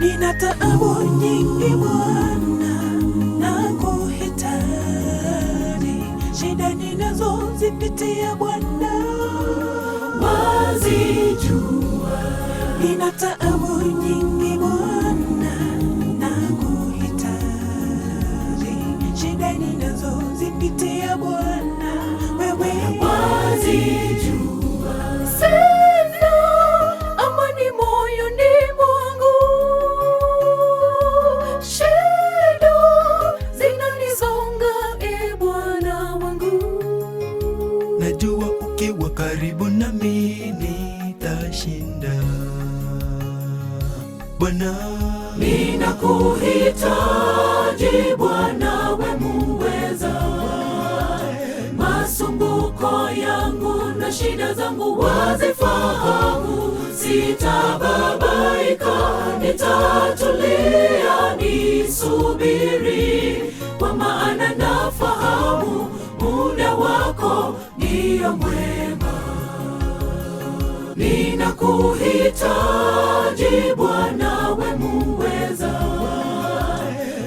nina taabu nyingi Bwana, nakuhitaji. Shida ninazozipitia Bwana, wazijua. Nina taabu nyingi Bwana, nakuhitaji. Shida ninazozipitia Bwana, wewe wazijua. Sina amani moyoni mwangu, shida zinanisonga Bwana wangu. Najua ukiwa karibu nami nitashinda Bwana. Ninakuhitaji Bwana, we muweza. Masumbuko yangu na shida zangu wazifahamu. Sitababaika, nitatulia nisubiri, kwa maana nafahamu muda wako ndio mwema. Ninakuhitaji Bwana, we muweza.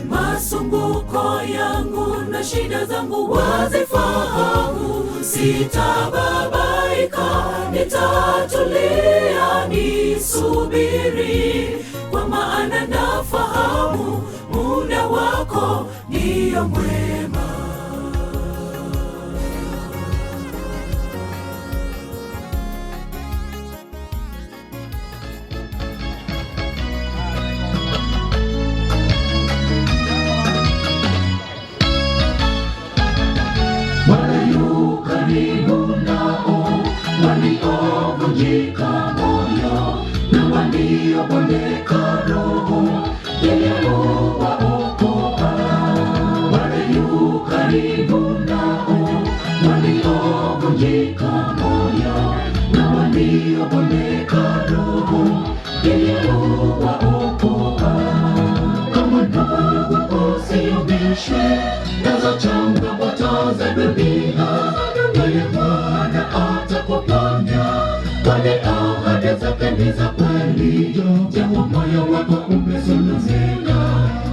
Masumbuko yangu na shida zangu wazifahamu. Sitababaika, nitatulia nisubiri, kwa maana nafahamu muda wako ndio mwema. Walio karibu nao waliovunjika moyo na waliobondeka roho, yeye huwaokoa. Walio karibu nao waliovunjika moyo na waliobondeka roho, yeye huwaokoa. Kama ndugu usiumishwe nazo changamoto za dunia, yeye Bwana atakuponya. Wale ahadi zake ni za kweli, japo moyo wako umesononeka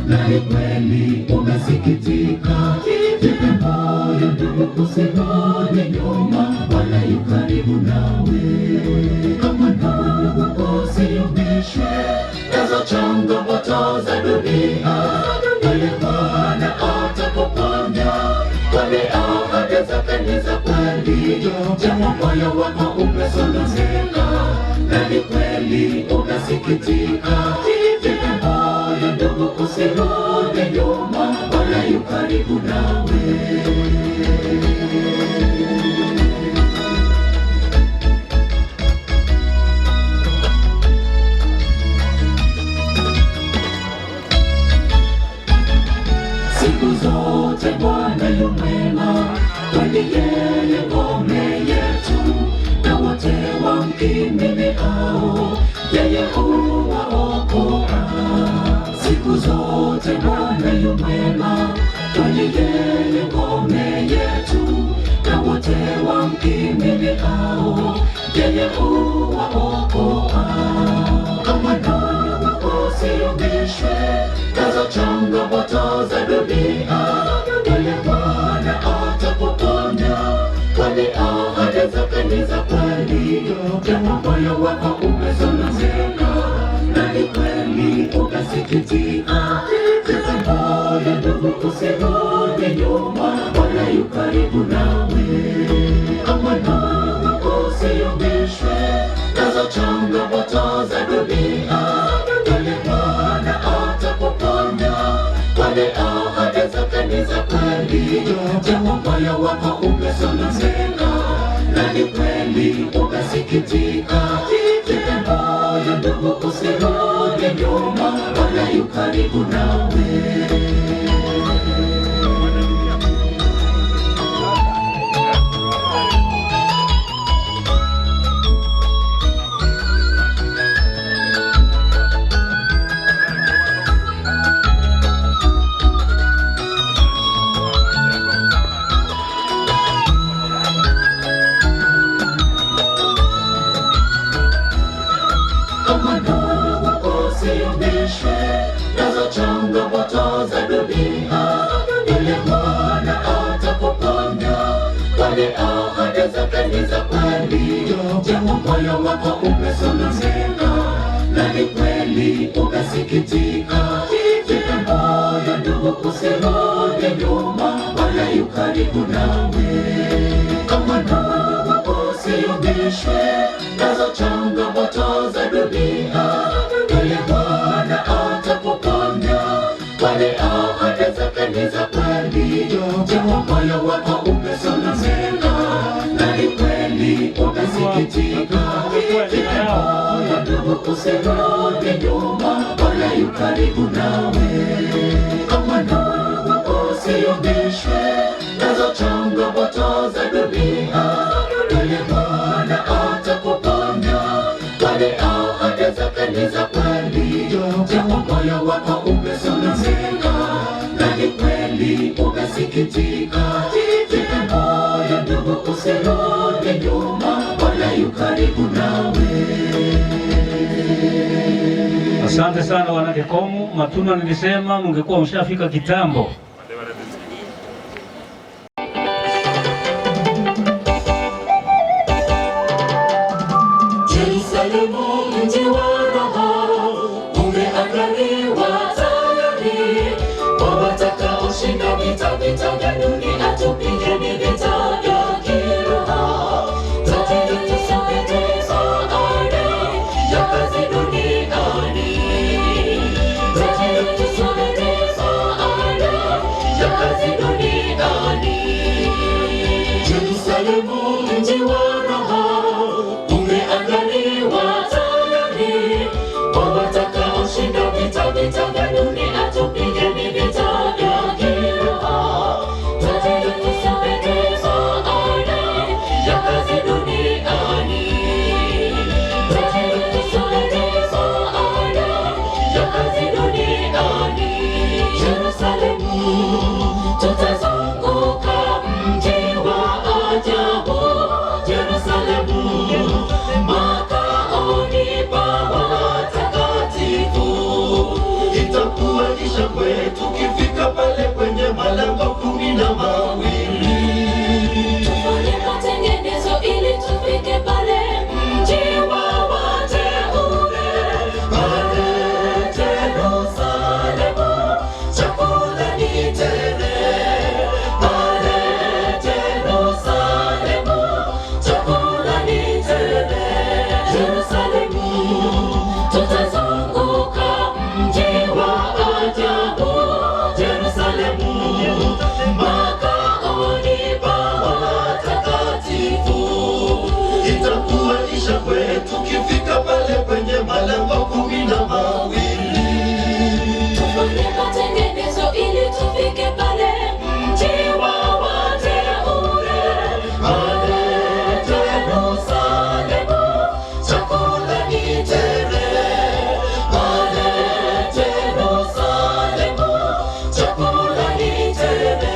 na ni kweli umesikitika. Jipe moyo ndugu, usirudi nyuma, Bwana yu karibu nawe. Kama ndugu usiumishwe nazo changamoto za dunia, yeye Bwana atakuponya. Wale ahadi zake ni za kweli, japo moyo wako umesononeka na ni kweli umesikitika. Jipe moyo ndugu, usirudi nyuma, Bwana yu karibu nawe. Siku zote Bwana yu mwema, kwani yeye ngome yetu, na wote wamkimbiliao yeye huwaokoa. Siku zote Bwana yu mwema, kwani yeye ngome yetu, na wote wamkimbiliao yeye huwaokoa. Kama ndugu usiumishwe nazo changamoto za dunia, yeye Bwana atakuponya. Kwani ahadi zake ni za kweli, japo moyo wako umesononeka na ni kweli umesikitika. Jipe moyo ndugu, usirudi nyuma, Bwana yu karibu nawe. Kama ndugu usiumishwe nazo changamoto za dunia, yeye Bwana atakuponya. Kwani ahadi zake ni za kweli, japo moyo wako umesononeka na ni kweli umesikitika. Jipe moyo ndugu, usirudi nyuma, Bwana yu karibu nawe. Kama ndugu usiumishwe ahadi zake ni za kweli. Japo moyo wako umesononeka na ni kweli umesikitika, jipe moyo ndugu, usirudi nyuma, Bwana yu karibu nawe. Kama ndugu, usiyumbishwe nazo changamoto za dunia, yeye Bwana atakuponya, kwani ahadi zake ni za kweli. Japo moyo wako umesononeka na ni kweli umesikitika, jipe moyo ndugu, usirudi nyuma, Bwana yu karibu nawe. Kama ndugu, usiyumbishwe nazo changamoto za dunia, yeye Bwana atakuponya, kwani ahadi zake ni za kweli. Japo moyo wako umesononeka na ni kweli umesikitika, jipe moyo ndugu, usirudi nyuma, Bwana yu karibu nawe. Asante sana wanakekomu. Matuna nilisema mungekuwa mshafika kitambo. Yerusalemu, mji wa roho, umeandaliwa tayari kwa watakaoshinda vita vya dunia. Tupigeni vita vya kiroho, tajiri tusipoteze ari ya kazi duniani. Tajiri tusipoteze ari ya kazi duniani. Yerusalemu, mji wa roho, umeandaliwa tayari kwa watakaoshinda vita vya dunia. Tupigeni vita vya kiroho, tajiri tusipoteze ari ya kazi duniani. Tajiri tusipoteze ari ya kazi duniani. Yerusalemu, tutazunguka mji wa ajabu. Yerusalemu, makaoni pa watakatifu. Itakuwa ni shangwe tukifika pale kwenye malango 12. Tufanye matengenezo ili tufike pale mji wa wateule. Pale Yerusalemu, chakula ni tele. Pale Yerusalemu, chakula ni tele. Yerusalemu, tutazunguka mji wa ajabu. Yerusalemu, makaoni pa watakatifu. Itakuwa ni shangwe tukifika pale kwenye malango 12. Tufanye matengenezo ili tufike pale mji wa wateule. Pale Yerusalemu, chakula ni tele. Pale Yerusalemu, chakula ni tele.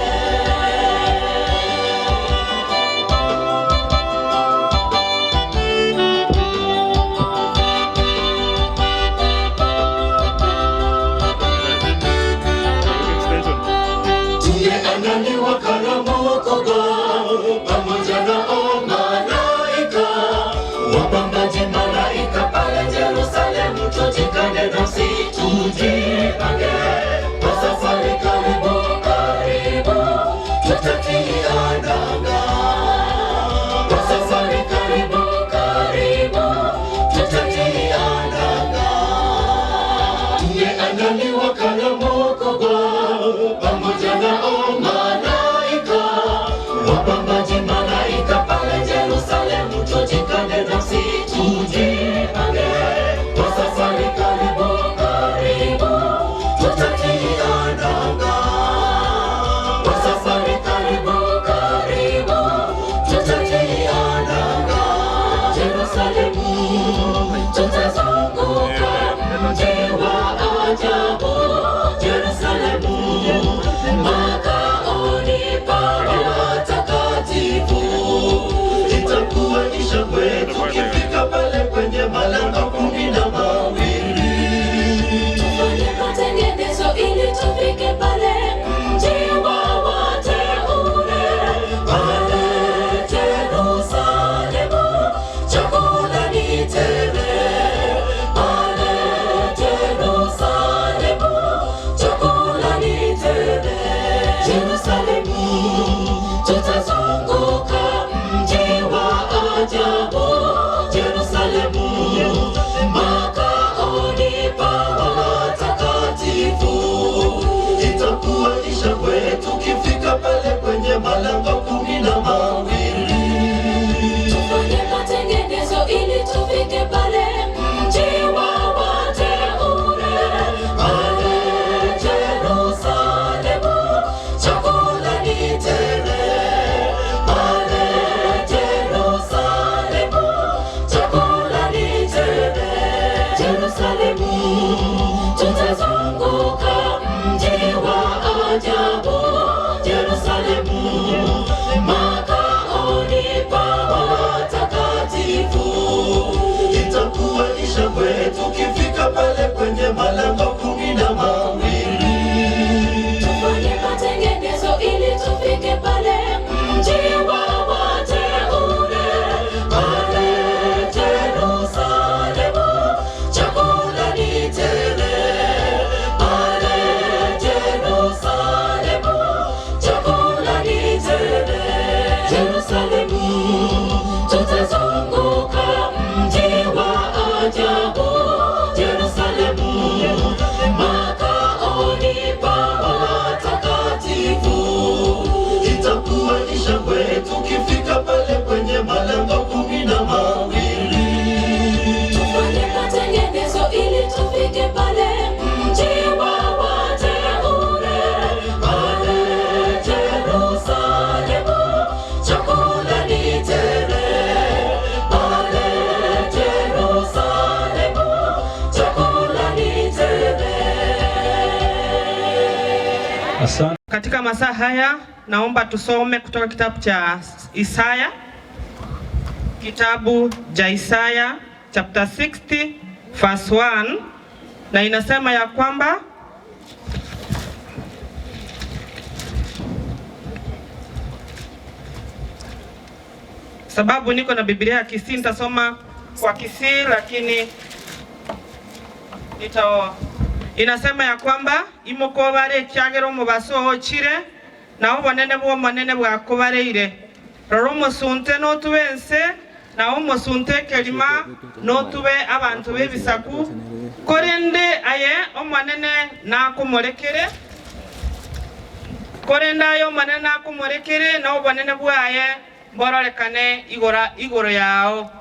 ajabu Yerusalemu, makaoni pa watakatifu. Itakuwa ni shangwe tukifika pale kwenye malango 12. Tufanye matengenezo ili tufike pale mji wa wateule, pale Yerusalemu chakula ni tele, pale Yerusalemu chakula ni tele. Asante. Katika masaa haya naomba tusome kutoka kitabu cha Isaya, kitabu cha Isaya chapter 60 verse 1, na inasema ya kwamba sababu niko na Biblia ya Kisii nitasoma kwa Kisii, lakini inasema ya kwamba imukobare cyagero mubaso chire naho bonene bwo manene bwakobareire roro musunte no tubense naho musunte kelima no tube abantu bebisaku korende aye omanene nakomorekere korenda ayo manene nakomorekere naho bonene bwaye bororekane igoro yao.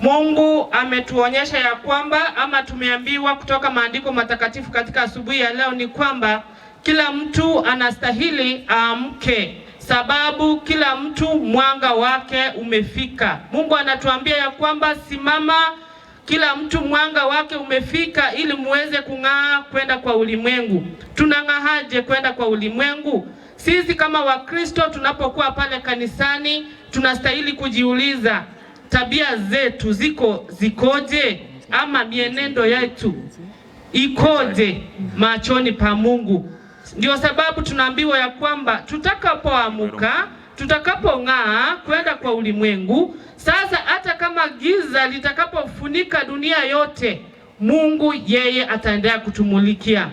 Mungu ametuonyesha ya kwamba ama tumeambiwa kutoka maandiko matakatifu katika asubuhi ya leo ni kwamba kila mtu anastahili aamke, sababu kila mtu mwanga wake umefika. Mungu anatuambia ya kwamba simama, kila mtu mwanga wake umefika ili muweze kung'aa kwenda kwa ulimwengu. Tunang'ahaje kwenda kwa ulimwengu? Sisi kama Wakristo tunapokuwa pale kanisani tunastahili kujiuliza, tabia zetu zikoje, ama mienendo yetu ikoje machoni pa Mungu? Ndio sababu tunaambiwa ya kwamba tutakapoamuka, tutakapong'aa kwenda kwa ulimwengu, sasa hata kama giza litakapofunika dunia yote, Mungu yeye ataendelea kutumulikia.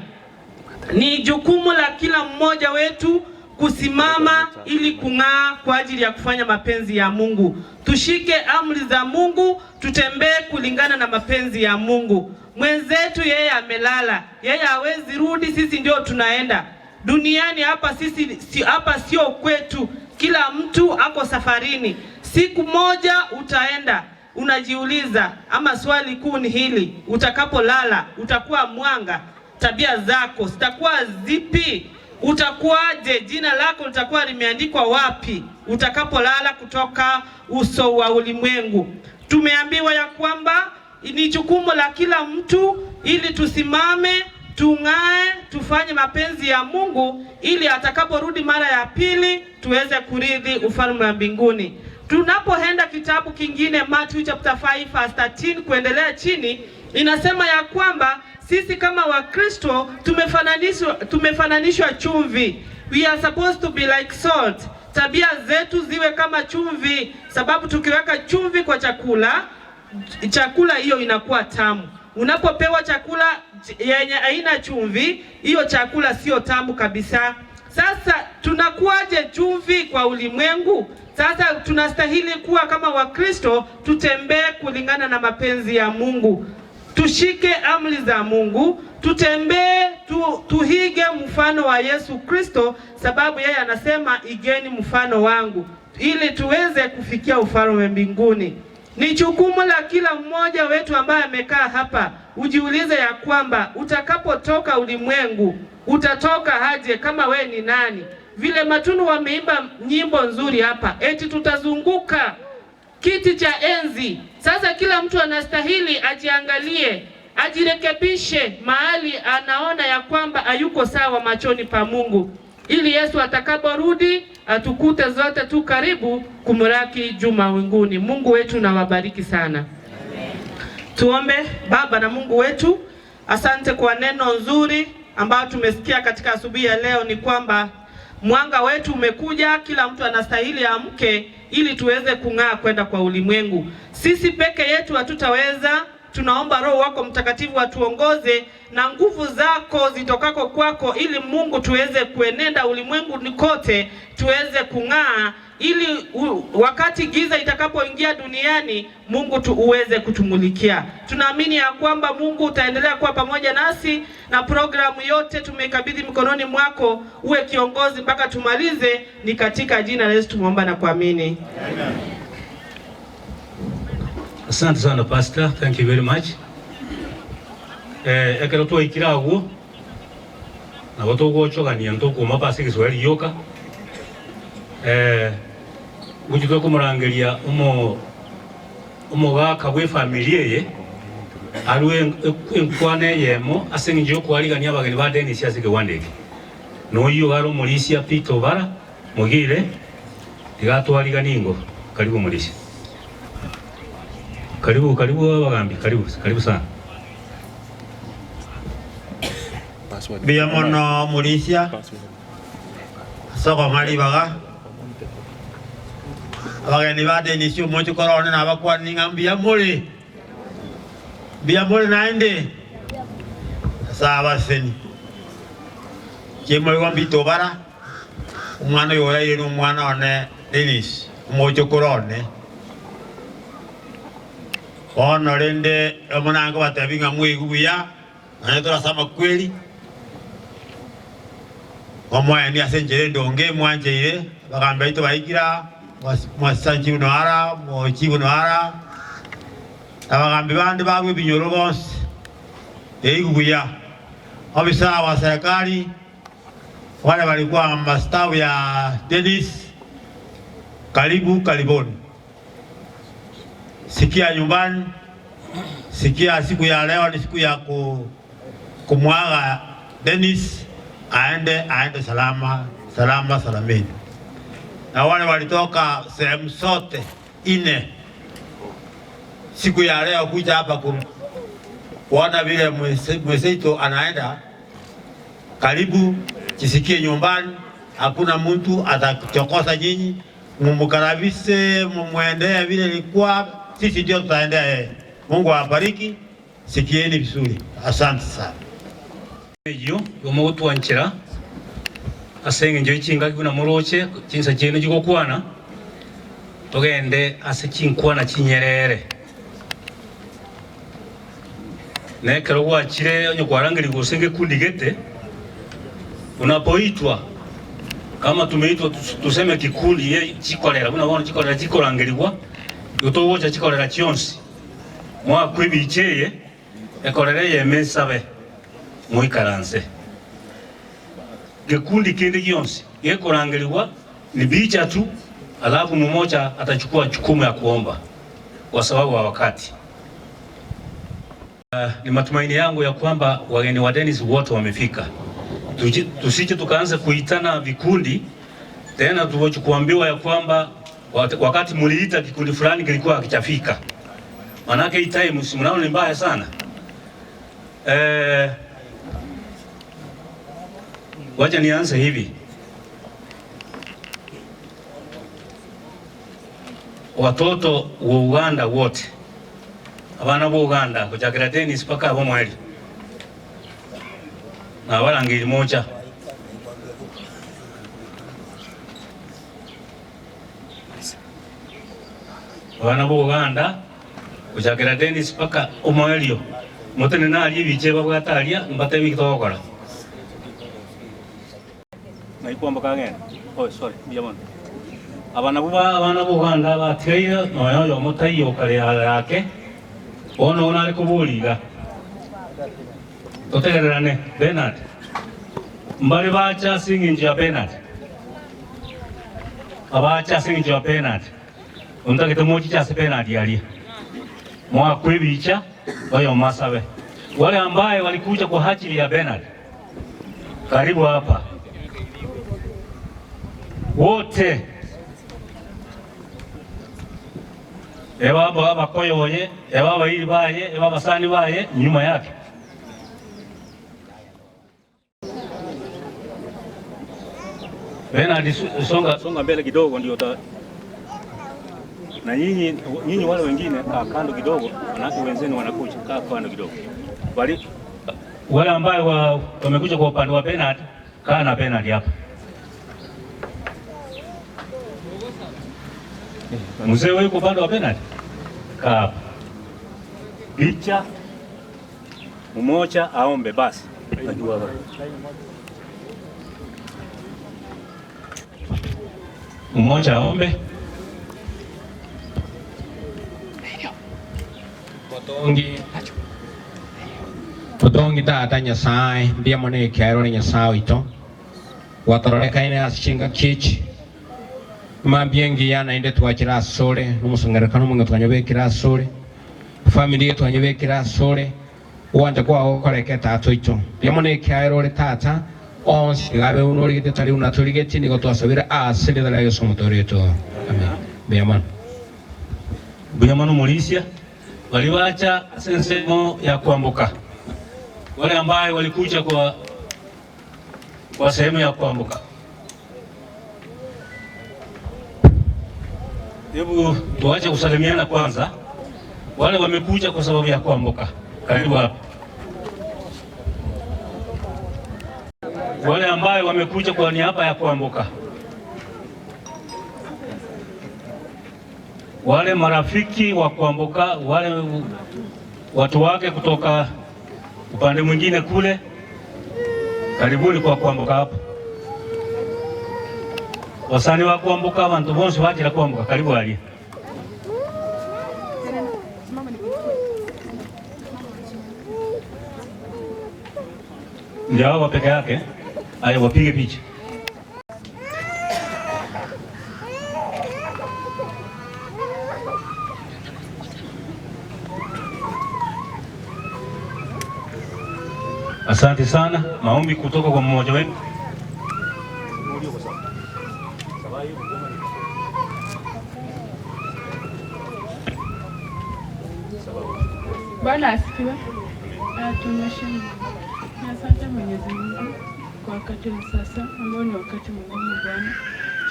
Ni jukumu la kila mmoja wetu kusimama ili kung'aa kwa ajili ya kufanya mapenzi ya Mungu. Tushike amri za Mungu, tutembee kulingana na mapenzi ya Mungu. Mwenzetu yeye amelala, yeye hawezi rudi, sisi ndio tunaenda. Duniani hapa hapa sio kwetu, kila mtu ako safarini. Siku moja utaenda. Unajiuliza, ama swali kuu ni hili, utakapolala utakuwa mwanga? Tabia zako zitakuwa zipi? Utakuwaje? Jina lako litakuwa limeandikwa wapi utakapolala kutoka uso wa ulimwengu? Tumeambiwa ya kwamba ni jukumu la kila mtu ili tusimame, tung'ae, tufanye mapenzi ya Mungu ili atakaporudi mara ya pili tuweze kurithi ufalme wa mbinguni. Tunapoenda kitabu kingine Matthew chapter 5 verse 13 kuendelea chini, inasema ya kwamba sisi kama Wakristo tumefananishwa chumvi. We are supposed to be like salt. Tabia zetu ziwe kama chumvi, sababu tukiweka chumvi kwa chakula hiyo inakuwa tamu. Unapopewa chakula yenye haina chumvi, hiyo chakula sio tamu kabisa. Sasa tunakuwaje chumvi kwa ulimwengu? Sasa tunastahili kuwa kama Wakristo, tutembee kulingana na mapenzi ya Mungu. Tushike amri za Mungu, tutembee, tuhige mfano wa Yesu Kristo, sababu yeye anasema igeni mfano wangu ili tuweze kufikia ufalme wa mbinguni. Ni jukumu la kila mmoja wetu ambaye amekaa hapa, ujiulize ya kwamba utakapotoka ulimwengu utatoka aje, kama we ni nani? Vile Matunu wameimba nyimbo nzuri hapa, eti tutazunguka kiti cha enzi. Sasa kila mtu anastahili ajiangalie, ajirekebishe mahali anaona ya kwamba hayuko sawa machoni pa Mungu, ili Yesu atakaporudi atukute zote tu karibu kumraki juma winguni. Mungu wetu na wabariki sana. Amen. Tuombe. Baba na Mungu wetu, asante kwa neno nzuri ambao tumesikia katika asubuhi ya leo, ni kwamba mwanga wetu umekuja, kila mtu anastahili amke ili tuweze kung'aa kwenda kwa ulimwengu. Sisi peke yetu hatutaweza. Tunaomba Roho wako Mtakatifu atuongoze na nguvu zako zitokako kwako, ili Mungu tuweze kuenenda ulimwengu nikote, tuweze kung'aa ili wakati giza itakapoingia duniani Mungu uweze kutumulikia. Tunaamini ya kwamba Mungu utaendelea kuwa pamoja nasi na programu yote tumekabidhi mikononi mwako, uwe kiongozi mpaka tumalize. Ni katika jina la Yesu tumeomba na kuamini. Amen. Asante sana Pastor, thank you very much. Ekero tuwa ikirago na watogo chogania ntoko mapasi Kiswahili yoka ujitwa kumurangeria umugaka gwe familia ye alwe enkwane yemo asengijo kwaligania abageni ba Dennis yasike wandeke no iyo garo mulisia pito bara mugire tigatwaliganingo. Karibu mulisia. Karibu abagambi, karibu sana. Biamono mulisia soko mali baga abageni ba Dennis umocho korone na bakwani ngambia mole naende saba seni kemo wambito bara umwana yoya yero umwana one Dennis umocho korone ono rende omunango batabinga mwigubuya anatora sama kweli omwa ni asenjere ndonge mwanjeire bagamba ito baikira mwasanji unoara mochi unoara abagambi bandi bagwe binyoro bonse eigubuya obisa wa serikali wale walikuwa mastawi ya Dennis. Karibuni. Sikia nyumbani, sikia siku ya leo ni siku ya kumwaga Dennis aende salameni. Na wale walitoka sehemu zote ine siku ya leo kuja hapa kuona vile mweseito anaenda. Karibu, jisikie nyumbani, hakuna mtu atachokosa nyinyi, mumukarabise, mumuendea vile ilikuwa, sisi ndio tutaendea yeye. Mungu awabariki, sikieni vizuri. Asante sana. Iyo yomutu wanchira asenge njo ichinga kuna moroche chinsa cheno jiko kwana togende ase chinkwana chinyerere nekero gwachire onyo kwarangiri gusenge kundigete. Unapoitwa kama tumeitwa tuseme kikundi ye chikolera kuna chikolera chikorangirirwa yotowocha chikolera chionsi mwa kwibicheye ekolere yemesabe mwikaranse gikundi kindi gionsi yekorangirirwa ni bicha tu, alafu mmoja atachukua jukumu ya kuomba kwa sababu wa wakati. Ni matumaini yangu ya kwamba wageni wa Dennis wote wamefika. Tusije tukaanza kuitana vikundi tena tuoche kuambiwa ya kwamba wakati muliita kikundi fulani kilikuwa hakichafika. Manake hii time mnaona ni mbaya sana. Wacha nianze hivi. Watoto wa Uganda wote, abana wa Uganda kujakira Dennis paka abo mwali na barangiri moja abana wa Uganda kujakira Dennis paka omwalio mutene nali biche babwatalia mbate bikitokora na ikwamba kagenda. Oh sorry jamani, abana wa Uganda batire noyo mutayo kale yake ona ari kubuliga totegererane Bernard mbali bacha singinji ya Bernard abacha singinji ya Bernard undagite mochi cha Bernard yali mwa kwibicha bayo masabe wale ambaye walikuja kwa hajili ya Bernard karibu hapa wote ebaba bakoyoye ebaba ili baye ebaba sani baye nyuma yake. Bernard songa mbele kidogo ndio na nyinyi wale wengine kando kidogo, na wenzenu wanakuja kando kidogo. Wale ambao wamekuja kwa upande wa Bernard, kaa na Bernard hapa. Mzee wewe uko bado wa penalty? Kaa picha mmoja aombe basi. Najua baba. Mmoja aombe. Potongi tata Nyasaye mbia mone kero ni Nyasaye ito. Watoreka ine ashinga kichi. Mambyengi yana inde twakira sole n'umusungarekano munga twanyobekira sole. Family twanyobekira sole. Wanda kwa okoreke tato ito. Mbia mone kero le tata onsi gabe unori gite tari una turigeti ni gotwasabira asili dala Yesu mutorito. Amen. Buyamano Mulisia waliwacha sensemo ya kuambuka. Wale ambao walikuja kwa sehemu ya kuambuka. Hebu tuache kusalimiana kwanza. Wale wamekuja kwa sababu ya kuambuka. Karibu hapa. Wale ambao wamekuja kwa niaba ya kuambuka. Wale marafiki wa kuambuka, wale watu wake kutoka upande mwingine kule, karibuni kwa kuambuka hapa. Wasani wa kuambuka, abantu bonse wakira kuambuka, karibu ali. Ndio hao peke yake, haya wapige picha. Asante sana, maombi kutoka kwa mmoja wetu. Bwana asifiwe. Tunashukuru. Asante Mwenyezi Mungu kwa wakati wa sasa ambao ni wakati muhimu Bwana.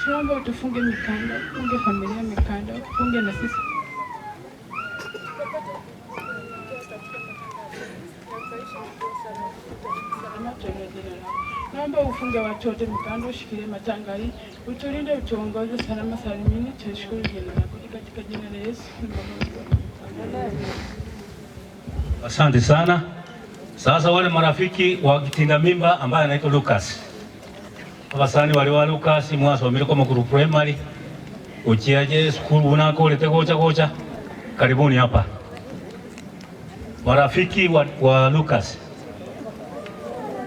Tunaomba utufunge mikanda, funge familia mikanda, funge na sisi. Naomba ufunge watu wote mikanda, ushikilie matanga hii, utulinde, utuongoze salama salimini. Tunashukuru jina lako katika jina la Yesu. Asante sana. Sasa wale marafiki wa kitinda mimba ambaye anaitwa Lucas. Abasani wale wa Lucas mwasomile kwa mkuru primary. Uchiaje school unako ulete kocha. Karibuni hapa. Marafiki wa Lucas.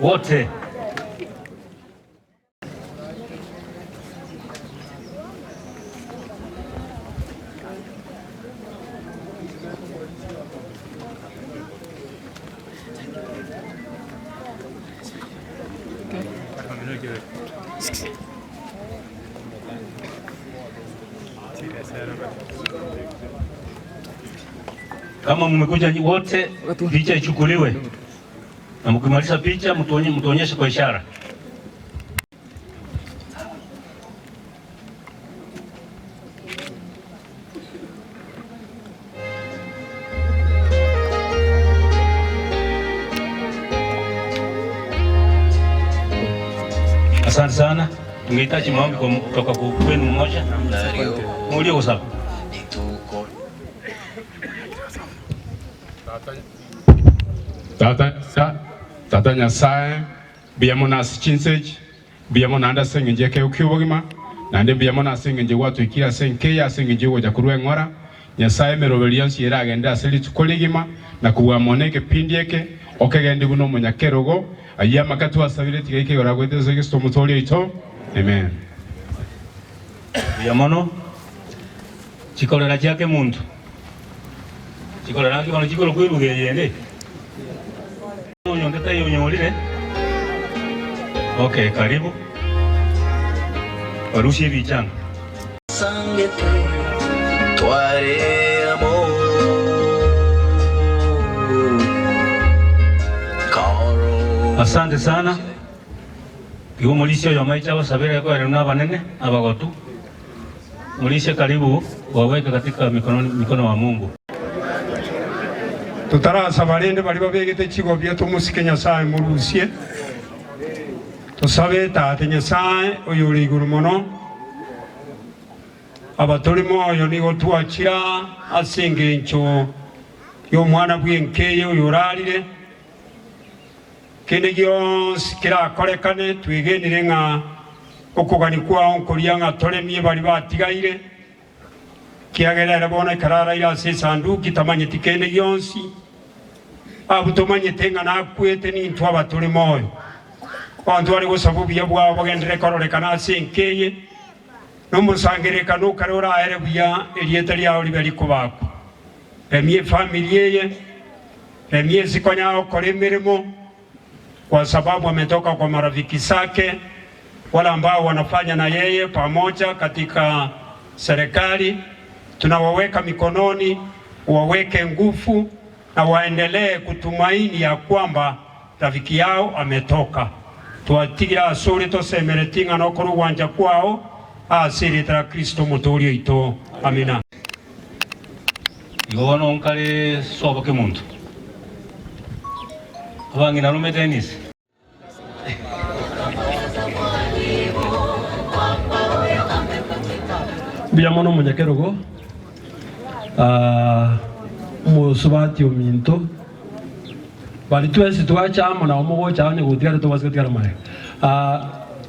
Wote. Kama mmekuja wote, picha ichukuliwe. Na mkimaliza picha mtuonyeshe kwa ishara. Asante sana. Tungehitaji maombi kutoka kwenu mmoja. Mulio usapo. Tata Nyasaye biyamo nasikinseji biyamo nanda sengenje ke ukyubogima nande biyamo nasengenje watu ikira senke ya sengenje woja kurwengora Nyasaye merobeliansi iragenda aseli tukoligima na kuwamoneke pindieke okegende buno munyakerogo ayama katu asabire tigeke yoragwete zegisto mutoli ito. Amen. Biyamono chikolera chake muntu chikolera kibano chikolo kwiruge yende nyongeta yonyolile. Okay, karibu. Warushi bichanga. Sangete tware amo karo. Asante sana. Kiwa mulisio ya maicha wasabira yako ya banene abagotu. Mulisio karibu waweke katika mikono wa Mungu. Tutarasa balende bali babegete chigo bya tumusike Nyasaye murusie. Tusabe tate Nyasaye oyo uri iguru mono. abatuli moyo nigo twachira asinge ncho yo mwana bw'enkeye oyo orarire kende gionsi kirakorekane twigenire ng'a okogani kwao nkoria ng'a toremie bari batigaire kiagerere bona kararaire ase esanduki tamanyeti kende gionsi abu tomanyete ng'a nakwete nintu abatuli moyo bantu bari gosaba obuya bwabo bagendere kororekana ase enkeye n'omusangerekano okare oraere buya erieta riao ribe rikobakwa remie famili eye remie sikonya okora emirimo kwa sababu ametoka kwa marafiki zake wale ambao wanafanya na yeye pamoja katika serikali. Tunawaweka mikononi, waweke nguvu na waendelee kutumaini ya kwamba rafiki yao ametoka. Tuatigira asuri tosemeretinga no kurugwanja kwao asiri tra Kristo mutorio ito. Amina. Yono nkale soba ke muntu abangi narume Dennis biamono munyakerogo musubati ominto bali twese twachamo na omugo cyane gutigara tubasikatigara mare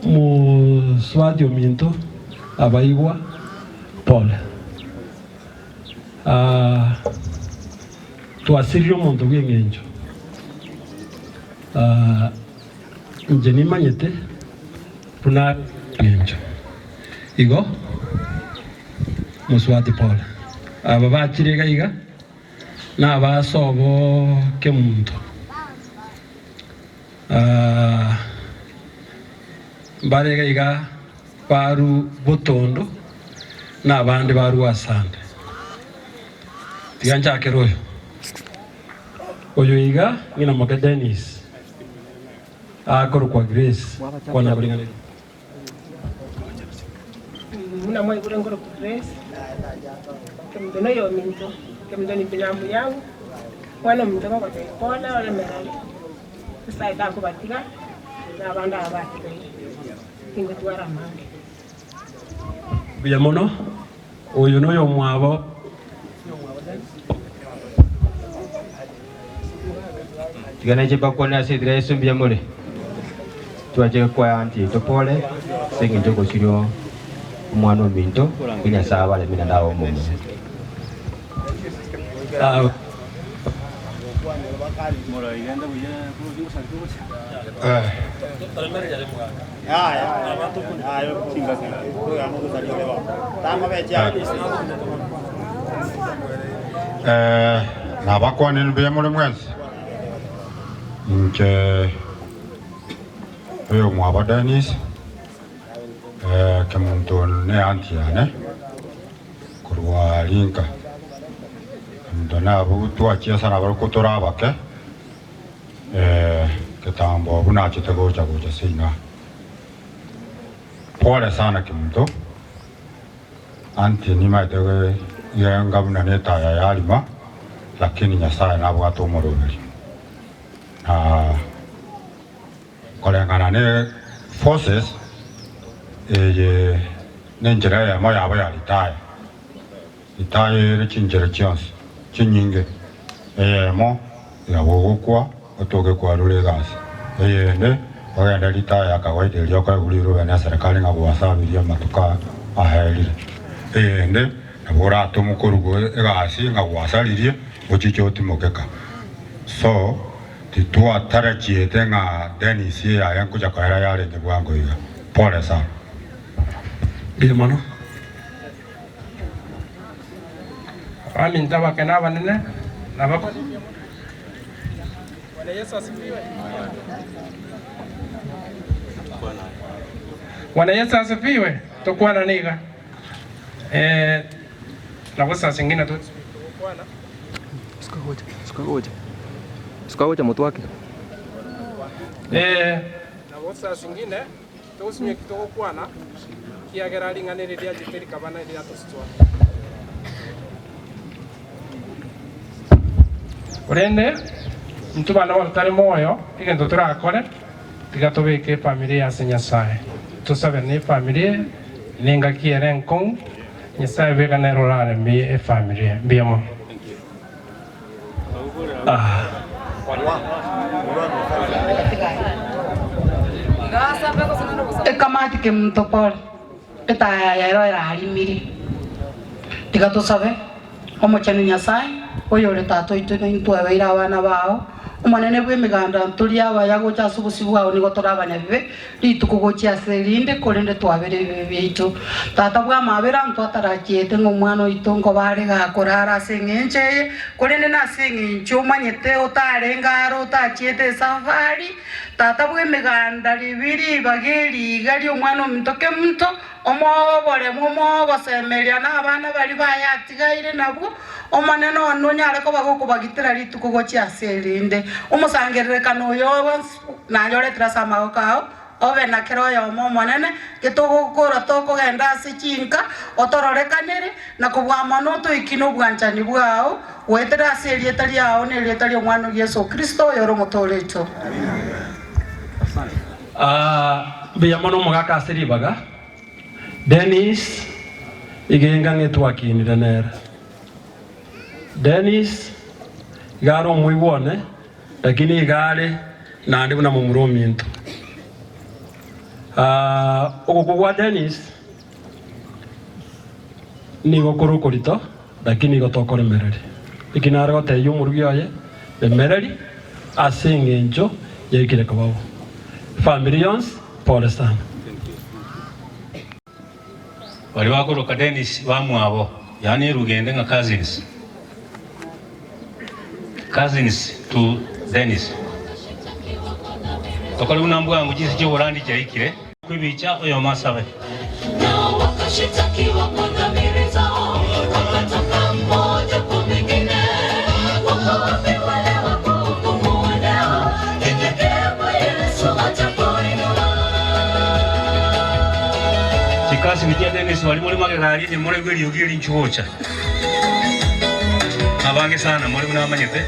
musubati ominto abaigwa Paul twasirio omonto bw'eng'encho nje nimanyete puna ng'encho igo muswati Paul aba bakirega iga n'abasobo ke muntu barega iga baru botondo n'abandi baru asande tiganjakero oyo iga ngina moka Dennis akoro kwa Grace kwa nabulinga muna mwe kule ngoro Grace kemdono yo minto kemdoni binamu yangu wana mtoka kwa pona wala mekali sasa ita kubatika na banda abati kingo twara mande biamono oyo noyo mwabo tigana je bakona sidra yesu biamole tuaje kwa anti topole singi njoko sirio umwana minto ina sawa le mina dawo mumu na bakwana ni biamole mwezi nke oyo mwaba Dennis kemuntu ne anti yane kurwa linka ndo nabo twachia sana bari kutorabake ketambo buna chitego chago sina pole sana kemuntu anti ni maitego yenga buna neta ya yalima lakini Nyasaye nabo atomorobeli kolengana ne forces nenjira ya moya aba ya itaye rechinjira chance chinyinge mo ya wogokwa otoke kwa rule gas ne bagenda litaya kawaida lyoka buliro bana serikali ngabwasabiria matuka aheli ne nabora tumukorugo egasi ngabwasalirie ochichoti mokeka so titua tarachiete nga Dennis ya yangu chakara yale ndibwango iga pole sana biamono ami ndaba kana banene nabako Bwana Yesu asifiwe. Bwana Yesu asifiwe. Tukua na niga na wasa singine tu bwana sikagoja mtu wake na wasa singine tusimye kitoko kwana kiagera linganire dia jiteri kabana ile atositwa urende mtu bana watari moyo igendo turakore tigatubike familia ya Nyasaye tusabe ni familia ninga kiere nkong Nyasaye bega nero rare mi e family biamo. Kamati ke mtopol eta ya alimiri tiga to sabe omo chani Nyasaye oyo le tato itu ni ntwe ira bana bao umanene bwe miganda ntulia ba yago cha subusibu ao ni gotora banya bibe rituko gochia selinde kolende twabere bibiito tata bwa mabera ntwa tarakiete ngomwana itongo bare ga korara sengenche kolende na sengenche umanyete otarengaro tachiete safari tata bwe miganda libiri bageri gali omwana omintoke muntu omobore momo gosemeria na abana bali bayatigaire nabwo omanene ono nyare ko bagokubagitira rituko gochia selinde umusangererekano oyo nanyoretera samago kao obe na kero yo monene getogokora tokogenda ase chinka otororekanere na kubwamano toikino bwanchani bwao wetera ase erieta riao ne erieta ria omwana Yesu Kristo yoro motoreto. Biyamono mugaka asiri baga Dennis igenga ngetwakinire nera Dennis garo muibone lakini igare na ndi na mumurominto okokwa Dennis ni gokoro korito lakini gotokore mereri ikinara gote yumurugi oye emereri asengenjo yekire kababo family yons pole sana wali wakoroka Dennis bamwabo yani rugende nga cousins to Dennis tokali unambwa yangu jinsi je orandi jaikire kwibicha oyo masabe nao wakashitakiwa kwa dhamiri zao wakatoka mmoja kwa mwingine wakawapi wale wakuhukumuleo nyenyekevu Yesu atakuinua chikasi nikia Dennis wali muri magerari ni muri gweli ugiri nchuocha abange sana muri unamanyete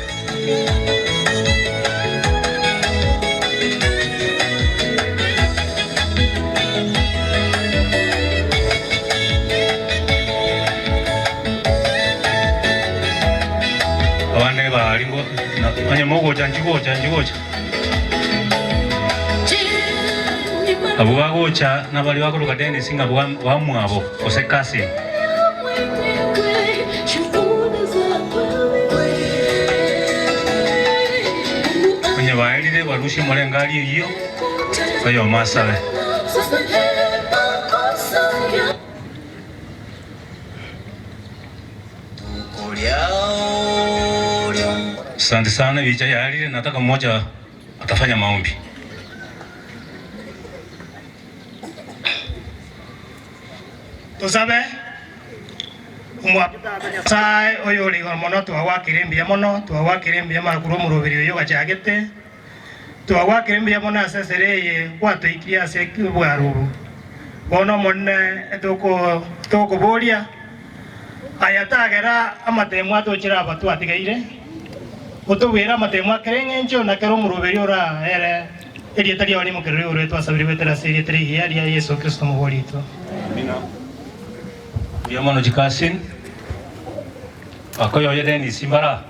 abane balingo anye mogo janjigocha abo bagocha nabali bakoroka Dennis nga bamwabo osekasi onye baelire balushi mulengali iyo oyo masabe asante sana bicha yalile nataka mmoja atafanya maombi. Tusabe sai oyo ligo mono twawakirembia mono twawakirembia makuru murubiri oyo gachagete twawakirembia mono asesereye kwatoikia sekibwaru bono monne toko boria ayatagera amatemo atochira abatu atigaire utubwira amatemo akerengencho na kero murubiri ora ere erieta ria olimu kero ore twasabiri betera serie 3 ya Yesu Kristo muborito. Amina. Biamono jikasin akoyo Dennis imbara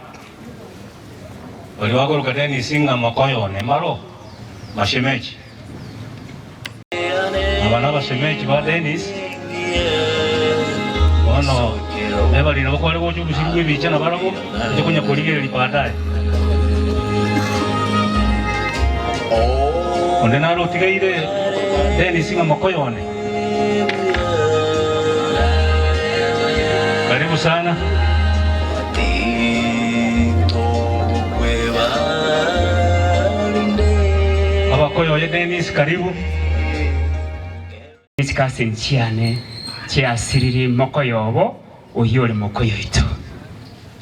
wali wakoroka Dennis nga makoyo ne maro mashemeji abana bashemeji ba Dennis ono ebali no kwale ko chubusibu bicha na barako kunya kuligere lipataye onde naro tigaire Dennis nga makoyo ne karibu sana abakoyo ya Dennis karibu isikasi nchiane chiasiriri mokoyobo uyole mokoyo ito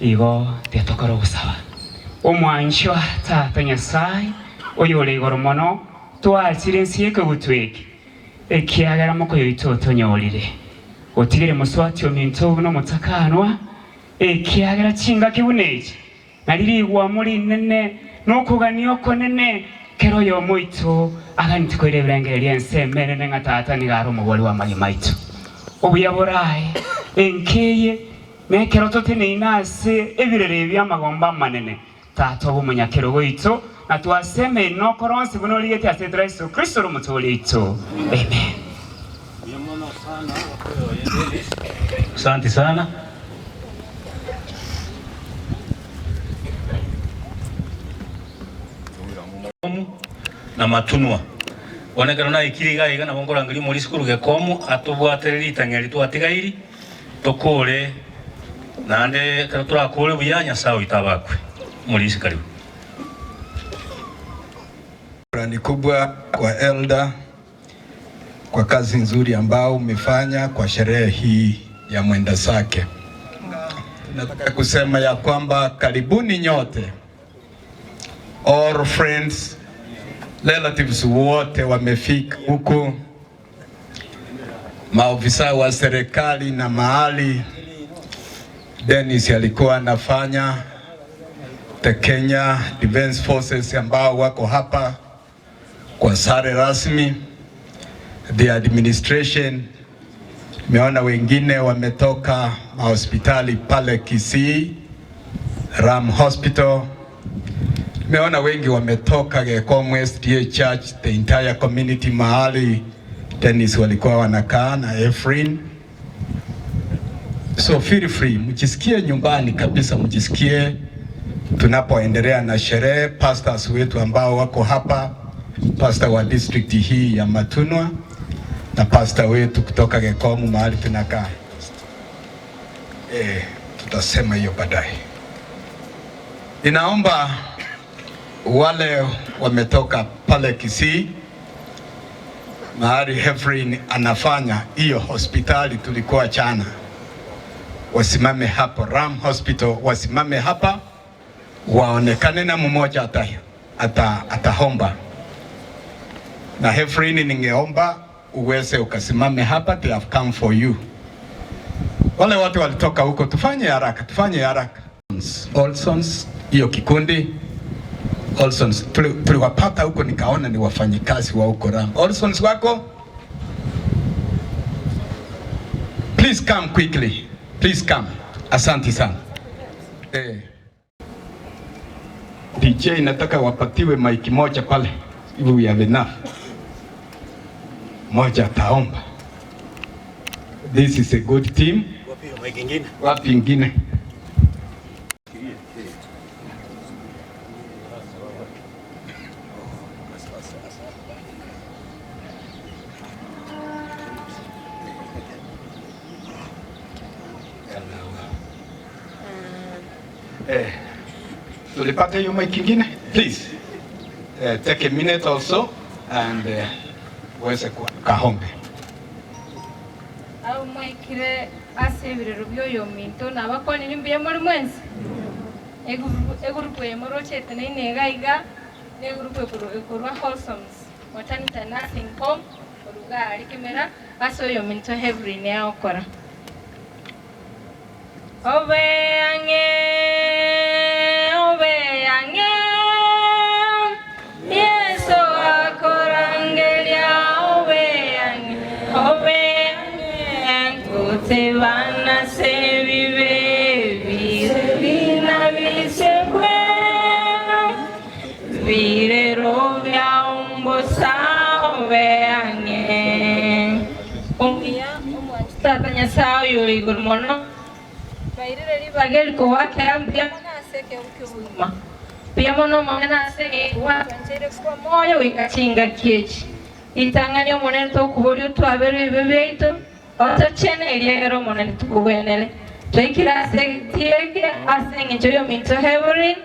igo tetokoro gusaba omwanshwa tata Nyasaye uyole igoro mono twasirensiye ko gutweke ekiagara mokoyo ito tonyorire otigere muswati ominto no mutakanwa ekiagara chinga kibuneje nalirigwa muri nene nokuganiyo konene kero yo moito aganti koirebrenge lyense menene ngatata ni garo mugori wa mali maito obuyaborae enkeye mekero totene inase ebirere byamagomba manene tato bumunyakero goito na twaseme no koronsi buno ligeti asedra Yesu Kristo rumutole ito. Amen. Asante sana. Na matunwa onekana na ikiriga iga na bongora ngiri muri skuru gekomu atubwatereri itangeri twatigairi tokore nande turakore buyanya sawa itabakwe muri sikaribu. Shukrani kubwa kwa Elda kwa kazi nzuri ambao umefanya kwa sherehe hii ya mwenda sake. Nataka kusema ya kwamba karibuni nyote, all friends, relatives wote wamefika huku, maofisa wa serikali na mahali Dennis alikuwa anafanya, the Kenya Defense Forces ambao wako hapa kwa sare rasmi, the administration. Meona wengine wametoka hospitali pale Kisii, Ram Hospital. Meona wengi wametoka Gekomu SDA Church, the entire community mahali Dennis walikuwa wanakaa na Efrain. So feel free, mjisikie nyumbani kabisa, mjisikie tunapoendelea na sherehe. Pastors wetu ambao wako hapa, pastor wa district hii ya Matunwa na pastor wetu kutoka Gekomu mahali tunakaa. Tutasema hiyo baadaye. Ninaomba wale wametoka pale Kisii mahali Efrain anafanya hiyo hospitali tulikuwa chana, wasimame hapo Ram Hospital, wasimame hapa waonekane na mmoja atahomba. Na Efrain, ningeomba uweze ukasimame hapa, they have come for you. Wale watu walitoka huko, tufanye haraka. Olsons, hiyo kikundi Olsons tuliwapata huko, nikaona ni wafanyikazi wa huko Ram. Olsons wako? Please come quickly. Please come. Asante sana. DJ nataka wapatiwe maiki moja pale. If we have enough. Moja taomba. This is a good team. Wapi ingine? Tulipata hiyo mic ingine? Please take a minute also and uweze kahombe. Au maikire asebire rubyo yo minto nabakoni nimbiye muri mwensi eguru moro chete ne gaiga ne guru kurwa wholesomes watanita nursing home oruga alikemera aso yo minto every ne akora obe ange yeso akorangelia obe Tevana se vive, vina visekwe, vire rovia umbosa veange. Ongia tatanya sao yuri gurmono. Kairere ri bagel ko wa kam piamona se ke ukuma. Piamono mona se wa kanchere ko moyo ikachinga kiechi. Itanganya monento kuborio tu abere bebeito. Oto chene iliegero monene tukuwenele. Tuikira tiege asenge joyo minto Efrain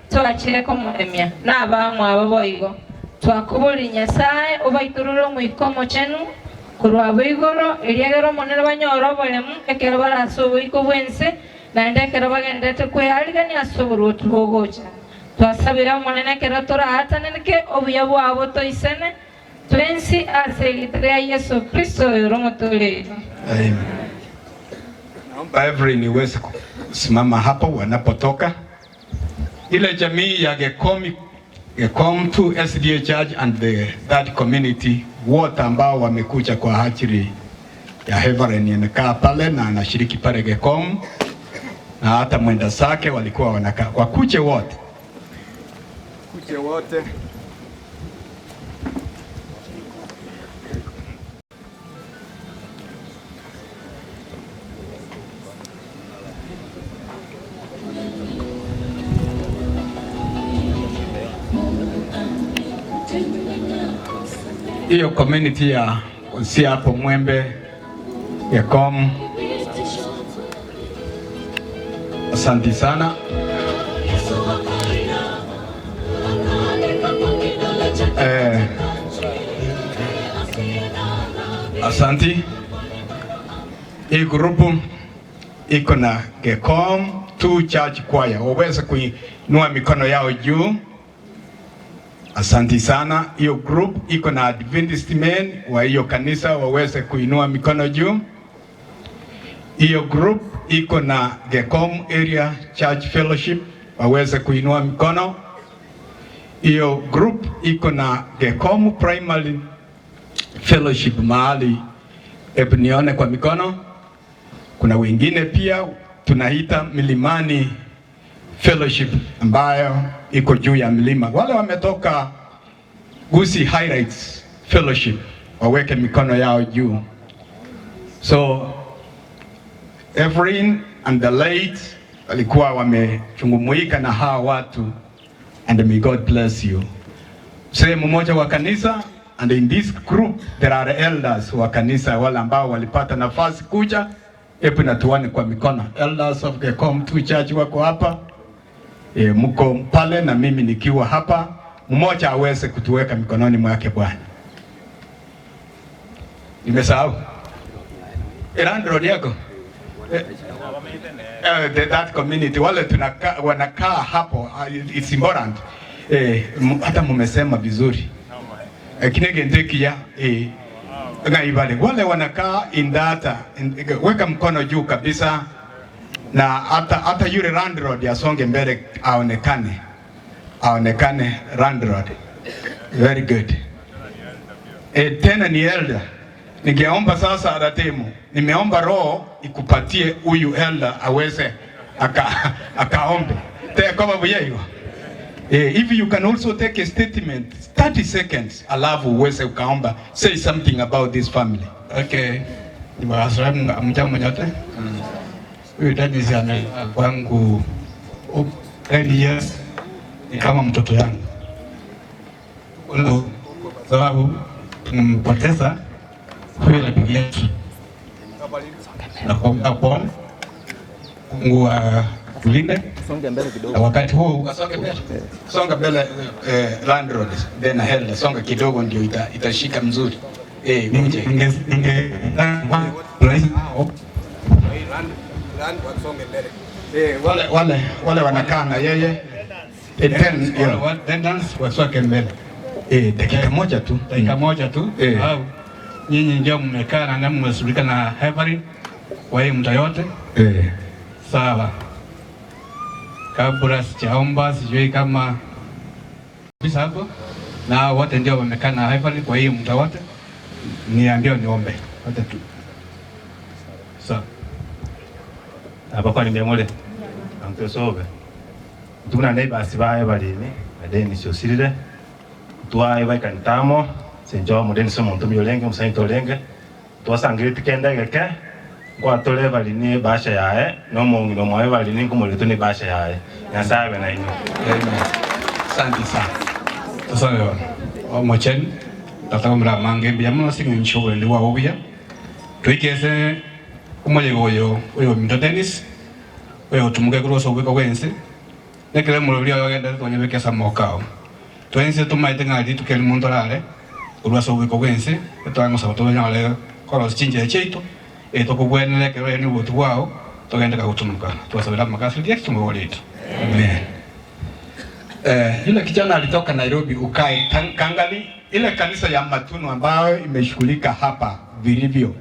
tuachire komoremia n'abamwe ababoigo twakuburi Nyasaye ubaitururo mwikomo chenu kurwa boigoro iliegero monene banyoro bolemu ekero barasubu ikubwense na ndekero bagendete kweharigani asuburu tubogocha twasabira monene kero turahataneke obuyabu abo toisene twensi asegitria Yesu Kristo yoromotole. Amen. Naomba Efrain iweze kusimama hapo wanapotoka. Ile jamii ya Gekomu to SDA Church and that community wote ambao wamekuja kwa ajili ya Reverend inakaa pale na anashiriki pale Gekom, na hata mwenda zake walikuwa wanakaa wakuche wote. Kuche wote. Hiyo community ya si hapo Mwembe Gekom, asante sana. Asante. Hii grupu iko na Gekom 2 church choir, waweze kuinua mikono yao juu. Asante sana. Hiyo group iko na Adventist men wa hiyo kanisa, waweze kuinua mikono juu. Hiyo group iko na Gekom Area Church Fellowship, waweze kuinua mikono. Hiyo group iko na Gekom Primary Fellowship mahali, hebu nione kwa mikono. Kuna wengine pia tunaita Milimani Fellowship ambayo iko juu ya mlima. Wale wametoka Kisii Highlights Fellowship waweke mikono yao juu. So Evelyn and the late walikuwa wamechungumuika na hawa watu, and may God bless you. Sehemu moja wa kanisa, and in this group there are elders wa kanisa wale ambao walipata nafasi kuja. Hebu na tuone kwa mikono. Elders of Gekom 2 Church wako hapa. Mko pale na mimi nikiwa hapa, mmoja aweze kutuweka mikononi mwake Bwana. Nimesahau. Erandro yako. That community wale wanakaa hapo, it's important. Hata mumesema vizuri. Kinege ndekia ngaibale wale wanakaa in data, weka mkono juu kabisa, na hata yule landlord asonge mbele aonekane landlord. Very good. Tena ni elder. Ningeomba sasa aratemu. Nimeomba roho ikupatie huyu elder aweze akaombe. Kama buyeyo. If you can also take a statement 30 seconds, alafu uweze ukaomba, say something about this family. Okay. Nimewasalimu mjambo nyote. Huyu Dennis kwangu 10 years ni kama mtoto yangu. Kwa sababu mpoteza huyu rafiki yetu. Na kwa Mungu kulinde. Songa mbele kidogo. Na wakati huu songa mbele landlord, then hell songa kidogo ndio itashika mzuri. Wale wanakaa na yeye waswake mbele. Dakika moja tu. Au nyinyi ndio mmekaa na mmesulika na Heaven kwa hii mta yote. Sawa. Kabla sijaomba, sijui kama bisa hapo, na wote ndio wamekaa na Heaven kwa hii mta wote. Niambie niombe wote tu. Sawa. Hapa kwa nimemole ampesobe tuna neighbor asibaye balini adeni sosirire twaye bakantamo senjo mudeni somo ntumyo lenge musaito lenge twasangire tikenda geke kwa tole balini basha yae no mungi no mwaye balini kumulito ni basha yae nyasabe na ino. Asante sana. Sasa mochen tatamra mange biamu singi nchobole liwa obia twikese umoje goyo uyo mto Dennis uyo tumuge kuroso wiko wense nekele mulobya yagenda tonyebeke samokao twense tumaite ngadi tukeli mundo lale uroso wiko wense etwango sabato nyale koro chinje cheito etokubwenele kero ni botu wao togenda kakutumuka twasabira makasi dia tumwolito. Amen. Yule kijana alitoka Nairobi ukae Kangali, ile kanisa ya Matunu ambayo imeshughulika hapa vilivyo.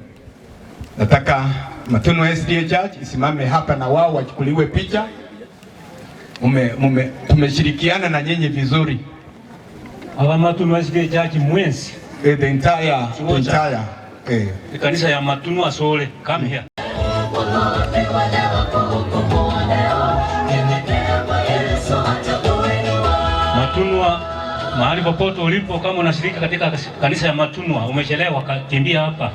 Nataka Matunu SDA Church isimame hapa na wao wachukuliwe picha. Tumeshirikiana na nyinyi vizuri. Aba Matunu SDA Church mwensi. The entire Kanisa ya Matunwa Sole, come here. Matunwa, mahali popote ulipo, kama unashiriki katika kanisa ya Matunwa, umechelewa, kimbia hapa.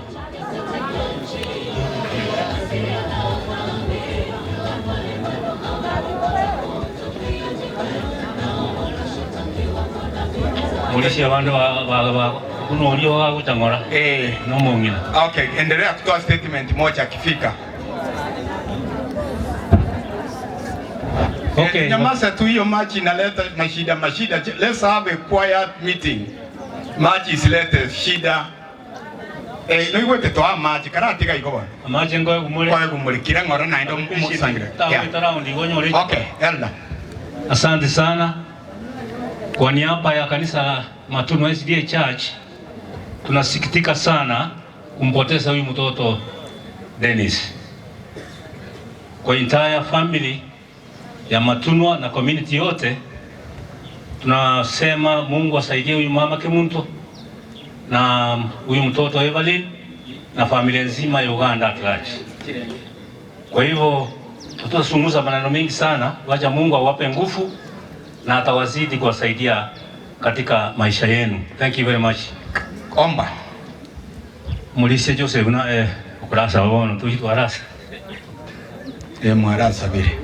Mulisi ya wanda kuno ulio wa utangora. No mwingine. Okay, endelea kutoa statement moja akifika. Okay. Nyamaza tu, hiyo maji inaleta mashida. Let's have a quiet meeting. Maji isilete shida. Niwe tetoa maji karatika iko bwana. Maji ngoe kumule. Kwa kumulikira ngora na ndo musangira. Okay, elda. Asante sana. Kwa niaba ya kanisa Matunwa SDA Church, tunasikitika sana kumpoteza huyu mtoto Dennis. Kwa entire family ya Matunwa na community yote, tunasema Mungu asaidie huyu mama Kimunto na huyu mtoto Evelyn na familia nzima ya Oganda at large. Kwa hivyo tutazungumza maneno mengi sana, wacha Mungu awape nguvu na atawazidi kuwasaidia katika maisha yenu. Thank you very much. Omba. Mulise Joseph na ukurasa wabono tuitwa rasa. Mwarasa vile.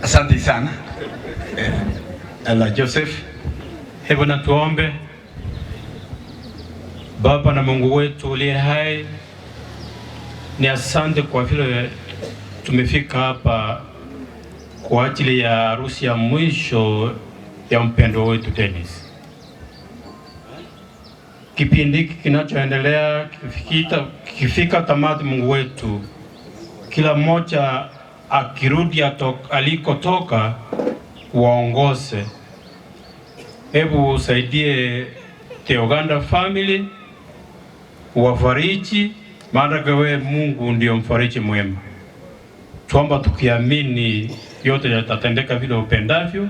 Asante sana. Joseph. Hebu na tuombe. Baba na Mungu wetu uliye hai, ni asante kwa vile tumefika hapa kwa ajili ya harusi ya mwisho ya mpendo wetu Dennis. Kipindi kinachoendelea kifika tamati, Mungu wetu, kila mmoja akirudi alikotoka waongoze. Hebu usaidie the Oganda family, wafariji, maana wewe Mungu ndio mfariji mwema. Tuomba tukiamini yote yatatendeka vile upendavyo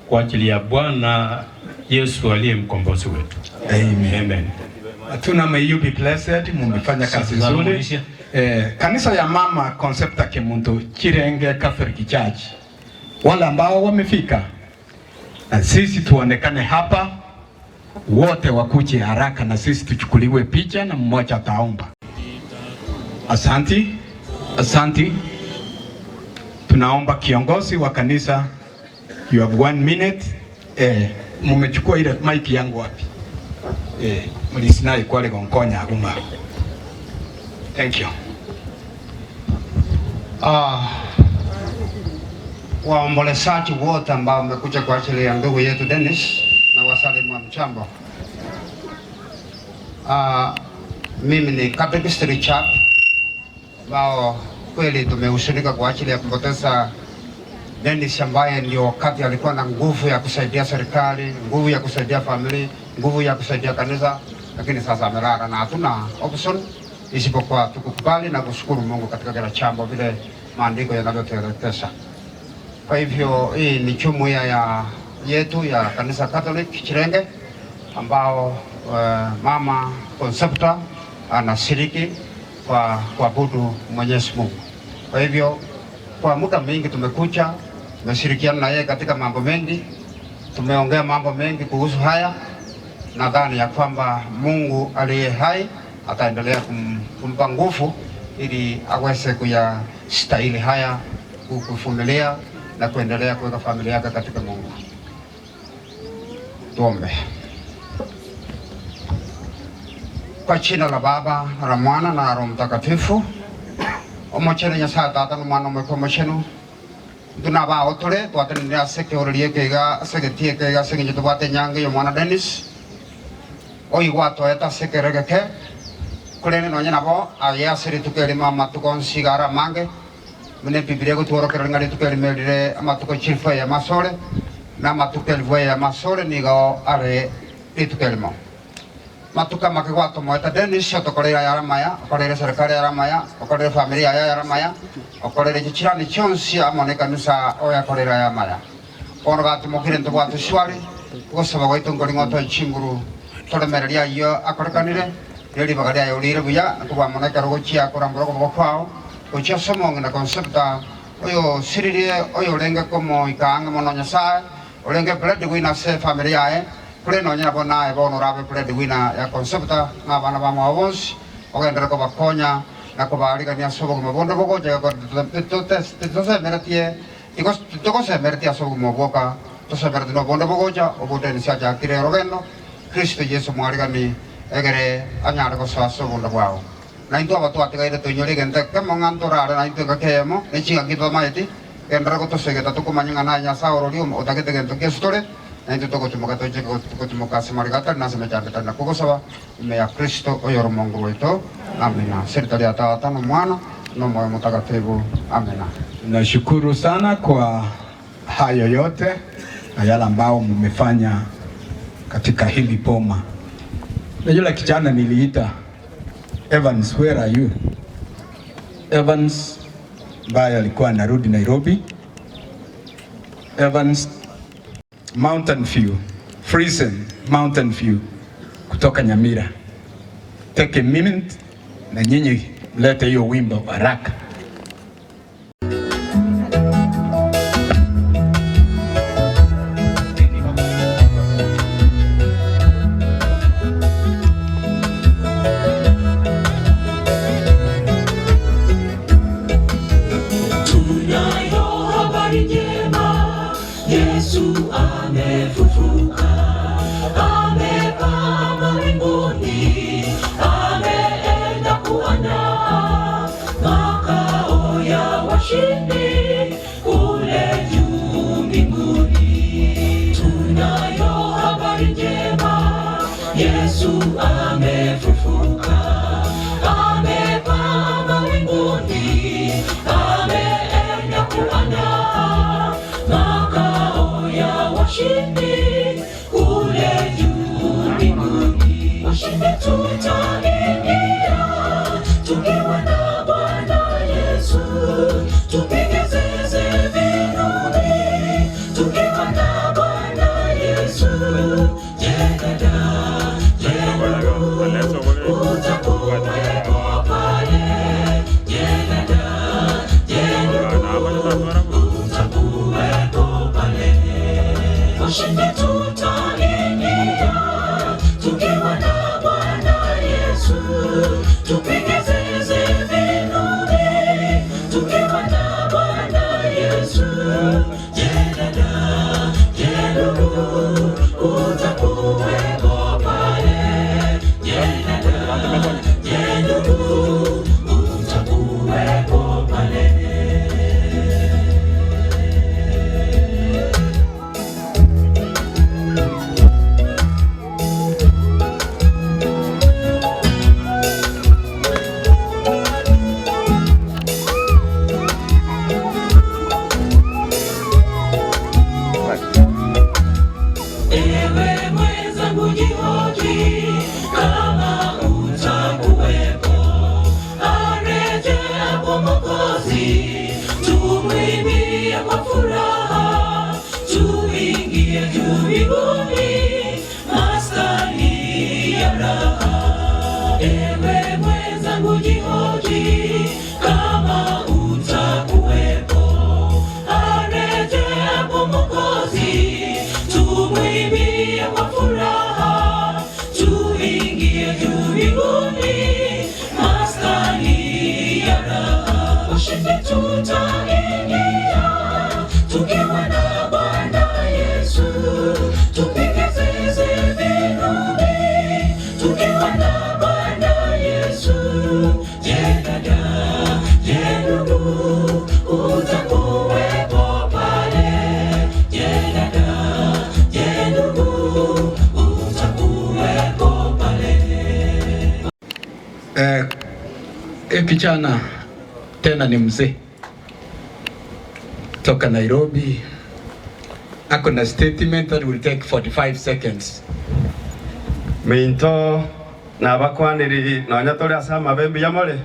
kwa ajili ya Bwana Yesu aliye mkombozi wetu. Amen. Amen. Atuna, may you be blessed. Mumefanya kazi nzuri. Kanisa ya mama Concepta Kimunto Chirenge Catholic Church, wale ambao wamefika na sisi tuonekane hapa, wote wakuje haraka na sisi tuchukuliwe picha na mmoja ataomba. Asanti. Asanti. Tunaomba kiongozi wa kanisa, you have 1 minute. Mumechukua ile mic yangu wapi? Mlisinai kwa lego nkonya aguma. Thank you. Waombolezaji wote ambao wamekuja kwa ajili ya ndugu yetu Dennis na wasalimu wa mchambo. Mimi ni Catholic Church ambao kweli tumehuzunika kwa ajili ya kupoteza Dennis ambaye ndio wakati alikuwa na nguvu ya kusaidia serikali, nguvu ya kusaidia familia, nguvu ya kusaidia kanisa, lakini sasa amelala na hatuna option isipokuwa tukukubali na kushukuru Mungu katika kila jambo vile maandiko yanavyotuelekeza. Kwa hivyo hii ni jumuiya yetu ya kanisa Catholic Chirenge ambao mama Concepta anashiriki kwa kuabudu Mwenyezi Mungu. Kwa hivyo kwa muda mwingi tumekuja, tumeshirikiana na yeye katika mambo mengi, tumeongea mambo mengi kuhusu haya. Nadhani ya kwamba Mungu aliye hai ataendelea kumpa nguvu ili aweze kuyastahili haya, kuvumilia na kuendelea kuweka familia yake katika Mungu. Tuombe. Kwa jina la Baba na la Mwana na Roho Mtakatifu. Omochene Nyasaye Tata na Mwana mweko mochenu. Tunaba otole twatenera seke orelie kega seke tie kega seke njitubate nyange yo mwana Dennis. Oigwa toeta seke regeke. Kulene no nabo aya seri tukeli mama tukonsigara mange. Mune Biblia ko tuoro ngari tukeli melire amatuko chilfa ya masole na matukeli voya ya masole nigo are itukeli mo. Matuka makigwato moeta Dennis otokorera ya ramaya, okorera serikali ya ramaya, okorera familia ya ramaya, okorera jichirani chonsi amone kanisa oya korera ya maya. Orga tumokire ntogwato shwari, gosaba goito ngoringoto chimburu tolemereria yo akorekanire nili bagadia yolire buya kuba moneka rochia kurambro ko kwao ocha somong na concepta oyo siririe oyo lenga como ikanga mononya sa olenga pled wina se familia kule nonya bona bono rabe pled wina ya concepta na bana ba mawos ogenda ko bakonya na ko bali kania sobo mo bondo boko je ko to se mertie ikos to ko se mertia sobo mo boka to se merti no bondo boko ja o bote ni sia ja kire rogeno Cristo Yesu mo ali kani egere anyara ko sa sobo ndo kwao na into abatu atiga ire to nyori gente ke mo ngantora na into ka kemo ne chinga kito maiti kendra ko to se geta to ko manyanga na nya sa oro rio o takete gento ke store na into to ko timo ka to je ko timo ka se marigata na se me changa na ko sawa me ya Kristo oyo mongo ito amina serikali ya Tata na Mwana na Moyo Mtakatifu amina. Nashukuru sana kwa hayo yote na yale ambao mmefanya katika hili boma. Najua kijana niliita Evans, where are you? Evans ambaye alikuwa anarudi Nairobi. Evans, Mountain View, Friesen Mountain View kutoka Nyamira. Take a minute na nyinyi mlete hiyo wimbo haraka. Yesu amefufuka, amepaa mawinguni, ameenda kuandaa makao ya washindi kule juu mbinguni. Tunayo habari njema, Yesu amefufuka, amepaa mawinguni, ameenda kuandaa makao ya washindi kule juu mbinguni. Washindi tutaingia tukiwa na Bwana Yesu, tupige zeze vinuni tukiwa na Bwana Yesu. Jegada jegada utakuwepo pale, jegada jegada utakuwepo pale. Washindi tutaingia tukiwa na Bwana Yesu, tupige zeze vinuni tukiwa na Bwana Yesu. Jegada jegada utakuwepo pale, jegada jegada utakuwepo pale. Ewe mwenzangu jihoji kama utakuwepo, arejeapo Mwokozi tumwimbie kwa furaha, tuingie juu mbinguni maskani ya raha. Ewe mwenzangu jihoji kama utakuwepo, arejeapo Mwokozi tumwimbie kwa furaha, tuingie juu mbinguni maskani ya raha. Washindi tutaingia tukiwa na Bwana Yesu, tupige zeze vinuni tukiwa na Bwana Yesu. Jegada jegada utakuwepo pale, jegada jegada utakuwepo pale. Kijana tena ni mzee toka Nairobi, ako na statement that will take 45 seconds. Minto na bakwaniri nonya tole asama bembi yamole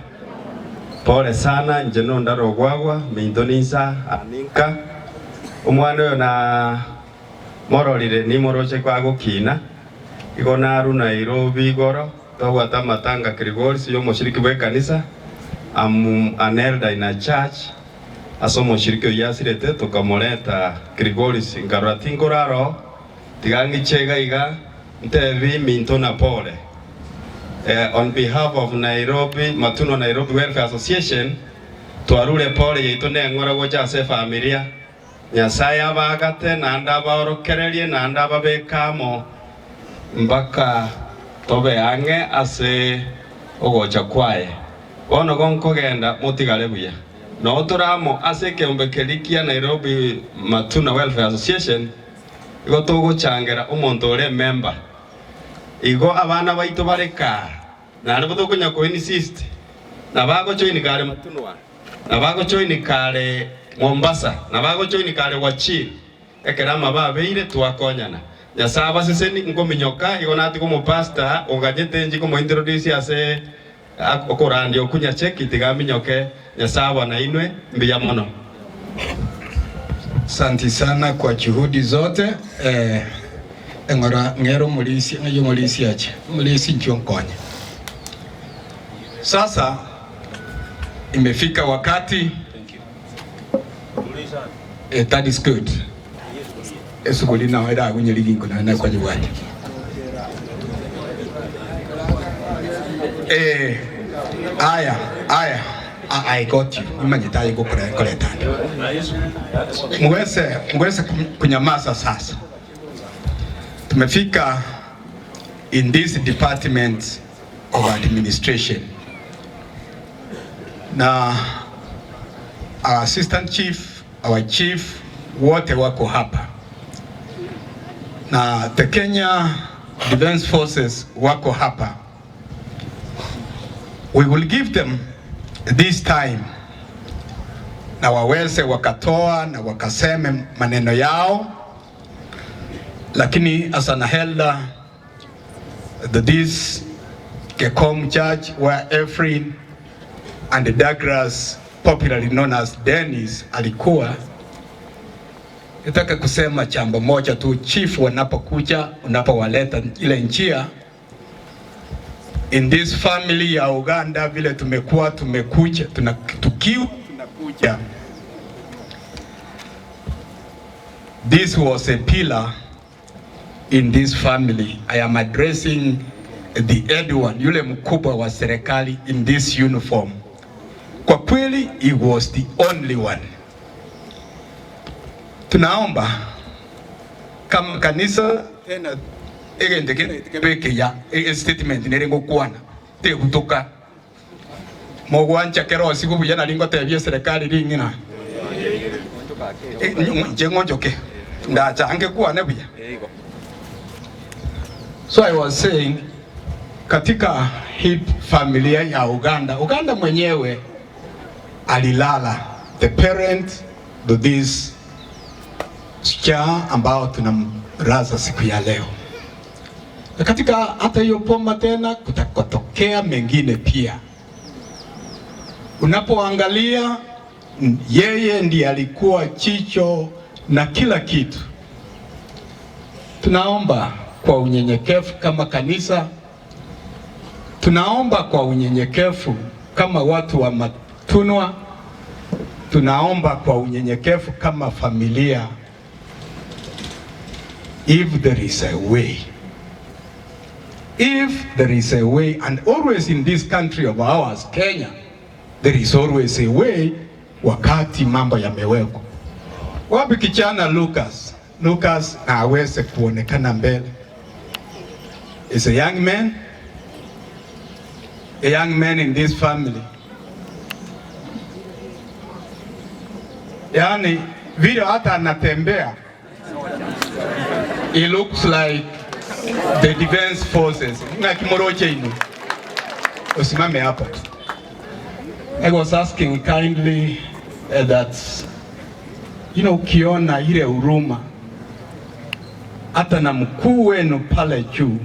pole sana njeno ndaro gwagwa minto ninsa aninka umwana yo na mororire ni moroche kwa gukina igona ru Nairobi goro twagwata matanga Gregoris yo mushiriki wa kanisa. I'm an elder in a church. Aso mushiriki yasirete tukamuleta Gregoris ngarati ngoraro tigangi chega iga ntevi minto na pole. On behalf of Nairobi Matuno Nairobi Welfare Association twarure pole yitu ne ngora gocha se familia Nyasaye abagate na ndaba orokererie na ndaba bekamo mbaka tobe ange ase ogocha kwae ono gonko genda mutigale buya no turamo ase keombekelikia Nairobi Matuna Welfare Association igo togo changera umuntu ore member igo abana baitu bareka na arabo tokunya ko insist na bago join kale Matunwa na bago join kale Mombasa na bago join kale Wachiri ekerama babeire twakonyana Nyasaba seseni ngominyoka igonati como pastor onganyete nji como introduce ase okorandi okunya cheki tigaminyoke Nyasaba na inwe mbiya mono. Asante sana kwa juhudi zote. Engora ngero mulisi ngayo mulisi ache mulisi nchonkonya. Sasa imefika wakati. That is good. Esubuli na weda kwenye ligi kuna na kwa jiwani. I got you. Imanyita yuko kule tani. Mwese kunyamaza sasa. Tumefika in this department of administration. Na our assistant chief, our chief, wote wako hapa. Na the Kenya Defense Forces wako hapa. We will give them this time na waweze wakatoa na wakaseme maneno yao, lakini as an elder this Kekom Church where Ephraim and Douglas, popularly known as Dennis, alikuwa nataka kusema jambo moja tu. Chief wanapokuja unapowaleta ile njia in this family ya Uganda vile tumekuja tunakuja. This was a pillar in this family. I am addressing the Edward yule mkubwa wa serikali in this uniform. Kwa kweli he was the only one. Tunaomba kama kanisa tena tekebeke ya statement nerengo kwana te kutoka mogwanja kero siku bujana lingo tebye serikali ringina njengo joke ndacha ange kuwa buya. So I was saying katika hii familia ya Uganda mwenyewe alilala, the parent to this star ambao tunamraza siku ya leo. Katika hata hiyo poma tena kutakotokea mengine pia. Unapoangalia yeye ndiye alikuwa chicho na kila kitu. Tunaomba kwa unyenyekevu kama kanisa, tunaomba kwa unyenyekevu kama watu wa Matunwa, tunaomba kwa unyenyekevu kama familia. If there is a way, and always in this country of ours, Kenya, there is always a way wakati mambo yamewekwa. Wapi kijana Lucas na aweze kuonekana mbele. Is a young man in this family. Yani vile hata anatembea, he looks like the defense forces. Ngakimoroche inu. Usimame hapa. I was asking kindly that ukiona ile huruma hata na mkuu wenu pale juu,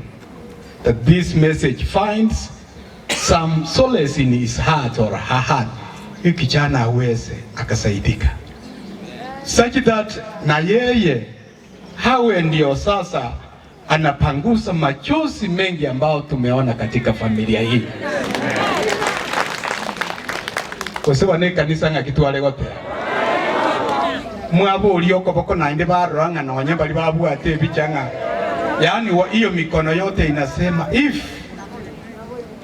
that this message finds some solace in his heart or her heart, kijana aweze akasaidika, such that na yeye hawe ndio sasa anapangusa machozi mengi ambao tumeona katika familia hii. Kwa ne kanisa ngakitwale gote. Mwabo ulioko boko na inde baranga na wanye bali babu ate bichanga. Yaani hiyo mikono yote inasema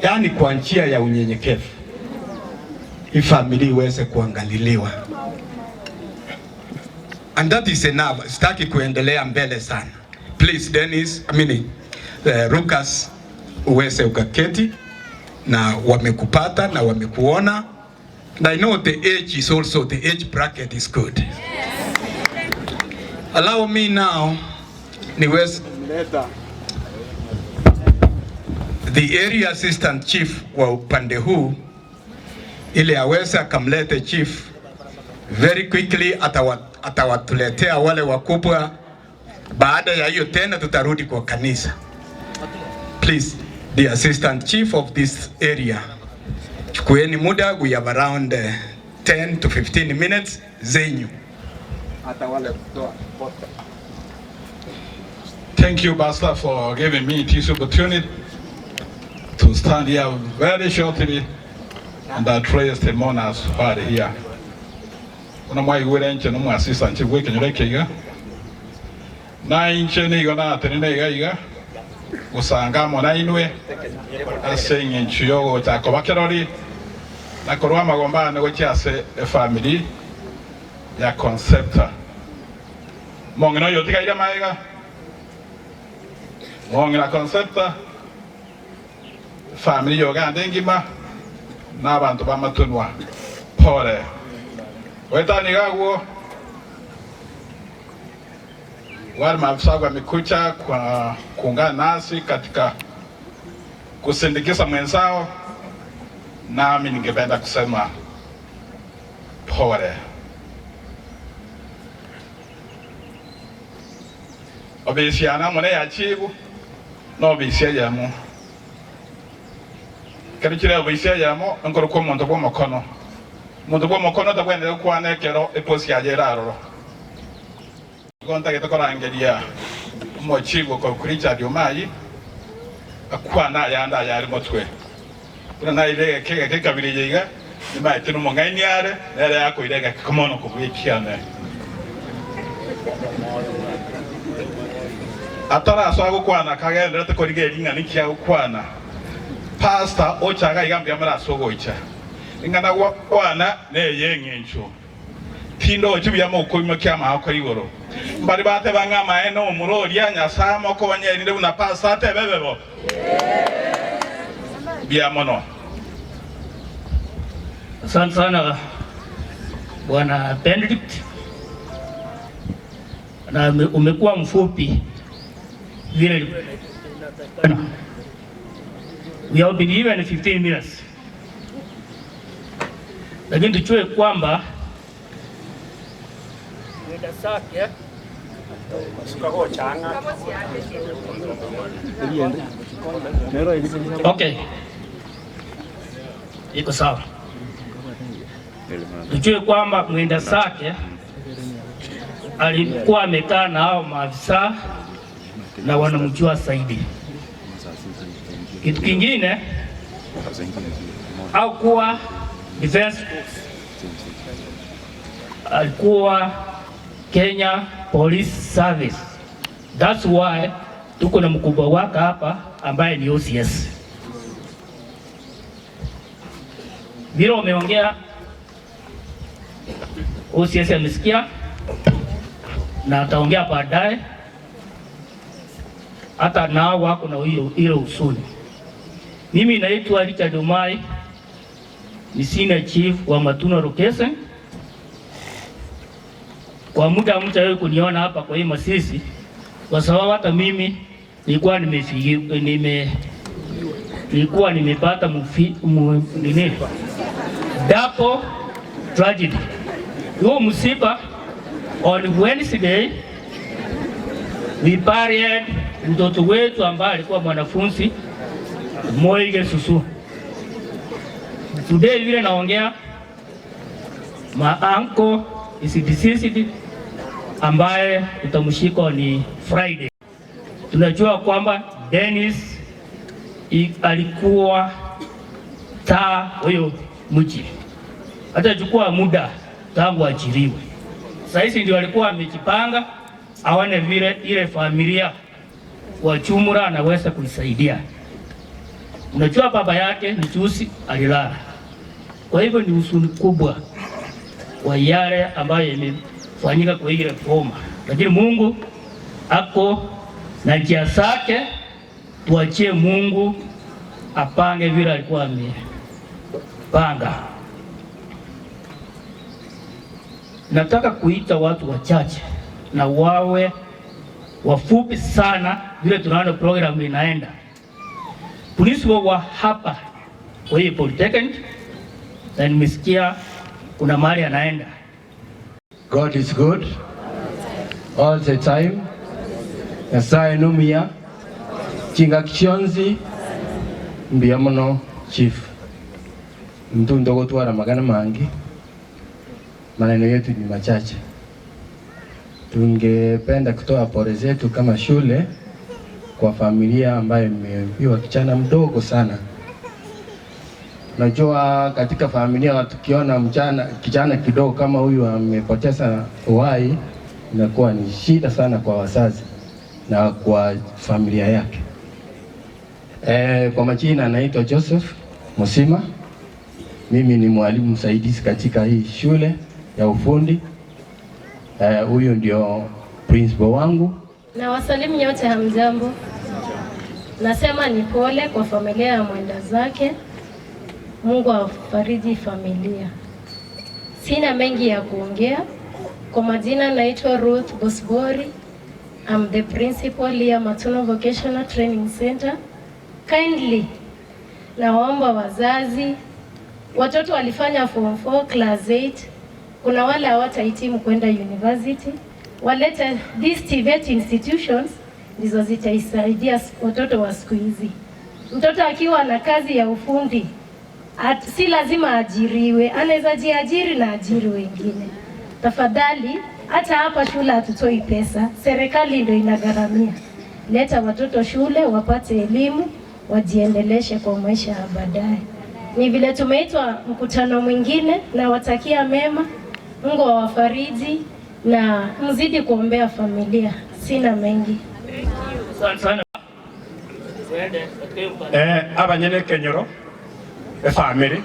yaani kwa njia ya unyenyekevu. Hii familia iweze kuangaliliwa. And that is enough. Sitaki kuendelea mbele sana. Please Dennis, Lucas, uweze ukaketi na wamekupata na wamekuona. And I know the age is also, the age bracket is good. Yes. Allow me now, niweze the area assistant chief wa upande huu ili aweze akamlete chief very quickly, atawatuletea wale wakubwa. Baada ya hiyo tena tutarudi kwa kanisa. Please, the assistant chief of this area, chukueni muda, we have around 10 to 15 minutes zenyu. Thank you, Pastor, for giving me this opportunity to stand here very shortly and address the mourners party here. Una mwai wele nche numu assistant chief weke nyureke iga. Na nche nigo na atenine iga usanga mona inwe asenye nchuyogo chako bakirori na korwa magomba na wechi ase family ya concepta mongena yotika ira maiga mongena concepta family Oganda ngima na abantu bamatunwa pole wetani gawo wale maafisa wamekuja kwa kuungana nasi katika kusindikiza mwenzao, nami ningependa kusema pole. Obisiana mone ya chibu no obisia yamu karichire obisia yamu ngoro ko muntu bo mokono tabwende kwane kero eposi ajeraro gonta ke tokorangeria mo chibu ko kuricha diomayi akwana yanda yari motwe kuna na ile ke kabiri yiga ni mai tinu mongaini yare nere yako ile kamono ko bikiane atara so agukwana kagenda te korige linga nikia ukwana pastor ochaga igambya mara sogoicha ingana kwana ne yengencho tindo chibuya mo koimo kyama hako igoro mbali bate bangama eno murori anyasamo ko banyerinde una pastor ate bebebo bia mono. Asante sana Bwana Benedict, na umekuwa mfupi vile we have been given 15 minutes, lakini tuchue kwamba okay, iko sawa. Tujue kwamba mwenda sake alikuwa amekaa na hao maafisa na wanamjua zaidi. Kitu kingine au kuwa defense, alikuwa Kenya Police Service. That's why tuko na mkubwa wake hapa ambaye ni OCS. Vile umeongea OCS amesikia na ataongea baadaye, hata nao wako na ile usuni. Mimi naitwa Richard Omai, ni senior chief wa Matuna Location. Kwa muda wewe kuniona hapa kwa hii Masisi, kwa sababu hata mimi nilikuwa nimepata double tragedy. Huo msiba on Wednesday we buried mtoto wetu ambaye alikuwa mwanafunzi Moige Susu. Today vile naongea, my uncle is deceased ambaye utamshika ni Friday. Tunajua kwamba Dennis alikuwa taa huyo mji, hata chukua muda tangu ajiriwe. Sasa hizi ndio alikuwa amejipanga aone vile ile familia wa jumla anaweza kuisaidia. Unajua baba yake ni juzi alilala, kwa hivyo ni huzuni kubwa wa yale ambayo yamefanyika kwa ile boma, lakini Mungu ako na njia zake. Tuachie Mungu apange vile alikuwa amepanga. Nataka kuita watu wachache na wawe wafupi sana vile tunaona program inaenda. Principal wa hapa kwa hii polytechnic, na nimesikia kuna mahali anaenda. God is good all the time. Nyasaye numia chinga kishonzi mbiamono chief mtu ndogo twara magana mangi. Maneno yetu ni machache. Tungependa kutoa pole zetu kama shule kwa familia ambayo imefiwa kijana mdogo sana. Najua katika familia tukiona kijana kidogo kama huyu amepoteza uhai, inakuwa ni shida sana kwa wazazi na kwa familia yake. Kwa majina naitwa Joseph Musima. Mimi ni mwalimu msaidizi katika hii shule ya ufundi. Huyu ndio principal wangu. Na wasalimu nyote, hamjambo. Nasema ni pole kwa familia ya mwenda zake. Mungu afariji familia. Sina mengi ya kuongea. Kwa majina naitwa Ruth Bosbori. I'm the principal here Matuno Vocational Training Center. Kindly naomba wazazi, watoto walifanya form 4 class 8, kuna wale hawatahitimu kwenda university, walete these TVET institutions ndizo zitaisaidia watoto wa siku hizi. Mtoto akiwa na kazi ya ufundi si lazima ajiriwe, anaweza jiajiri na ajiri wengine. Tafadhali, hata hapa shule hatutoi pesa, serikali ndio inagharamia. Leta watoto shule wapate elimu, wajiendeleshe kwa maisha ya baadaye. Ni vile tumeitwa mkutano mwingine, na watakia mema. Mungu awafariji na mzidi kuombea familia. Sina mengi. Abanyene kenyoro family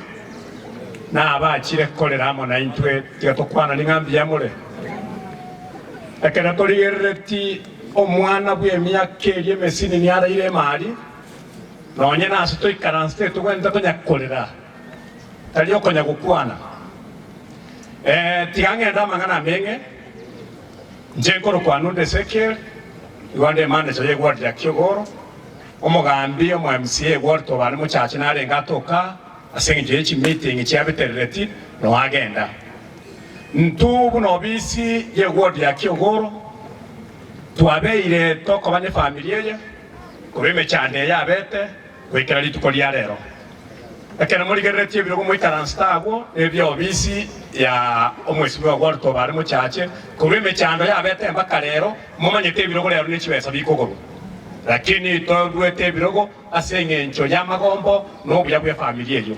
na abachire kolera amo na intwe tigatokwana ningambi yamure ekera torigereti omwana bw'emyaka eri emesini ni araire mari nonye nase toikaranse tugwenda tonyakolera tari okonya gukwana tigang'enda amang'ana meng'e nje nkorokwana onde Ezekiel igwande manager yegwari ya Kiogoro omugambi omu MCA egwari tobare muchachi narenga atoka aseng'encho echi meeting chiabeterereti noagenda ntubu nobisi yegwari ya Kiogoro twabeire tokobane familia ye kurime chande yabete gwikira rituko ria rero ekena murigeretie birogo moikaranstagwo ebyo obisi ya omwesibi wa gwari tobare muchache kurime chando yabete mpaka rero momanyete ebirogo rero n'echibesa bikogorwa lakini togwete ebirogo ase eng'encho ya magombo n'obuya bwa familia eyo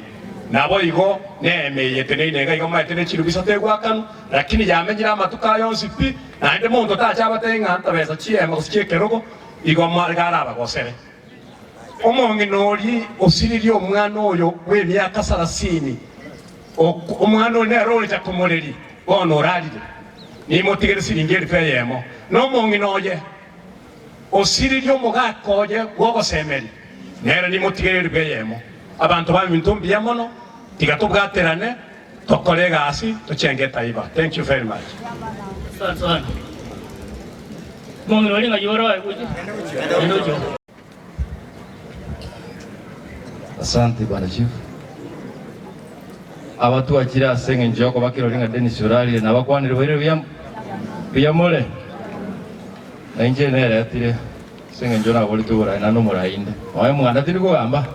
nabo igo nemeyete neinega igo maete n'echirubisa tegwakanu lakini yamenyire amatuka yonsi pi naende monto tachabate ng'anta besa chiema gose ekerogo igo marigara abagosere omong'inori osiririe omwana oyo w'emyaka 30 omwana oyo neroricha komoreri bono orarire nimotigere siringi 1000 yemo nomong'ina oye osiririe omogaka oye gwogosemeri nere nimotigere 1000 yemo abantu baminto mbuya mono tiga tobwaterane tokore egasi tochenge taiba. Thank you very much. Sana. Mong'ina olinga yoro ayuji. Asante bwana chief. Abatu akira asenge njoko bakiro linga Dennis urali na bakwanire bwire biyamole. Na inje nere atire senge njona boli tubura na no murainde. Oye mwana tiri kugamba.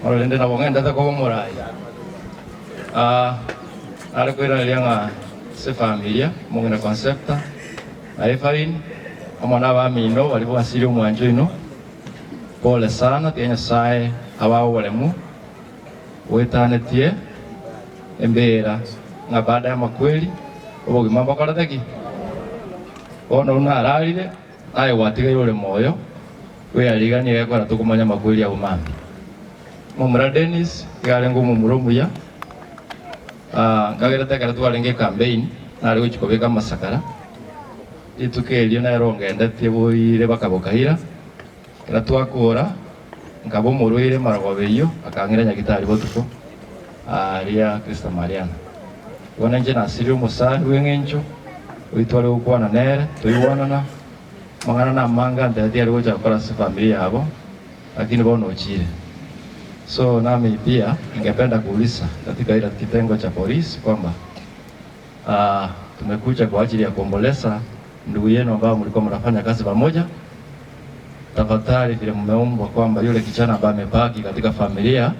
Ora lende na bongenda ta ko murai. Ara kwira lianga se familia mongena concepta. Ai fain omwana bamino bali bwasiri omwanjo ino pole sana tia Nyasaye abawo balemu wetanetie embeera nga baada ya makweli obogima bakorateki ono unararire naye watigaire ule moyo weyaliganie yakora tukumanya makweli abo mambi mumura Dennis galengo mumurumuya ngagera tekera twarenge campaign nari guchikobeka masakara itukelio na ronga boire bakabokahira kera twakora ngabo murwire maragobeyo akangira nyagitari botuko aria Krista Mariana wana nje na sirio musari wengencho uitwale ukwana nere tuiwanana mangana na manga ndati ali gocha kora sa familia yabo lakini bono uchire so nami pia ningependa kuuliza katika ile kitengo cha polisi kwamba tumekuja kwa ajili ya kuomboleza ndugu yenu ambao mlikuwa mnafanya kazi pamoja. Tafadhali vile mmeombwa kwamba yule kijana ambaye amebaki katika familia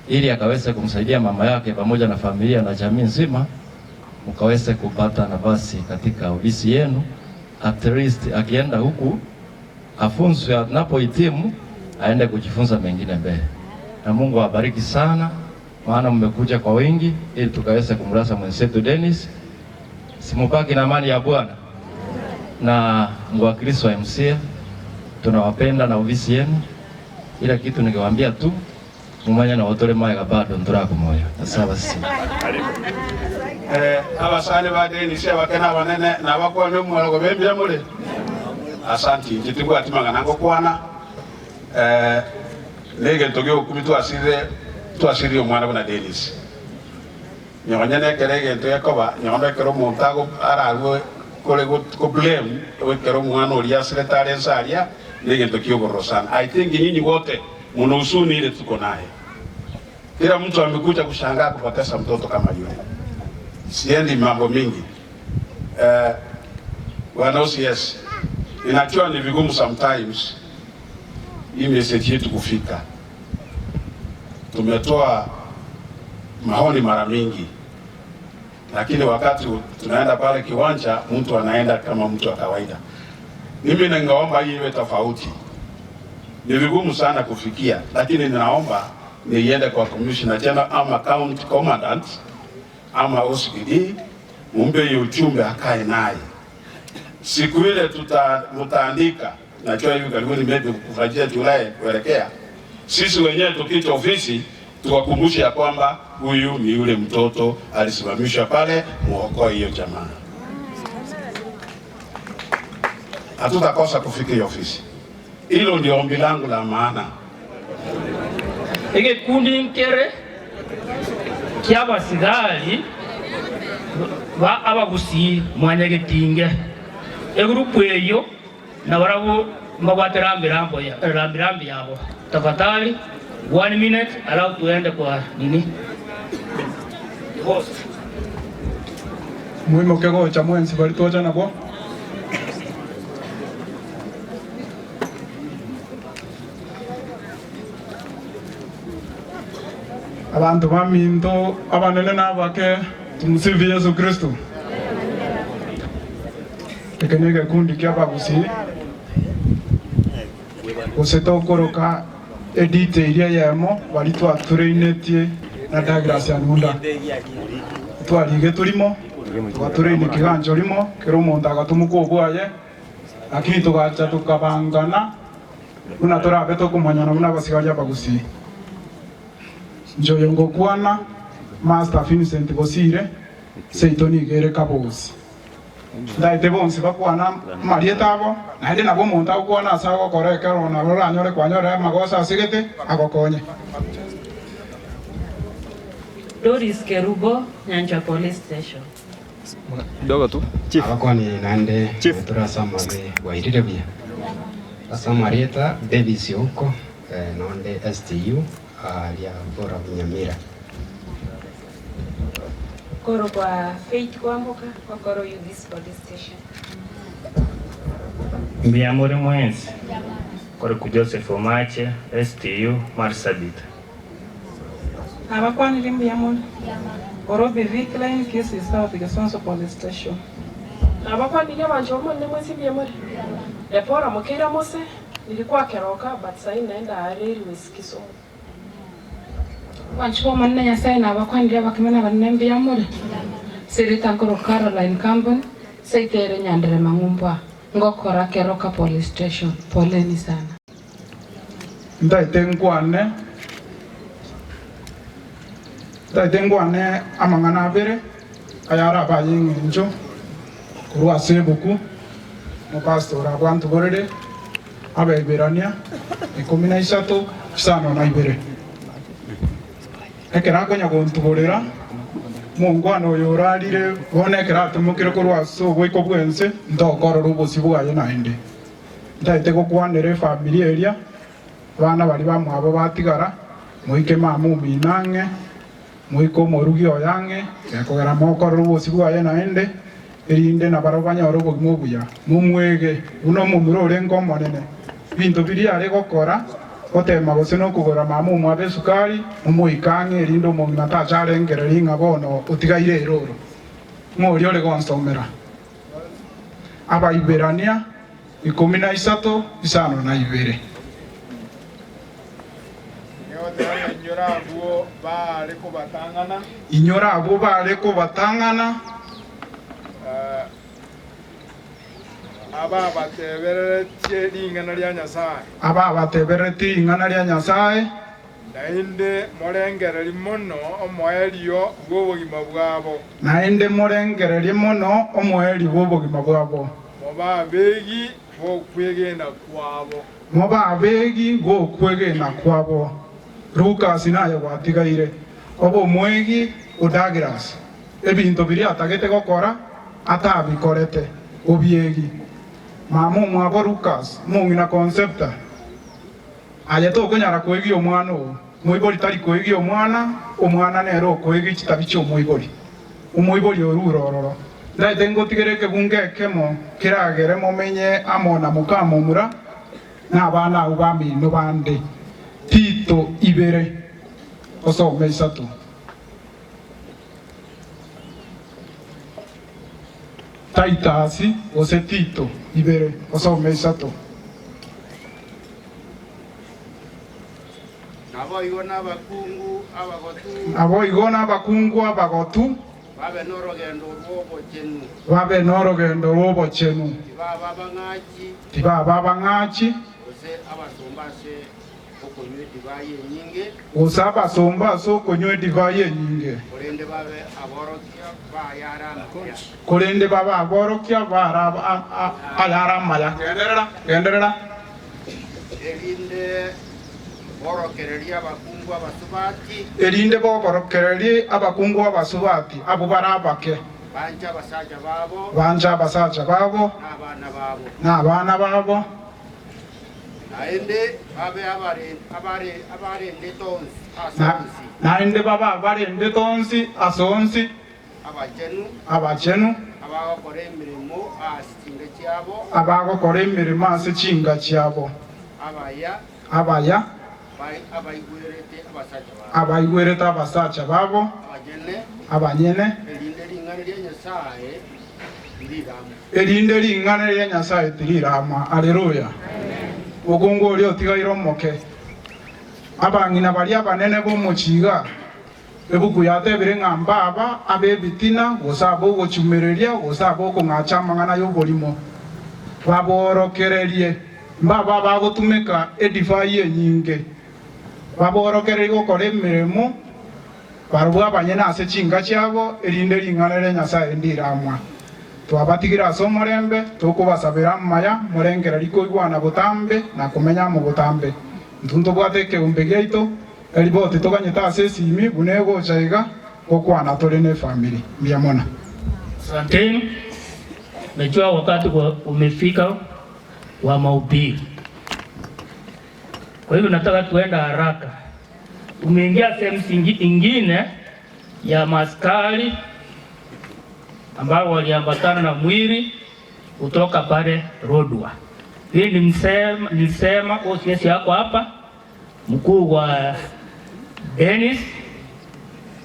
ili akaweze kumsaidia mama yake pamoja na familia na jamii nzima, mkaweze kupata nafasi katika ofisi yenu, at least akienda huku afunzwe, anapohitimu aende kujifunza mengine mbele. Na Mungu awabariki sana, maana mmekuja kwa wingi ili tukaweze kumrasa mwenzetu Dennis. Simubaki na amani ya Bwana. Na mwakilishi wa MCA tunawapenda na ofisi yenu, ila kitu ningewaambia tu mumanya na otole maiga bado nturako moyo. Asaba sisi abasane ba Dennis abakena banene na bakwa no mwalo bembya mule asanti njitibu atimanga nango kwana lege toge okumitu asire omwana bona Dennis nyonyane kerege to yakoba nyombe kero montago aragwe kole go blame we kero mwana olia secretary saria lege tokio borosana. I think nyinyi wote mna usuni ile tuko naye. Kila mtu amekuja kushangaa kupoteza mtoto kama yule. Siendi mambo mingi. Bwana OCS, inachua ni vigumu sometimes hii message yetu kufika. Tumetoa maoni mara mingi, lakini wakati tunaenda pale kiwanja mtu anaenda kama mtu wa kawaida. Mimi ningeomba hii iwe tofauti. Ni vigumu sana kufikia, lakini ninaomba niende kwa commissioner general ama county commandant ama OCD, mumpe hiyo ujumbe akae naye. Siku ile mtaandika, najua hivi karibuni maybe kufajia Julai kuelekea, sisi wenyewe tukiita ofisi tuwakumbushe ya kwamba huyu ni yule mtoto alisimamishwa pale, muokoe hiyo jamaa. Hatutakosa kufikia ofisi. Hilo ndio ombi langu la maana. Ege kundi nkere kiaba sidali ba abagusi mwanyage tinge egrupu eyo na barabo mabwaterambirambo yabo. Tafadhali 1 minute alafu tuende kwa nini host muhimu kego cha mwenzi bali toja nabo abantu baminto abanene nabake tumusifu Yesu Kristo. Ekenege kundi kyabagusi usetokoroka edite iria yemo bali twatureinetie na Douglas Anunda twarige turimo twatureine kiganjo rimo kero muntu agatumuko bwaye lakini tugacha tukabangana una torabe tokumanyana una basigaja bagusi njoyo ngokwana Master Vincent Bosire seitoni gere kabosi ndaite bonse bakwana marieta abo naende nabo muntu akwana asago korekero na rora nyore kwanyore magosa asigete agokonye. Doris Kerubo, Nyancha Police Station. Dogo tu. Chief. Abakwani nande Chief. Turasamage wairire bia. Asamarieta Davis Yoko nonde STU alia bora Nyamira. Koro kwa Faith Kwamboka kwa Koro Youth Police Station. Mbiamore mwenzi kore ku Joseph Omache STU Marsabit. Abakwani limbi yamon Orobi Vikline Kisii-Ogembo Police Station. Abakwani lya banjo mo ne mwezi byamore Depora mukira mose nilikuwa keroka but sasa naenda areri Kisumu. Wanchwa manne Nyasaye na bakwandia bakimena banembe yamure. Sirita nkoro Caroline Kambon seitere nyandere mangumbwa ngokora keroka police station. Poleni sana. Ndaitengwane amangana abere ayara bayinginjo kurwa sebuku mu pastor abantu borere abeberania 13 kisano na ibere ekera konya gontugorera mungwano yorarire bonekera atumukire kurwa so gwiko bwense ndokoro rubusi bwaye nainde ndaite gukwanere family area bana bari bamwabo batigara muike mamu minange muiko morugi oyange yakogera moko rubusi bwaye nainde erinde na barabanya orobo mubuya mumwege uno mumurore ngomonene bintu biri ari gokora otema gose no kugora mamu mwabe sukari umuikange erindo mu minata charengera ringa bono utigaire eroro muri ole gonsomera abaiberania 13 isano na ibere inyora abo bare ko batangana aba bateberete ingana lya Nyasaye nainde morengereri muno omwelio gw'obugima bwabo nainde morengereri muno omweli bw'obugima bwabo moba abegi gwokwegena kwabo Lucas naye watigaire obo mwegi Douglas ebintu biri atagete gokora atabikorete obiegi mamu mwabo Lucas mungina concepta ayeto kunyara kwegi omwana omwibori tari kwegi omwana nero kwegi kitabi cyo omwibori orurororo ndaite ngotigereke bungekemo kiragere momenye amona mukamumura n'abana ubami no bande Tito ibere osome isatu Taitasi ose Tito ibere osome isatu aboigona abakungu abagotu babe n'orugendo rw'obochenu tibaba bangachi usaba somba so konywe divaye nyinge kurende baba aborokia bara ayara maya genderera erinde borokereria abakungu abasubati abo barabake banja basaja babo n'abana babo nainde baba abarende tonsi asonsi abachenu abagokora emirimo ase chinga chiabo abaya abaigwerete abasacha babo abanyene erinde ringana lya Nyasaye tirirama haleluya ogongo oli otigaire omoke abangina bali abanene bomuchiga ebuku yatebire ngamba aba abebitina gosabo gochumereria gosabo kong'achamang'ana y'obolimo baborokererie mbaba bagotumeka edivai enyinge baborokererie gokora emirimo barabwa abanyene ase chinga chiabo erinde ring'ana lya Nyasaye ndiramwa twabatigira ase omorembe tokobasabira maya morengera rikoigwana botambe na kumenya mu botambe ntunto bwate keumbe giaito eriboti toganyeta ase esimi bunego chaiga gokwana tore ne family miamona. Asanteni. Najua wakati umefika wa mahubiri, kwa hivyo nataka tuenda haraka. Umeingia sehemu ingine ya maskari ambao waliambatana na mwili kutoka pale Rodwa. Hii nilisema OCS yako hapa, mkuu wa Dennis,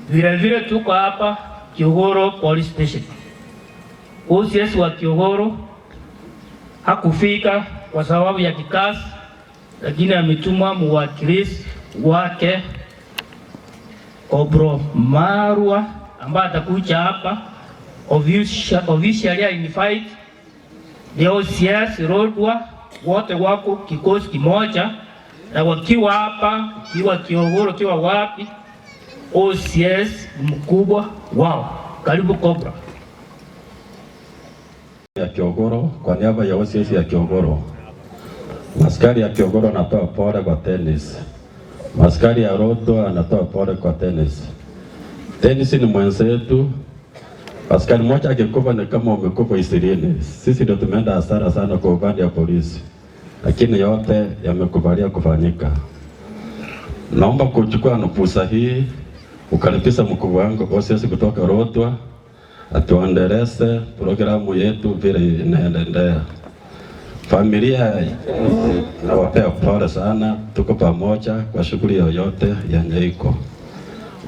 vile tuko hapa Kiohoro Police Station. OCS wa Kiohoro hakufika kwa sababu ya kikazi, lakini ametuma mwakilishi wake Obro Marwa ambaye atakuja hapa officially invite the OCS Rodwa, wote wako kikosi kimoja, na wakiwa hapa, kiwa Kiogoro, kiwa wapi, OCS mkubwa wao. Karibu Cobra ya Kiogoro. Kwa niaba ya OCS ya Kiogoro, askari ya Kiogoro anatoa pole kwa tennis. Askari ya Rodwa anatoa pole kwa tennis. Tennis ni mwenzetu. Askari mmoja akikufa ni kama umekufa 20. Sisi ndio tumeenda hasara sana kwa upande wa polisi, lakini yote yamekubalia kufanyika. Naomba kuchukua nafasi hii ukaribisha mkubwa wangu OCS kutoka Rodwa atuendeleze programu yetu vile inaendelea. Familia nawapea pole sana, tuko pamoja kwa shughuli yoyote yenye iko.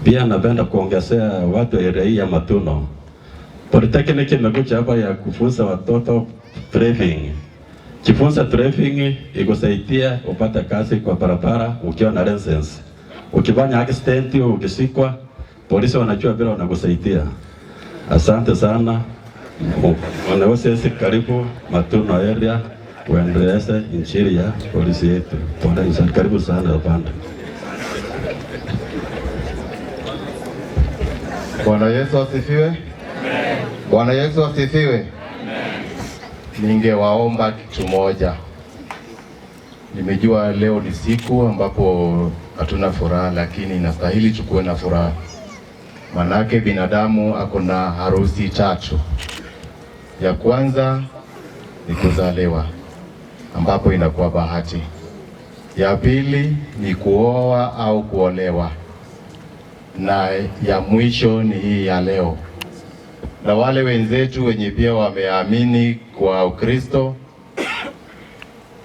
Pia napenda kuongezea watu ya Matuno. Polytechnic imekuja hapa ya kufunza watoto driving. Kifunza driving ikusaidia upate kazi kwa barabara ukiwa na license. Ukifanya accident ukisikwa, polisi wanajua bila wanakusaidia. Asante sana. Wanaweza karibu Matuno area kuendeleza injili ya polisi yetu. Pole sana, karibu sana upande. Bwana Yesu asifiwe. Bwana Yesu asifiwe. Ningewaomba kitu moja. Nimejua leo ni siku ambapo hatuna furaha, lakini inastahili tukuwe na furaha. Manake binadamu ako na harusi tatu. Ya kwanza ni kuzaliwa, ambapo inakuwa bahati. Ya pili ni kuoa au kuolewa, na ya mwisho ni hii ya leo. Na wale wenzetu wenye pia wameamini kwa Ukristo,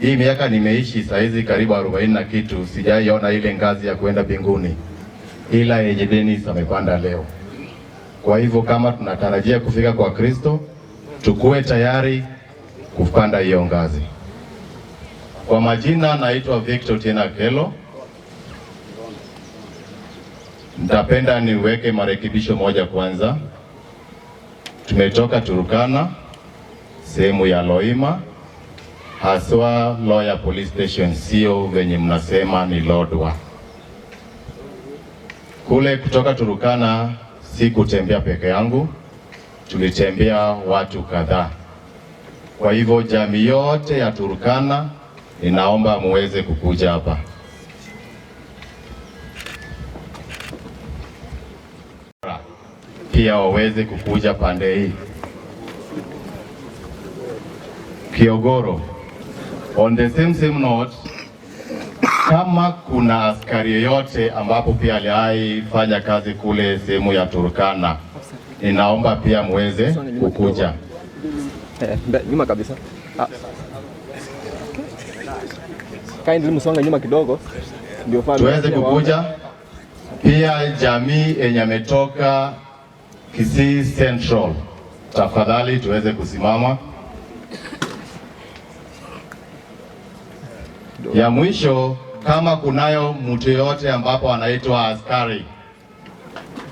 hii miaka nimeishi saizi karibu 40 na kitu, sijaiona ile ngazi ya kwenda mbinguni, ila yenye Dennis amepanda leo. Kwa hivyo kama tunatarajia kufika kwa Kristo, tukue tayari kupanda hiyo ngazi. Kwa majina naitwa Victor Tena Kelo. Nitapenda niweke marekebisho moja kwanza. Tumetoka Turkana, sehemu ya Loima, haswa Loya Police Station, sio venye mnasema ni Lodwa. Kule kutoka Turkana si kutembea peke yangu, tulitembea watu kadhaa. Kwa hivyo jamii yote ya Turkana ninaomba muweze kukuja hapa. Pia waweze kukuja pande hii. Kiogoro, on the same note, kama kuna askari yoyote ambapo pia alifanya kazi kule sehemu ya Turkana, ninaomba pia muweze kukuja. Nyuma kabisa. Kaindi msonga nyuma kidogo ndio tuweze kukuja. Pia jamii yenye ametoka Kisii Central, tafadhali tuweze kusimama. Ya mwisho, kama kunayo mtu yote ambapo anaitwa askari,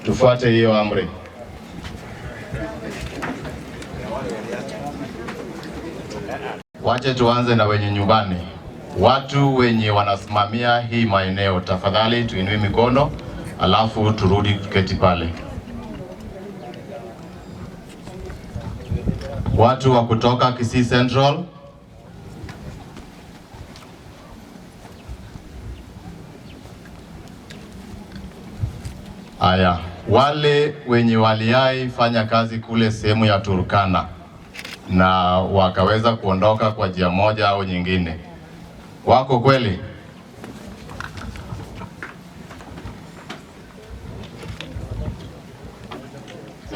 tufuate hiyo amri. Wache tuanze na wenye nyumbani. Watu wenye wanasimamia hii maeneo, tafadhali tuinue mikono, alafu turudi tuketi pale. Watu wa kutoka Kisii Central, aya, wale wenye waliai fanya kazi kule sehemu ya Turkana na wakaweza kuondoka kwa njia moja au nyingine, wako kweli?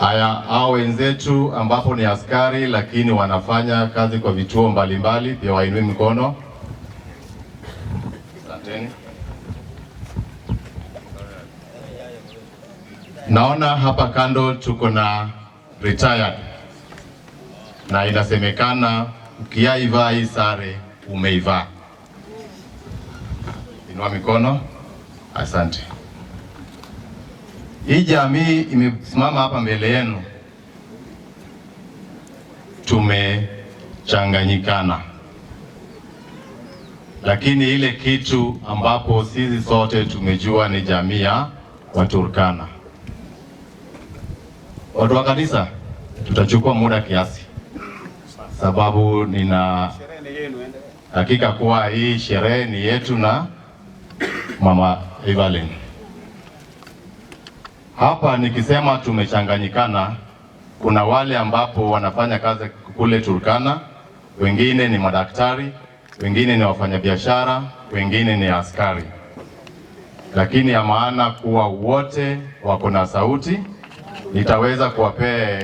Haya, hao wenzetu ambapo ni askari lakini wanafanya kazi kwa vituo mbalimbali pia wainue mikono. Asanteni. Naona hapa kando tuko na retired, na inasemekana ukiaivaa hii sare umeivaa. Inua mikono. Asante. Hii jamii imesimama hapa mbele yenu, tumechanganyikana, lakini ile kitu ambapo sisi sote tumejua ni jamii ya Waturkana. Watu wa kanisa, tutachukua muda kiasi, sababu nina hakika kuwa hii sherehe ni yetu na Mama Evelyn. Hapa nikisema tumechanganyikana, kuna wale ambapo wanafanya kazi kule Turkana, wengine ni madaktari, wengine ni wafanyabiashara, wengine ni askari. Lakini ya maana kuwa wote wako na sauti. Nitaweza kuwapea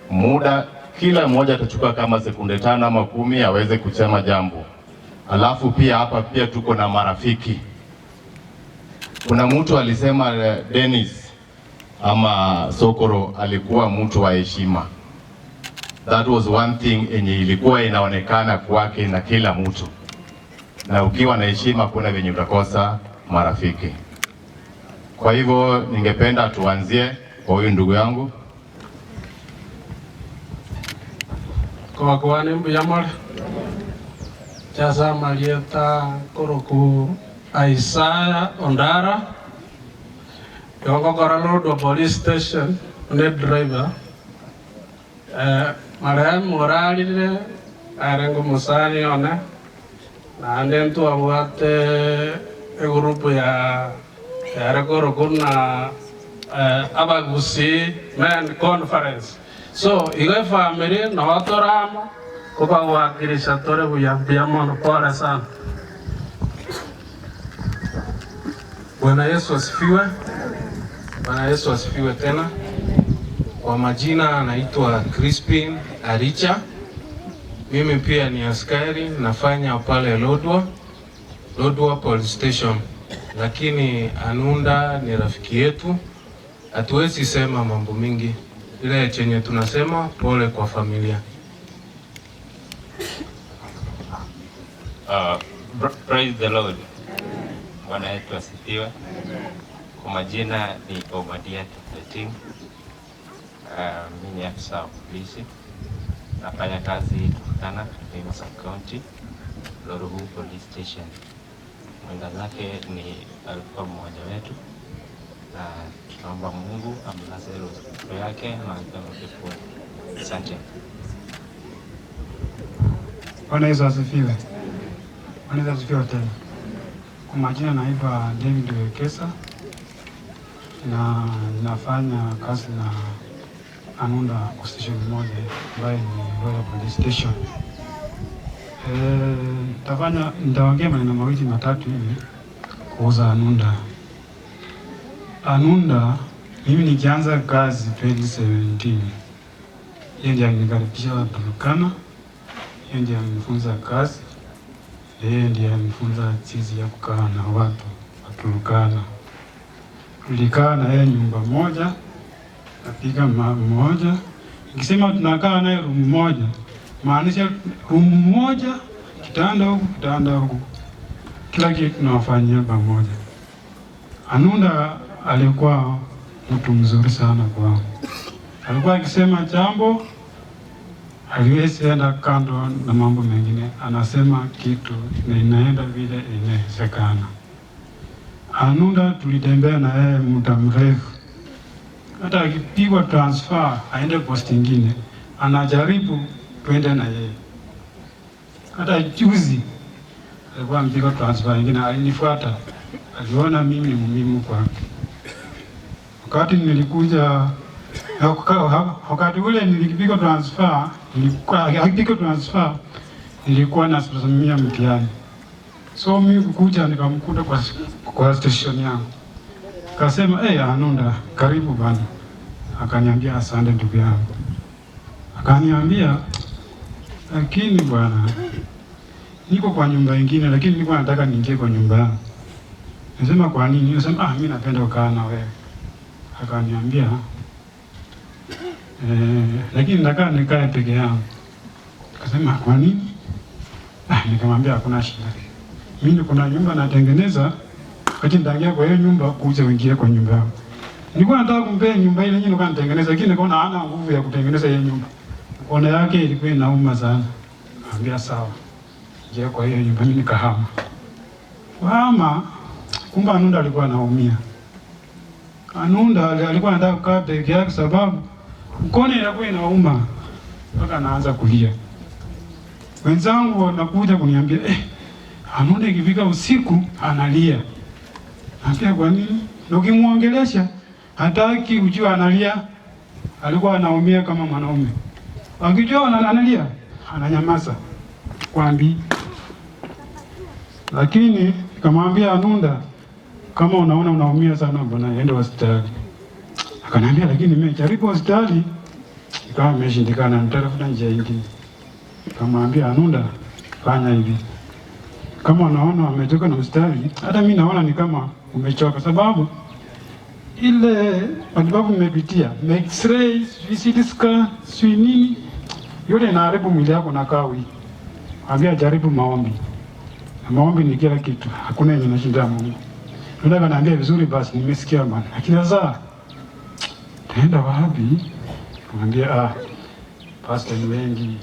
muda, kila mmoja atachukua kama sekunde 5 ama 10 aweze kusema jambo. Alafu pia hapa pia tuko na marafiki. Kuna mtu alisema Dennis ama Sokoro alikuwa mtu wa heshima. That was one thing yenye ilikuwa inaonekana kwake na kila mtu. Na ukiwa na heshima kuna venye utakosa marafiki. Kwa hivyo ningependa tuanzie kwa huyu ndugu yangu. Kwa kuwane mbuyamole. Chasa Marieta Koroku Aisaya Ondara. Yongo Koralodo Police Station, ne driver. Marehemu Moralile arengo musani one. Na ndentu abuate grupu ya Koroku na Abagusi Men Conference. So, iwe family na watu ramo kupa wakilisha tore buya mono pole sana. Bwana Yesu asifiwe. Bwana Yesu asifiwe tena. Kwa majina anaitwa Crispin Aricha. Mimi pia ni askari, nafanya pale Lodwar Police Station. Lakini Anunda ni rafiki yetu. Hatuwezi sema mambo mingi. Ile chenye tunasema pole kwa familia. Praise the Lord. Bwana yetu asifiwe. Kwa majina ni Obadia Team. Mimi ni afisa wa polisi. Nafanya kazi Turkana, Kisii County, Lodwar Police Station. Mwenda zake ni alikuwa mmoja wetu. Na tunaomba Mungu amlaze roho yake na ampe pole. Asante. Bwana Yesu asifiwe. Bwana Yesu asifiwe tena. Kwa majina naitwa David Wekesa na nafanya kazi na Anunda station moja ambayo ni Royal Police Station. Nitaongea maneno mawili matatu hivi kuhusu Anunda. Anunda, mimi nikianza kazi 2017. Yeye ndiye alinikaribisha Turkana. Yeye ndiye alinifunza kazi. Yeye ndiye alinifunza jinsi ya kukaa na watu wa Turkana. Tulikaa na yeye nyumba moja, napiga moja. Nikisema tunakaa naye room moja, maanisha room moja, kitanda huku. Kila kitu tunafanyia pamoja. Anunda alikuwa mtu mzuri sana kwangu. Alikuwa akisema jambo, aliwezi enda kando na mambo mengine. Anasema kitu na inaenda vile inawezekana. Anunda tulitembea na yeye muda mrefu. Hata akipigwa transfer aende post nyingine, anajaribu twende na yeye. Hata juzi alikuwa mpigwa transfer nyingine, alinifuata. Aliona mimi ni muhimu kwake. Wakati nilikuja, wakati ule nilipigwa transfer, nilikuwa nasimamia mtihani. So mimi kukuja nikamkuta kwa station yangu. Akasema, Anunda, karibu bana. Akaniambia asante ndugu yangu. Akaniambia, lakini bwana, niko kwa nyumba nyingine lakini nilikuwa nataka niingie kwa nyumba yangu. Nasema kwa nini? Nasema mimi napenda kukaa na wewe. Akaniambia lakini nataka nikae peke yangu. Akasema kwa nini? Nikamwambia hakuna shida. Mimi kuna nyumba natengeneza, wakati ndaingia kwa hiyo nyumba kuja uingie kwa nyumba yangu. Nilikuwa nataka kumpea nyumba ile nyingine natengeneza, lakini nikaona hana nguvu ya kutengeneza hiyo nyumba. Mkono yake ilikuwa inauma sana. Nikamwambia sawa. Je, kwa hiyo nyumba mimi nikahama. Wama kumbe Anunda alikuwa anaumia. Anunda alikuwa anataka kukaa peke yake sababu mkono ilikuwa inauma mpaka anaanza kulia. Wenzangu wanakuja kuniambia Anunda ikifika usiku analia. Naambia kwa nini? Na ukimwongelesha hataki ujue analia. Alikuwa anaumia kama mwanaume. Akijua analia ananyamaza. Kwambi. Lakini nikamwambia Anunda, kama unaona unaumia sana bwana enda hospitali. Akaniambia lakini mimi jaribu hospitali ikawa imeshindikana, nitafuta njia nyingine. Nikamwambia Anunda, fanya hivi. Kama unaona umetoka na hospitali, hata mimi naona ni kama umechoka sababu ile matibabu nimepitia, X-ray, CT scan, nini yote inaharibu mwili yako na kawi. Ambia jaribu maombi. Maombi ni kila kitu. Hakuna yenye inashinda Mungu. Ndio kanaambia vizuri basi nimesikia bwana. Lakini sasa taenda wapi? Kumwambia pastor ni wengi.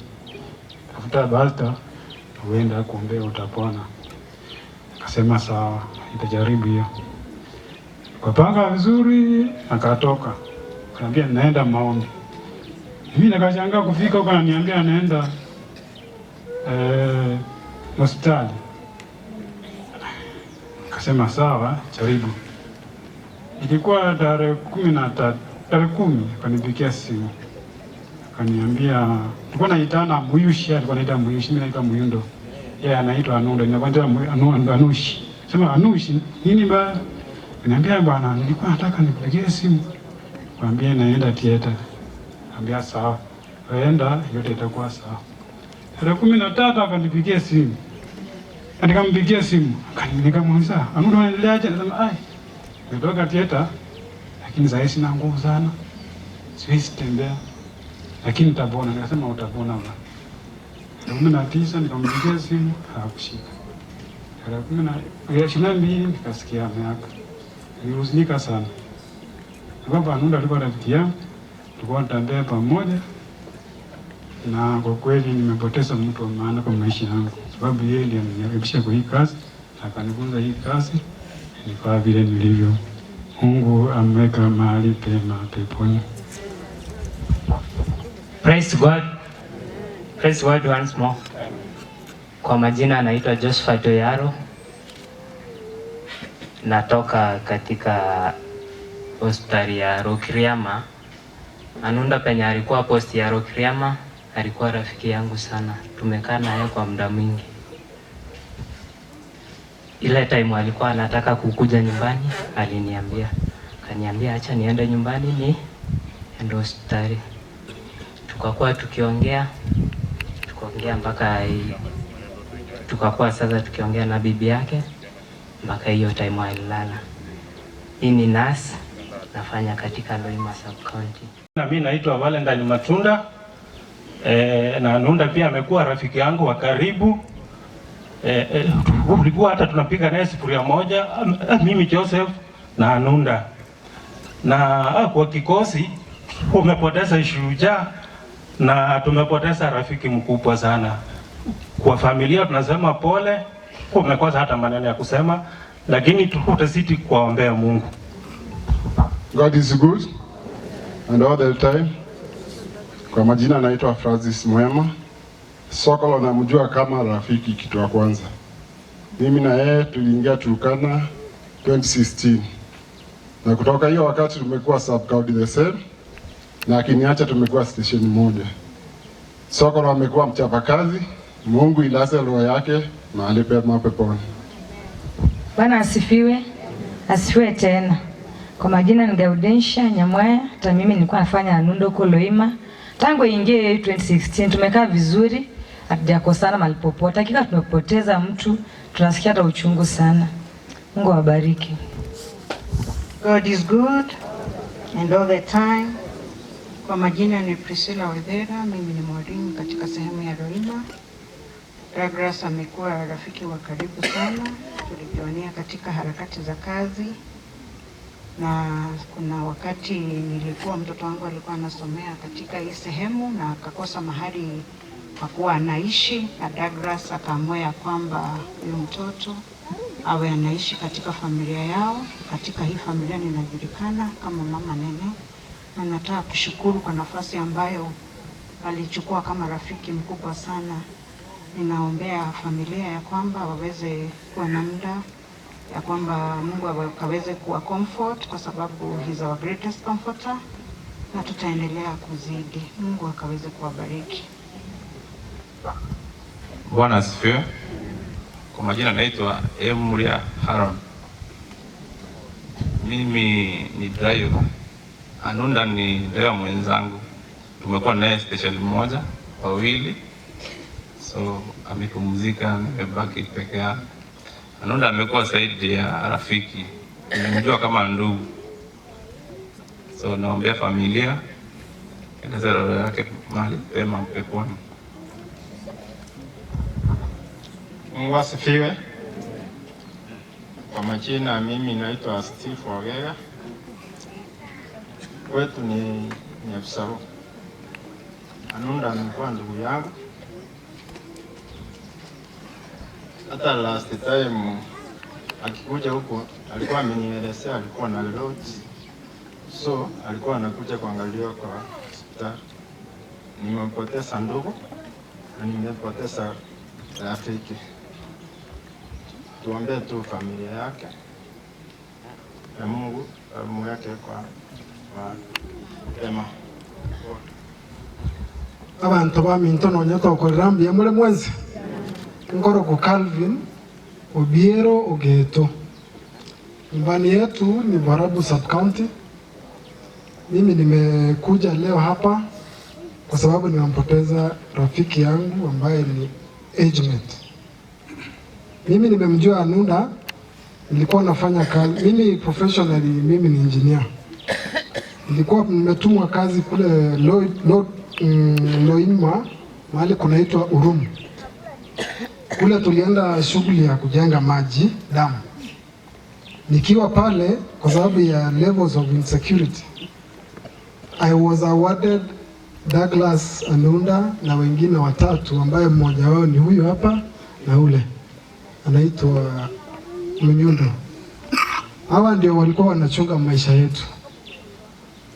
Tafuta pastor uenda kuombea utapona. Akasema sawa, nitajaribu hiyo. Kapanga vizuri akatoka. Akaniambia naenda maombi. Mimi nikashangaa kufika huko ananiambia anaenda hospitali. Akasema sawa, jaribu. Ilikuwa tarehe 13, tarehe 10 akanipigia simu. Akaniambia tulikuwa naitana Muyushi, alikuwa anaita Muyushi, mimi naitwa Muyundo. Yeye anaitwa Anunda, ninakwambia Anushi. Sema Anushi, nini ba? Niambia bwana, nilikuwa nataka nikupigie simu. Kwambia naenda theater. Ambia sawa. Waenda yote itakuwa sawa. Tarehe 13 akanipigia simu. Nikampigia simu. Nikamuuliza, Anunda anaendeleaje? Anasema nimetoka theater lakini sasa sina nguvu sana. Siwezi tembea. Lakini nitapona. Nikasema utapona bwana. Tarehe 19 nikampigia simu, hakushika. Tarehe 12 nikasikia ameaka. Nilihuzunika sana. Kwamba Anunda alikuwa rafiki yangu, tulikuwa tunatembea pamoja, na kwa kweli nimepoteza mtu wa maana kwa maisha yangu, sababu yeye ndiye alinikaribisha kwa hii kazi, akanifunza hii kazi, nikawa vile nilivyo. Mungu ameweka mahali pema peponi. Praise God. Praise God once more. Kwa majina anaitwa Josephat Oyaro. Natoka katika hospitali ya Rokiriama. Anunda penye alikuwa posti ya Rokiriama, alikuwa rafiki yangu sana. Tumekaa naye kwa muda mwingi. Ile time alikuwa anataka kukuja nyumbani, aliniambia. Kaniambia acha niende nyumbani niende hospitali. Tukakuwa tukiongea mpaka tukakuwa sasa tukiongea na bibi yake mpaka hiyo time alilala. Hii ni nurse, nafanya katika Loima Sub County. Na mimi naitwa Valentine Matunda. Na Anunda pia amekuwa rafiki yangu wa karibu. Tulikuwa hata tunapiga naye sufuria moja, mimi Joseph na Anunda. Na kwa kikosi umepoteza shujaa na tumepoteza rafiki mkubwa sana. Kwa familia tunasema pole, umekosa hata maneno ya kusema, lakini tutazidi kuombea Mungu. God is good and all the time. Kwa majina naitwa Francis Mwema. Sokolo namjua kama rafiki kitu wa kwanza. Mimi na yeye tuliingia Turkana 2016. Na kutoka hiyo wakati tumekuwa sub county the same. Na akiniacha tumekuwa station moja. Sokolo amekuwa mchapakazi. Mungu ilaze roho yake mahali pema peponi. Bwana asifiwe. Asifiwe tena. Kwa majina ni Gaudensha Nyamwaya. Hata mimi nilikuwa nafanya Anunda huko Loima. Tangu ingie 2016 tumekaa vizuri, hatujakosana mahali popote. Hakika tumepoteza mtu, tunasikia hata uchungu sana. Mungu awabariki. God is good and all the time. Kwa majina ni Priscilla Wedera, mimi ni mwalimu katika sehemu ya Loima. Douglas amekuwa rafiki wa karibu sana, tulijuania katika harakati za kazi, na kuna wakati nilikuwa mtoto wangu alikuwa anasomea katika hii sehemu na akakosa mahali pa kuwa anaishi, na Douglas akaamua ya kwamba huyu mtoto awe anaishi katika familia yao. Katika hii familia ninajulikana kama mama Nene, na nataka kushukuru kwa nafasi ambayo alichukua kama rafiki mkubwa sana. Ninaombea familia ya kwamba waweze kuwa na muda, ya kwamba Mungu akaweze kuwa comfort, kwa sababu he's our greatest comforter, na tutaendelea kuzidi. Mungu akaweze kuwabariki. Bwana asifiwe. Kwa majina naitwa Emria Haron. Mimi ni driver. Anunda ni driver mwenzangu. Tumekuwa naye station moja, wawili. So amepumzika, nimebaki peke yangu. Anunda amekuwa zaidi ya rafiki. Nimemjua kama ndugu. So naombea familia eleza roho yake mahali pema peponi. Mungu asifiwe. Kwa majina mimi naitwa Steve Ogeke. Kwetu ni Nyepsaro. Anunda amekuwa ndugu yangu. Hata last time akikuja huko alikuwa amenielezea alikuwa na loads. So alikuwa anakuja kuangaliwa kwa hospitali. Nimempoteza ndugu na nimepoteza rafiki. Tuombee tu familia yake na Mungu amweke kwa tema. Abantu baminto nonyeto korambi mule mwenzi ngoro ko Calvin Obiero Ogeto. Nyumbani yetu ni Barabu Sub County. Mimi nimekuja leo hapa kwa sababu nimempoteza rafiki yangu ambaye ni age mate. Mimi nimemjua Anunda, nilikuwa nafanya kazi. Mimi professionally mimi ni engineer. Nilikuwa nimetumwa kazi kule Loima, mahali kunaitwa Urumu. Kule tulienda shughuli ya kujenga maji damu. Nikiwa pale kwa sababu ya levels of insecurity, I was awarded Douglas Anunda na wengine watatu, ambaye mmoja wao ni huyu hapa na ule anaitwa Mnyundo. Hawa ndio walikuwa wanachunga maisha yetu.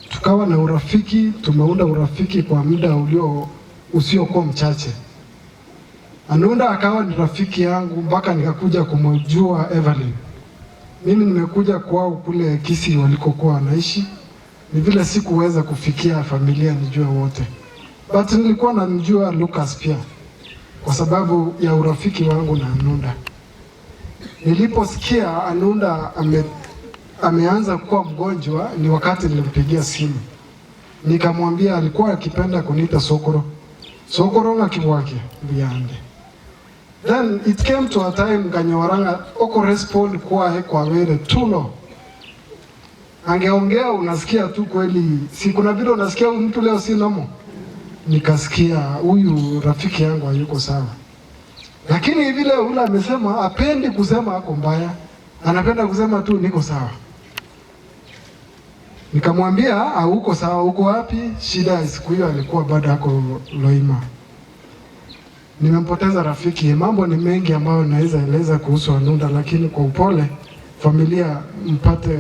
Tukawa na urafiki, tumeunda urafiki kwa muda usiokuwa mchache. Anunda akawa ni rafiki yangu mpaka nikakuja kumjua Evelyn. Mimi nimekuja kwao kule Kisii walikokuwa wanaishi. Ni vile sikuweza kufikia familia nijue wote. But nilikuwa namjua Lucas pia kwa sababu ya urafiki wangu na Anunda. Niliposikia Anunda ameanza kuwa mgonjwa ni wakati nilimpigia simu. Nikamwambia, alikuwa akipenda kuniita Sokoro. Sokoro na kibwake biyande. Then it came to a time Ganyoranga oko respond kwa wele tulo. Angeongea unasikia tu kweli, si kuna vile unasikia mtu leo si nomo. Nikasikia huyu rafiki yangu hayuko sawa. Lakini vile ule amesema apendi kusema ako mbaya, anapenda kusema tu niko sawa. Nikamwambia hauko sawa, uko wapi? Shida siku hiyo alikuwa bado ako Loima. Nimempoteza rafiki. Mambo ni mengi ambayo naweza eleza kuhusu Anunda, lakini kwa upole familia mpate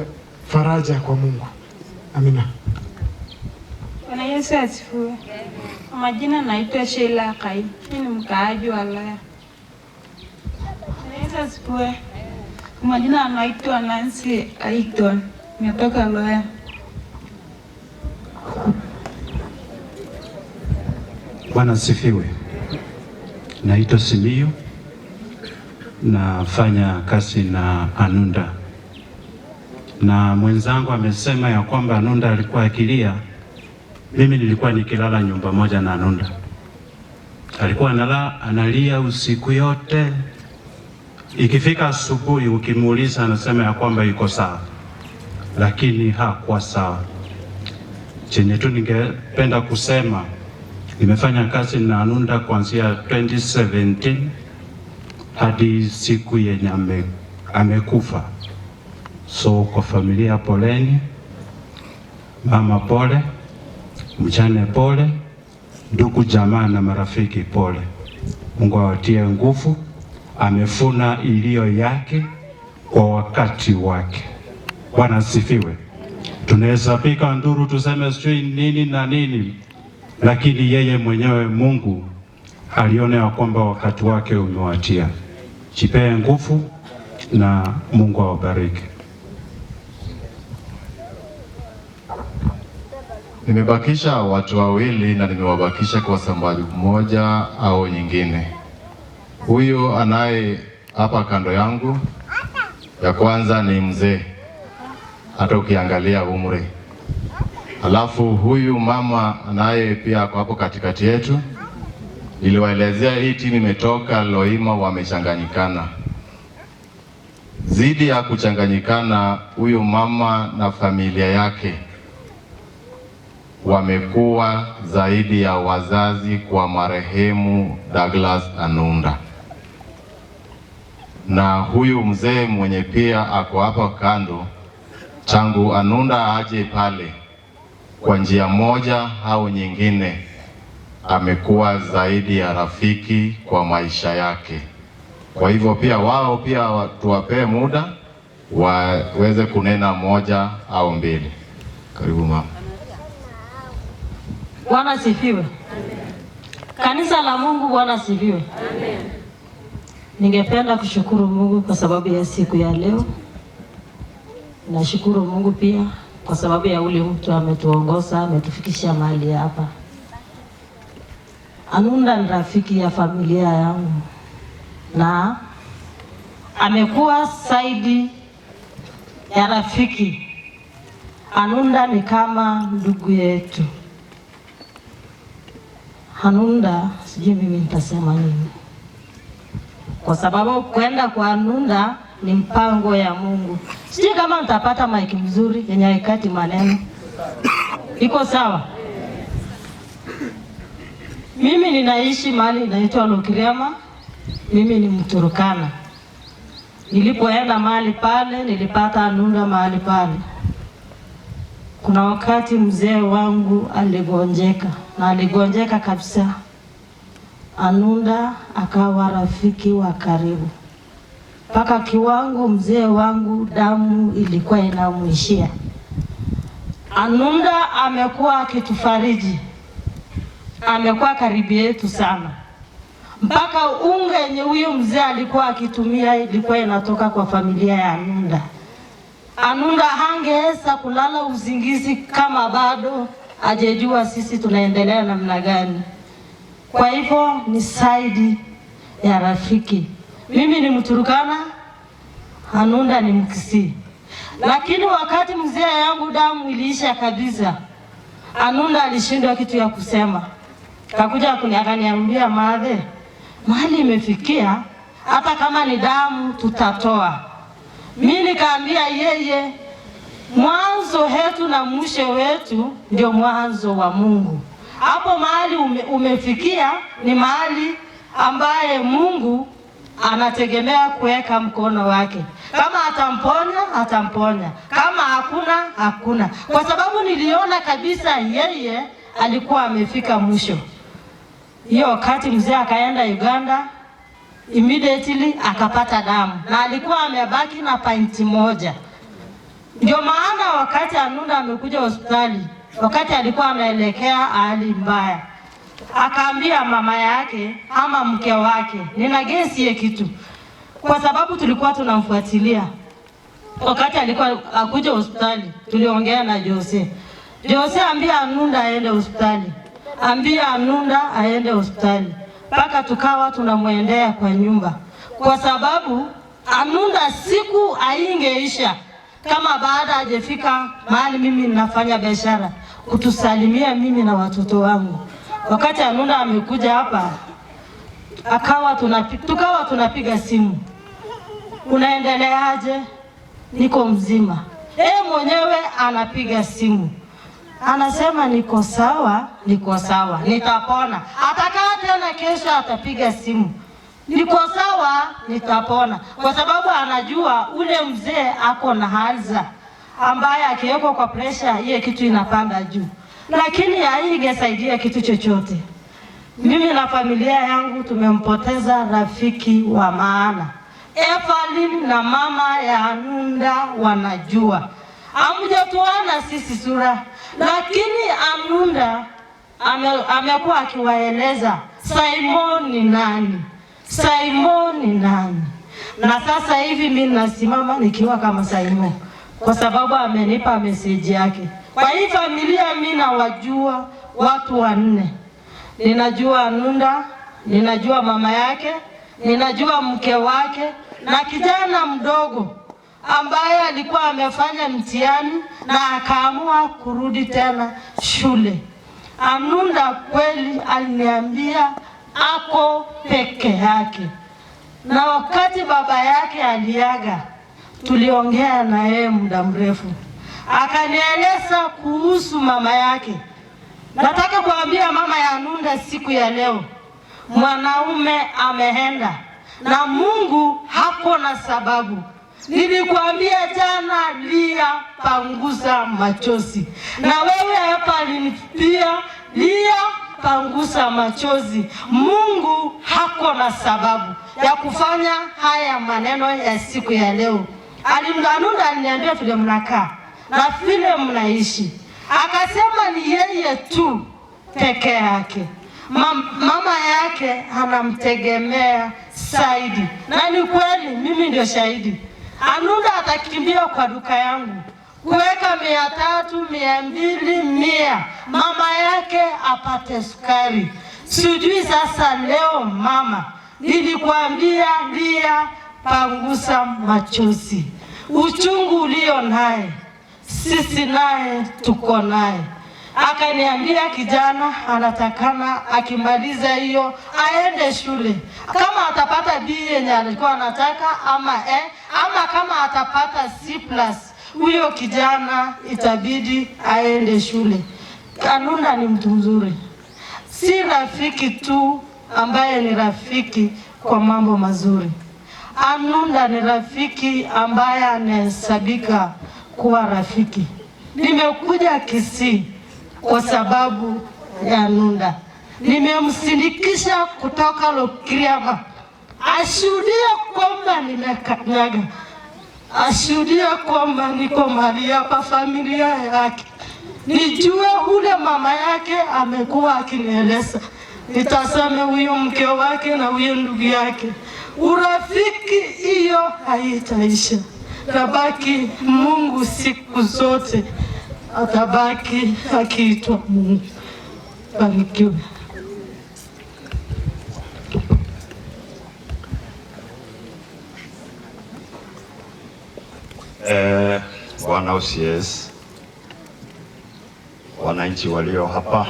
faraja kwa Mungu. Amina. Bwana Yesu asifiwe. Kwa majina naitwa Sheila Kai. Mimi ni mkaaji wa Laya. Bwana Yesu asifiwe. Kwa majina naitwa Nancy Aiton. Nimetoka Laya. Bwana asifiwe. Naitwa Simiyu. Nafanya kazi na Anunda. Na mwenzangu amesema ya kwamba Anunda alikuwa akilia. Mimi nilikuwa nikilala nyumba moja na Anunda. Alikuwa analia usiku yote. Ikifika asubuhi ukimuuliza anasema ya kwamba yuko sawa. Lakini hakuwa sawa. Chenye tu ningependa kusema, nimefanya kazi na Anunda kuanzia 2017 hadi siku yenye amekufa. So kwa familia poleni, mama pole, mjane pole, ndugu jamaa na marafiki pole. Mungu awatie nguvu, amefuna iliyo yake kwa wakati wake. Bwana asifiwe. Tunaweza pika nduru tuseme sijui nini na nini, lakini yeye mwenyewe Mungu aliona ya kwamba wakati wake umewatia. Jipee nguvu na Mungu awabariki. Nimebakisha watu wawili na nimewabakisha kwa sababu moja au nyingine. Huyu anaye hapa kando yangu, ya kwanza ni mzee, hata ukiangalia umri. Alafu huyu mama anaye pia ako hapo katikati yetu. Niliwaelezea hii timu imetoka Loima, wamechanganyikana. Zidi ya kuchanganyikana, huyu mama na familia yake wamekuwa zaidi ya wazazi kwa marehemu Douglas Anunda. Na huyu mzee mwenye pia ako hapa kando, tangu Anunda aje pale, kwa njia moja au nyingine amekuwa zaidi ya rafiki kwa maisha yake. Kwa hivyo pia wao pia tuwapee muda waweze kunena moja au mbili. Karibu mama. Bwana sifiwe. Kanisa la Mungu, Bwana sifiwe. Amen. Ningependa kushukuru Mungu kwa sababu ya siku ya leo. Nashukuru Mungu pia kwa sababu ya ule mtu ametuongoza, ametufikisha mahali hapa. Anunda ni rafiki ya familia yangu na amekuwa zaidi ya rafiki. Anunda ni kama ndugu yetu. Anunda, sijui mimi nitasema nini, kwa sababu kwenda kwa Anunda ni mpango ya Mungu. Sijui kama nitapata mic mzuri yenye haikati maneno. Iko sawa? Mimi ninaishi mahali inaitwa Lokiriama. Mimi ni Mturukana. Nilipoenda mahali pale nilipata Anunda mahali pale. Kuna wakati mzee wangu aligonjeka, na aligonjeka kabisa. Anunda akawa rafiki wa karibu, mpaka kiwango mzee wangu damu ilikuwa inamwishia. Anunda amekuwa akitufariji, amekuwa karibu yetu sana, mpaka unga yenye huyo mzee alikuwa akitumia ilikuwa inatoka kwa familia ya Anunda. Anunda hangeweza kulala usingizi kama bado hajejua sisi tunaendelea namna gani. Kwa hivyo ni saidi ya rafiki. Mimi ni Mturukana, Anunda ni Mkisii. Lakini wakati mzee yangu damu iliisha kabisa, Anunda alishindwa kitu ya kusema. Kakuja akaniambia, madhe, mahali imefikia, hata kama ni damu tutatoa. Mimi nikaambia yeye, mwanzo wetu na mwisho wetu ndio mwanzo wa Mungu. Hapo mahali umefikia ni mahali ambaye Mungu anategemea kuweka mkono wake. Kama atamponya, atamponya. Kama hakuna. Kwa sababu niliona kabisa yeye alikuwa amefika mwisho. Hiyo wakati mzee akaenda Uganda, immediately akapata damu na alikuwa amebaki na painti moja. Ndio maana wakati Anunda amekuja hospitali, wakati alikuwa anaelekea hali mbaya, akaambia mama yake ama mke wake, nina gesi ya kitu, kwa sababu tulikuwa tunamfuatilia. Wakati alikuwa akuja hospitali, tuliongea na Jose. Jose ambia Anunda aende hospitali, ambia Anunda aende hospitali, mpaka tukawa tunamwendea kwa nyumba, kwa sababu Anunda siku aingeisha kama baada hajafika mahali mimi ninafanya biashara kutusalimia mimi na watoto wangu. Wakati Anunda amekuja hapa, tukawa tunapiga simu, unaendeleaje? Niko mzima. Mwenyewe anapiga simu, anasema niko sawa, nitapona. Atakaa tena kesho atapiga simu, niko sawa, nitapona, kwa sababu anajua ule mzee ako na halza ambaye akiwekwa kwa pressure hiyo kitu inapanda juu, lakini haingesaidia kitu chochote. Mimi na familia yangu tumempoteza rafiki wa maana. Evelyn na mama ya Anunda wanajua. Hamjatuona sisi sura, lakini Anunda amekuwa akiwaeleza Simon ni nani, Simon ni nani. Na sasa hivi mimi nasimama nikiwa kama Simon kwa sababu amenipa message yake. Kwa hii familia mimi nawajua watu 4. Ninajua Anunda, ninajua mama yake, ninajua mke wake na kijana mdogo ambaye alikuwa amefanya mtihani na akaamua kurudi tena shule. Anunda kweli aliniambia ako peke yake. Na wakati baba yake aliaga, tuliongea na yeye muda mrefu. Akanieleza kuhusu mama yake. Nataka kuambia mama ya Anunda siku ya leo, mwanaume ameenda na Mungu hako na sababu. Nilikuambia jana, lia pangusa machozi. Na wewe hapa pia lia pangusa machozi. Mungu hako na sababu ya kufanya haya maneno ya siku ya leo. Anunda aliniambia vile mnakaa na vile mnaishi. Akasema ni yeye tu peke yake. Mama yake anamtegemea zaidi. Na ni kweli, mimi ndio shahidi. Anunda atakimbia kwa duka yangu kuweka 300, 200, 100 mama yake apate sukari. Sijui sasa leo mama, nilikuambia lia pangusa machozi. Uchungu ulio naye sisi naye tuko naye. Akaniambia kijana anatakana akimaliza hiyo aende shule. Kama atapata B yenye alikuwa anataka ama kama atapata C+, huyo kijana itabidi aende shule. Anunda ni mtu mzuri. Si rafiki tu ambaye ni rafiki kwa mambo mazuri. Anunda ni rafiki ambaye anahesabika kuwa rafiki. Nimekuja Kisii kwa sababu ya Anunda. Nimemsindikisha kutoka Lokiriama. Ashuhudia kwamba nimekanyaga. Ashuhudia kwamba niko mahali hapa familia yake. Nijue ule mama yake amekuwa akinieleza. Nitasame huyo mke wake na huyo ndugu yake. Urafiki hiyo haitaisha. Tabaki Mungu siku zote. Atabaki akiitwa Mungu. Barikiwe. Bwana OCS, wananchi walio hapa,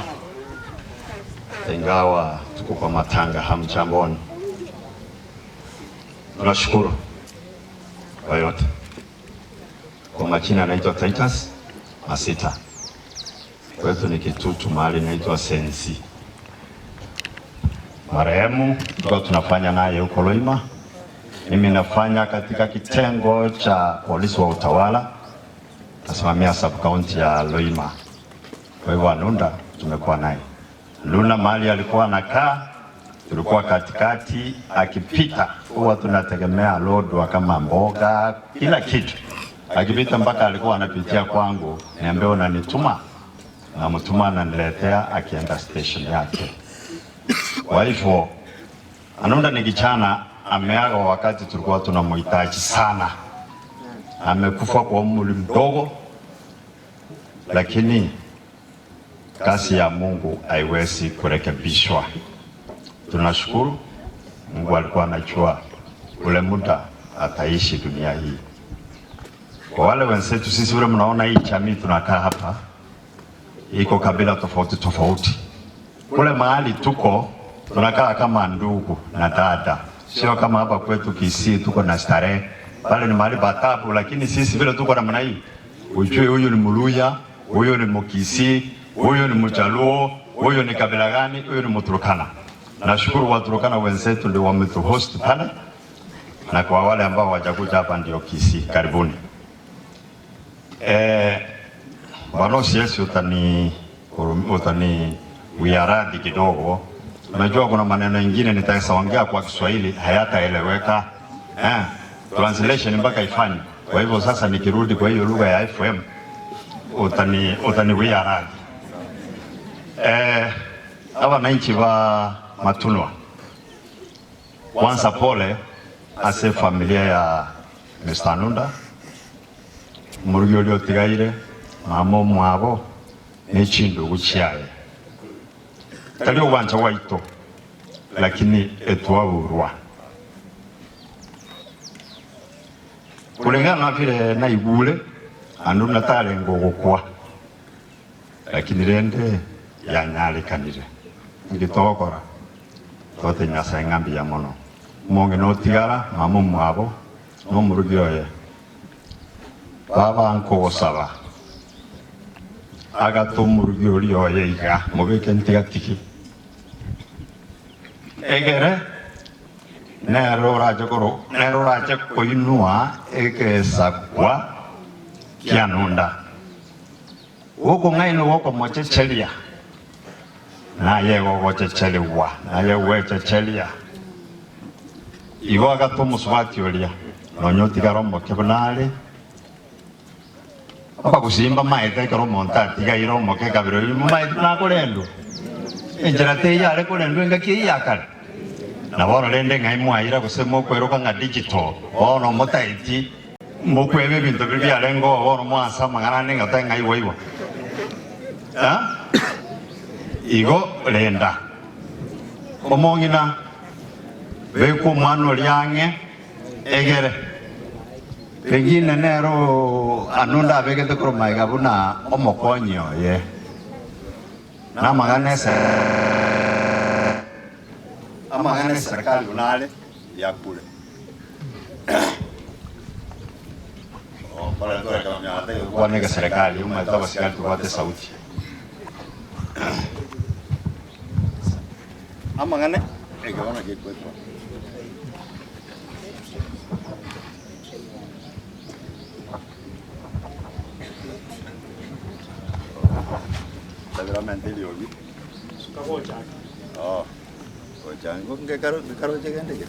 ingawa tuko kwa matanga, hamjamboni. Tunashukuru kwa yote. Kwa majina anaitwa Titus Masita. Kwetu ni Kitutu, mahali naitwa Sensi. Marehemu tulikuwa tunafanya naye huko Loima. Mimi nafanya katika kitengo cha polisi wa utawala, nasimamia sub-county ya Loima. Kwa hivyo Anunda tumekuwa naye. Luna mahali alikuwa anakaa, tulikuwa katikati, akipita huwa tunategemea load kama mboga, kila kitu. Akipita mpaka alikuwa anapitia kwangu, niambia unanituma, na mtuma ananiletea akienda station yake. Kwa hivyo Anunda ni kijana ameaga wakati tulikuwa tunamhitaji sana. Amekufa kwa umri mdogo, lakini kazi ya Mungu haiwezi kurekebishwa. Tunashukuru Mungu alikuwa anajua ule muda ataishi dunia hii. Kwa wale wenzetu sisi ule mnaona hii jamii tunakaa hapa, iko kabila tofauti tofauti. Kule mahali tuko tunakaa kama ndugu na dada. Sio kama hapa kwetu Kisii tuko na starehe. Pale ni mahali patabu, lakini sisi vile tuko namna hii. Ujue huyu ni Muluya, huyu ni Mkisii, huyu ni Mjaluo, huyu ni kabila gani, huyu ni Mturkana. Nashukuru Waturkana wenzetu ndio wametuhost pale, na kwa wale ambao hawajakuja hapa ndio Kisii, karibuni. Balozi Yesu utani wiaradi kidogo. Unajua kuna maneno mengine nitaongea kwa Kiswahili hayataeleweka. Translation mpaka ifanye. Kwa hivyo sasa nikirudi kwa hiyo lugha ya FM utani wiaradi. Wananchi wa Matunwa, kwanza pole ase familia ya Mr. Anunda murugyo lyotigaire mamo mwabo n'ekindu gukiaye tali obanja waito lakini etwaburwa kulingana na vile naigule Anunda talengo gukwa lakini rende yanyalikanire ngitokora tote Nyasaye ngambi ya mono monge notigara mamo mwabo no murugyo ye baba nkosaba agatumurugyo lyoye iga mubike ntigatiki egere nerora koinua ekesakwa kianunda uko ngaino woko mochechelia na yego gochecheliwa na yewe chechelia igo agatumuswati olia nonyotigaro mokebonale apa kusimba maete karo monta tiga iro moke kabiro maete na kolendo enjera te yale kolendo engaki yakale na bono lende ngai mwaira kusemo kweroka nga digital ono motaiti mokwebe bintu bibi alengo bono mwasa mangana nenga ta ngai weiwa igo lenda omongina beko mano lyange egere pengine nero Anunda begete kurumai gabuna omokonyo ye na magane serikali unale ya kule para ndio kama nyata kwa nega serikali umetoka serikali tupate sauti amangane egawana gekwepo veramente liogi sukabocha kocha ngonge karo jegende ke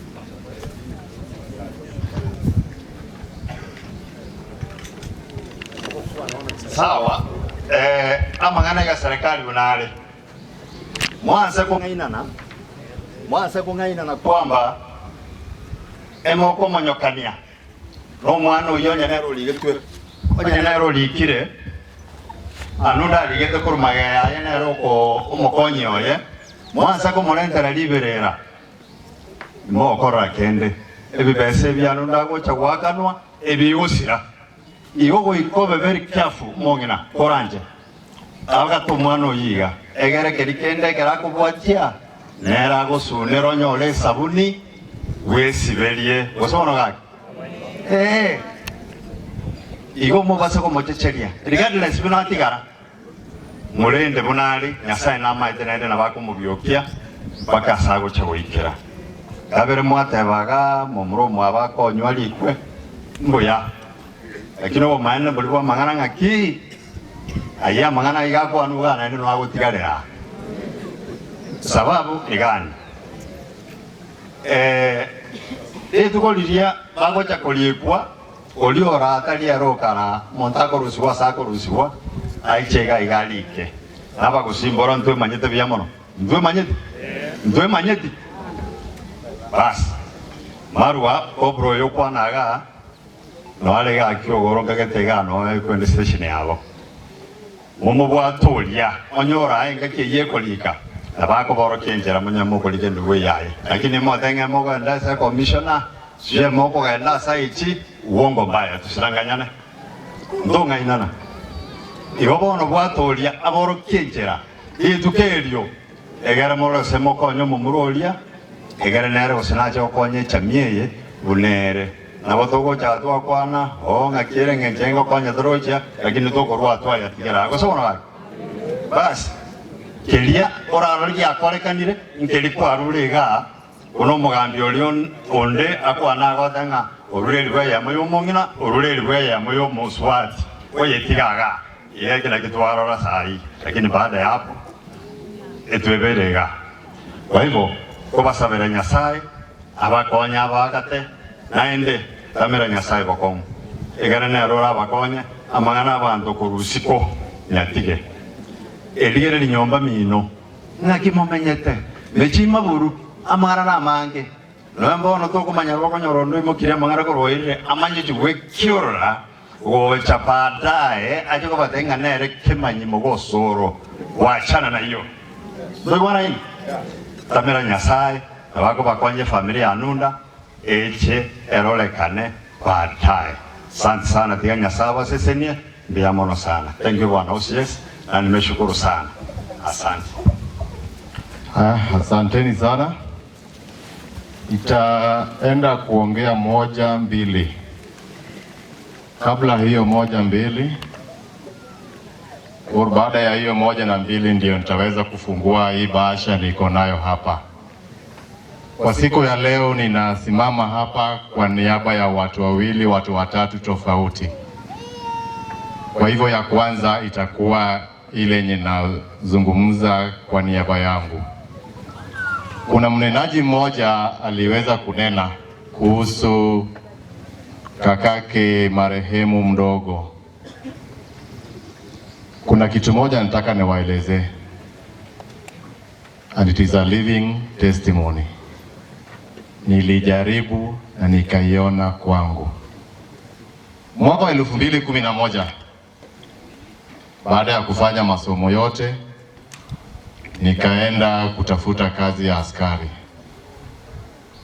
sawa amangana ya serikali unale mwanza kungainana kwamba emoko monyokania no mwana uyo nyanero ligetwe nyanero likire Anunda ligete kurumagaya yenero ko umukonyo ye mwanza ko molentera liberera mo kora kende ebibese byanunda gocha wakanwa ebiyusira igogo ikobe very careful mongina koranje aga tumwano yiga egere kerikende kerako bwatia nera go sunero nyole sabuni wesibelie gosono gaki igo mobase ko mochecheria regardless bino atigara mulende bunali Nyasaye namaite nende nabako mubyokia baka sago chagoikera kabere mwatebaga momromo abako nywalikwe mboya lakini wo maana bulwa mangana ngaki aya mangana igako anugana ndio nagotigarera sababu igani tukoliria bagocha koliekwa oliora atali arokana montako rusiwa sako rusiwa aichega igalike naba kusimbora ntwe manyete byamono ntwe manyete bas marwa obro yokwanaga no alega kyogoro kagetega no kwende station yabo momo bwatolia onyora engake yekolika abako boro kenjera munyamo kolike ndwe yaye lakini motenga mogo ndasa commissioner je moko genda saichi uongo mbaya tusiranganyane ndonga inana igobono bwatolia aboro kenjera itukerio egara moro semoko nyomo murolia egara nere osinaje okonye chamieye unere nabo togocha twakwana onga kire ngenjengo konya drocha lakini tokorwa twaya tigera gosona basi kelia orarori akorekanire nkeli kwaruriga uno mugambi uri onde akwana gotenga orureri bwa ya moyo mongina orureri bwa ya moyo moswati oyetigaga yeke na kitwarora sai lakini baada ya hapo etweberega kwa hivyo kubasabira Nyasaye abakonya abagate naende tamira Nyasaye bakomo egana na rora bakonya amangana abantu kurusiko nyatige eligere linyomba mino nakimomenyete mechima buru amara na mange nombo no to kumanya roko nyorondo imokire amangara koroire amanye chwe kiora go chapadae aje ko batenga nere kemanyi mogosoro wachana na hiyo ndio bwana hii tamira Nyasaye abako bakonye familia anunda eche erolekane batae sana tia Nyasaye sesenie ndia mono sana. Thank you bwana OCS na nimeshukuru sana. Asante. Asanteni sana. Itaenda kuongea moja mbili. Kabla hiyo moja mbili, baada ya hiyo moja na mbili ndio nitaweza kufungua hii bahasha niko nayo hapa. Kwa siku ya leo ninasimama hapa kwa niaba ya watu wawili, watu watatu tofauti. Kwa hivyo ya kwanza itakuwa ile yenye nazungumza kwa niaba yangu. Kuna mnenaji mmoja aliweza kunena kuhusu kakake marehemu mdogo. Kuna kitu moja nataka niwaeleze, and it is a living testimony. Nilijaribu na nikaiona kwangu. Mwaka wa 2011 baada ya kufanya masomo yote nikaenda kutafuta kazi ya askari.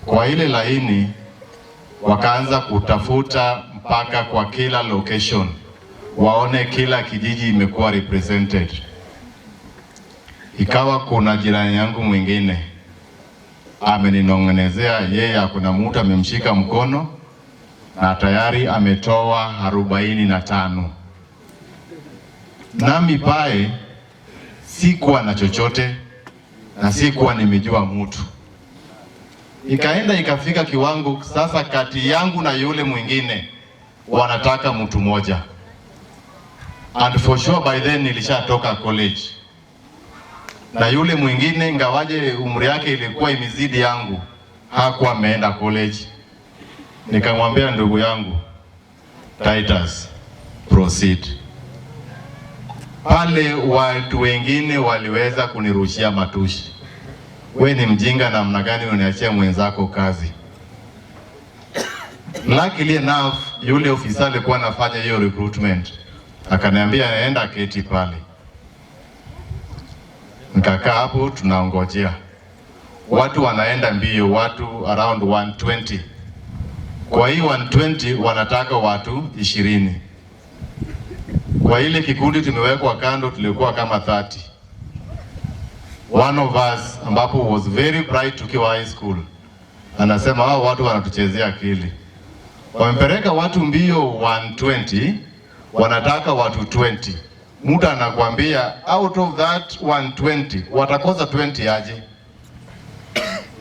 Kwa ile laini wakaanza kutafuta mpaka kwa kila location, waone kila kijiji imekuwa represented. Ikawa kuna jirani yangu mwingine ameninong'onezea yeye akuna mtu amemshika mkono na tayari ametoa 45. Nami pae sikuwa na chochote na sikuwa nimejua mtu. Ikaenda ikafika kiwango sasa kati yangu na yule mwingine wanataka mtu moja. And for sure by then nilishatoka college. Na yule mwingine ngawaje umri yake ilikuwa imezidi yangu, hakuwa ameenda college. Nikamwambia ndugu yangu Titus, proceed. Pale watu wengine waliweza kunirushia matushi. We ni mjinga namna gani uniachia mwenzako kazi? Luckily enough, yule ofisa alikuwa anafanya hiyo recruitment akaniambia naenda keti pale. Nikakaa hapo tunaongojea. Watu wanaenda mbio, watu around 120. Kwa hii 120 wanataka watu 20. Kwa ile kikundi tumewekwa kando tulikuwa kama 30. One of us ambapo was very bright tukiwa high school anasema hao watu wanatuchezea akili. Wamepeleka watu mbio 120, wanataka watu 20. Mtu anakuambia out of that 120 watakosa 20 aje?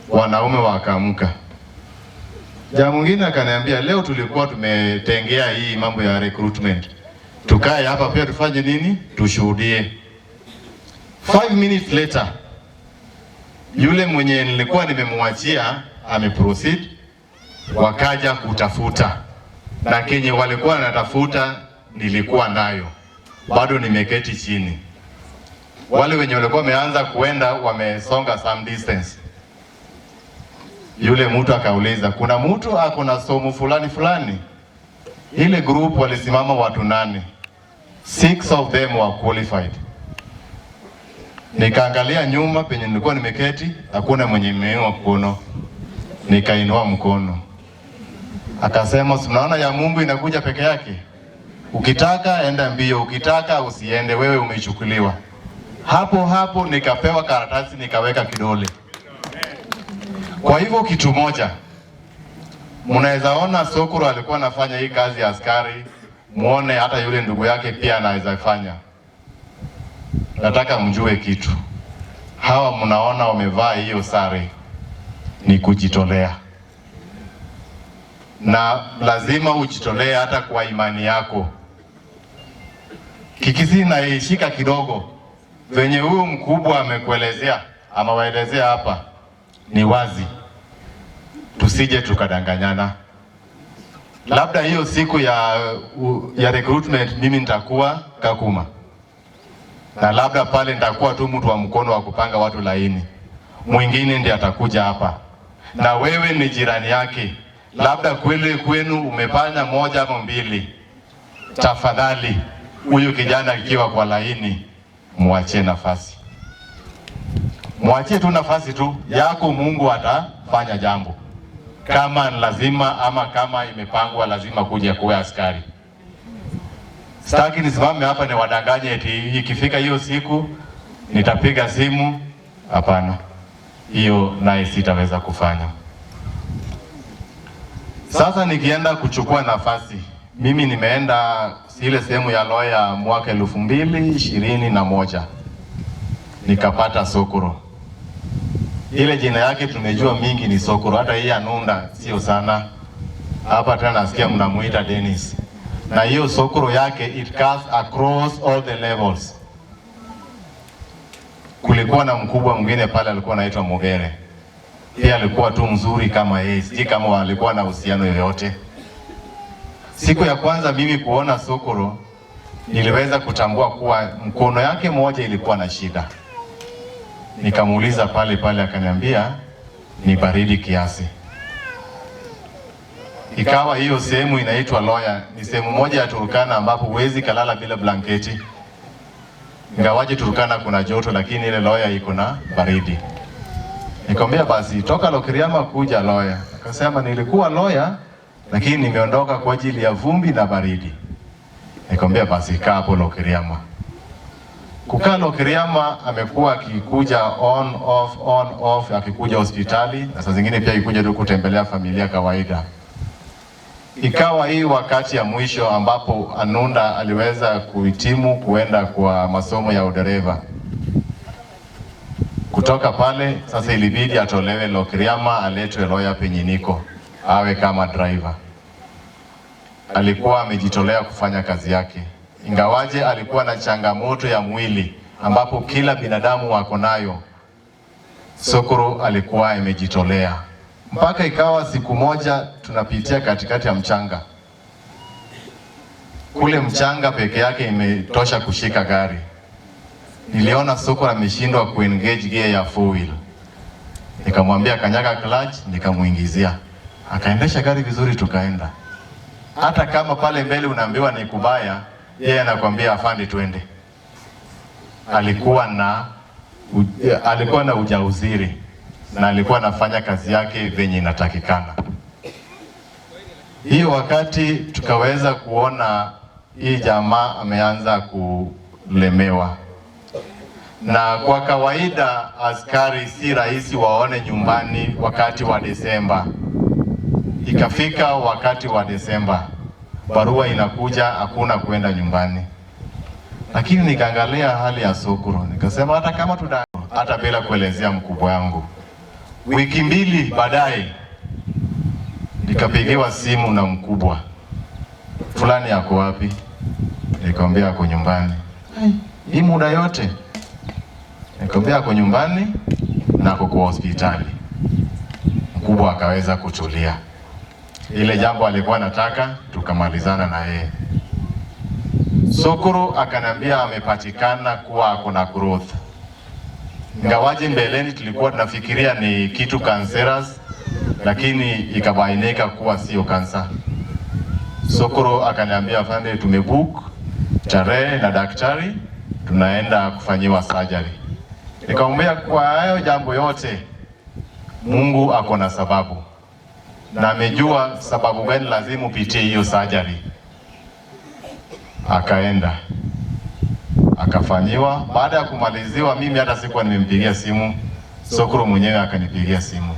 Wanaume wakaamka. Jamaa mwingine akaniambia leo tulikuwa tumetengea hii mambo ya recruitment. Tukae hapa pia tufanye nini? Tushuhudie. 5 minutes later yule mwenye nilikuwa nimemwachia ameproceed, wakaja kutafuta. Na kenye walikuwa wanatafuta nilikuwa nayo. Bado nimeketi chini. Wale wenye walikuwa wameanza kuenda wamesonga some distance. Yule mtu akauliza, kuna mtu ako na somo fulani fulani? Ile group walisimama watu 8. 6 of them were qualified. Nikaangalia nyuma penye nilikuwa nimeketi, hakuna mwenye ameinua mkono. Nikainua mkono. Akasema, "Unaona ya Mungu inakuja peke yake. Ukitaka enda mbio, ukitaka usiende, wewe umechukuliwa." Hapo hapo nikapewa karatasi nikaweka kidole. Kwa hivyo kitu moja, mnaweza ona Sokoro alikuwa anafanya hii kazi ya askari, muone hata yule ndugu yake pia anaweza fanya. Nataka mjue kitu. hawa mnaona wamevaa hiyo sare ni kujitolea, na lazima ujitolee hata kwa imani yako. Kikisii naishika kidogo venye huyu mkubwa amekuelezea, amewaelezea hapa, ni wazi, tusije tukadanganyana. Labda hiyo siku ya recruitment mimi nitakuwa Kakuma, na labda pale nitakuwa tu mtu wa mkono wa kupanga watu laini, mwingine ndiye atakuja hapa, na wewe ni jirani yake, labda kwenu umefanya moja ama mbili. Tafadhali huyu kijana akiwa kwa laini, muachie nafasi, muachie tu nafasi tu yako, Mungu atafanya jambo. Kama lazima ama kama imepangwa lazima kuja kuwa askari. Sitaki nisimame hapa ni wadanganye eti ikifika hiyo siku nitapiga simu. Hapana, hiyo naye sitaweza kufanya. Sasa nikienda kuchukua nafasi, mimi nimeenda ile sehemu ya lawyer mwaka 2021 nikapata Sokoro. Ile jina yake tumejua mingi ni Sokoro, hata hii Anunda sio sana. Hapa tena nasikia mnamuita Dennis. Na hiyo Sokoro yake it cuts across all the levels. Kulikuwa na mkubwa mwingine pale alikuwa anaitwa Mogere. Pia alikuwa tu mzuri kama yeye, siji kama walikuwa na uhusiano yoyote. Siku ya kwanza mimi kuona Sokoro niliweza kutambua kuwa mkono yake moja ilikuwa na shida. Nikamuuliza pale akaniambia ni baridi kiasi. Ikawa hiyo sehemu inaitwa lawyer, ni sehemu moja ya Turkana ambapo huwezi kalala bila blanketi. Ingawaje Turkana kuna joto, lakini ile lawyer iko na baridi. Nikamwambia basi toka Lokiriama kuja lawyer. Akasema nilikuwa lawyer lakini nimeondoka kwa ajili ya vumbi na baridi. Nikamwambia basi kaa hapo Lokiriama. Kukaa Lokiriama amekuwa akikuja on off akikuja hospitali, na saa zingine pia akikuja tu kutembelea familia kawaida. Ikawa hii wakati ya mwisho ambapo Anunda aliweza kuhitimu kuenda kwa masomo ya udereva. Kutoka pale sasa ilibidi atolewe Lokiriama aletwe lawyer penye niko awe kama driver. Alikuwa amejitolea kufanya kazi yake. Ingawaje alikuwa na changamoto ya mwili ambapo kila binadamu wako nayo, Sokoro alikuwa amejitolea. Mpaka ikawa siku moja tunapitia katikati ya mchanga. Kule mchanga peke yake imetosha kushika gari. Niliona Sokoro ameshindwa kuengage gear ya 4-wheel. Nikamwambia kanyaga clutch, nikamuingizia. Akaendesha gari vizuri, tukaenda. Hata kama pale mbele unaambiwa ni kubaya, yeye anakuambia afande twende. Alikuwa na ujauziri na alikuwa anafanya kazi yake venye inatakikana. Hiyo wakati tukaweza kuona hii jamaa ameanza kulemewa. Na kwa kawaida askari si rahisi waone nyumbani wakati wa Desemba. Ikafika wakati wa Desemba, barua inakuja hakuna kwenda nyumbani. Lakini nikaangalia hali ya Sokoro, nikasema hata kama hata bila kuelezea mkubwa wangu. Wiki 2 baadaye nikapigiwa simu na mkubwa. Fulani yako wapi? Nikamwambia ako nyumbani. Hii muda yote? Nikamwambia ako nyumbani na ako kwa hospitali. Mkubwa akaweza kutulia. Ile jambo alikuwa nataka tukamalizana na yeye. Sokoro akaniambia amepatikana kuwa ako na growth. Ingawaje mbeleni tulikuwa tunafikiria ni kitu cancerous, lakini ikabainika kuwa sio kansa. Sokoro akaniambia afande, tumebook tarehe na daktari, tunaenda kufanyiwa surgery. Nikamwambia kwa hayo jambo yote Mungu ako na sababu, na amejua sababu gani lazima upitie hiyo surgery. Akaenda akafanyiwa. Baada ya kumaliziwa, mimi hata sikuwa nimempigia simu, Sokoro mwenyewe akanipigia simu,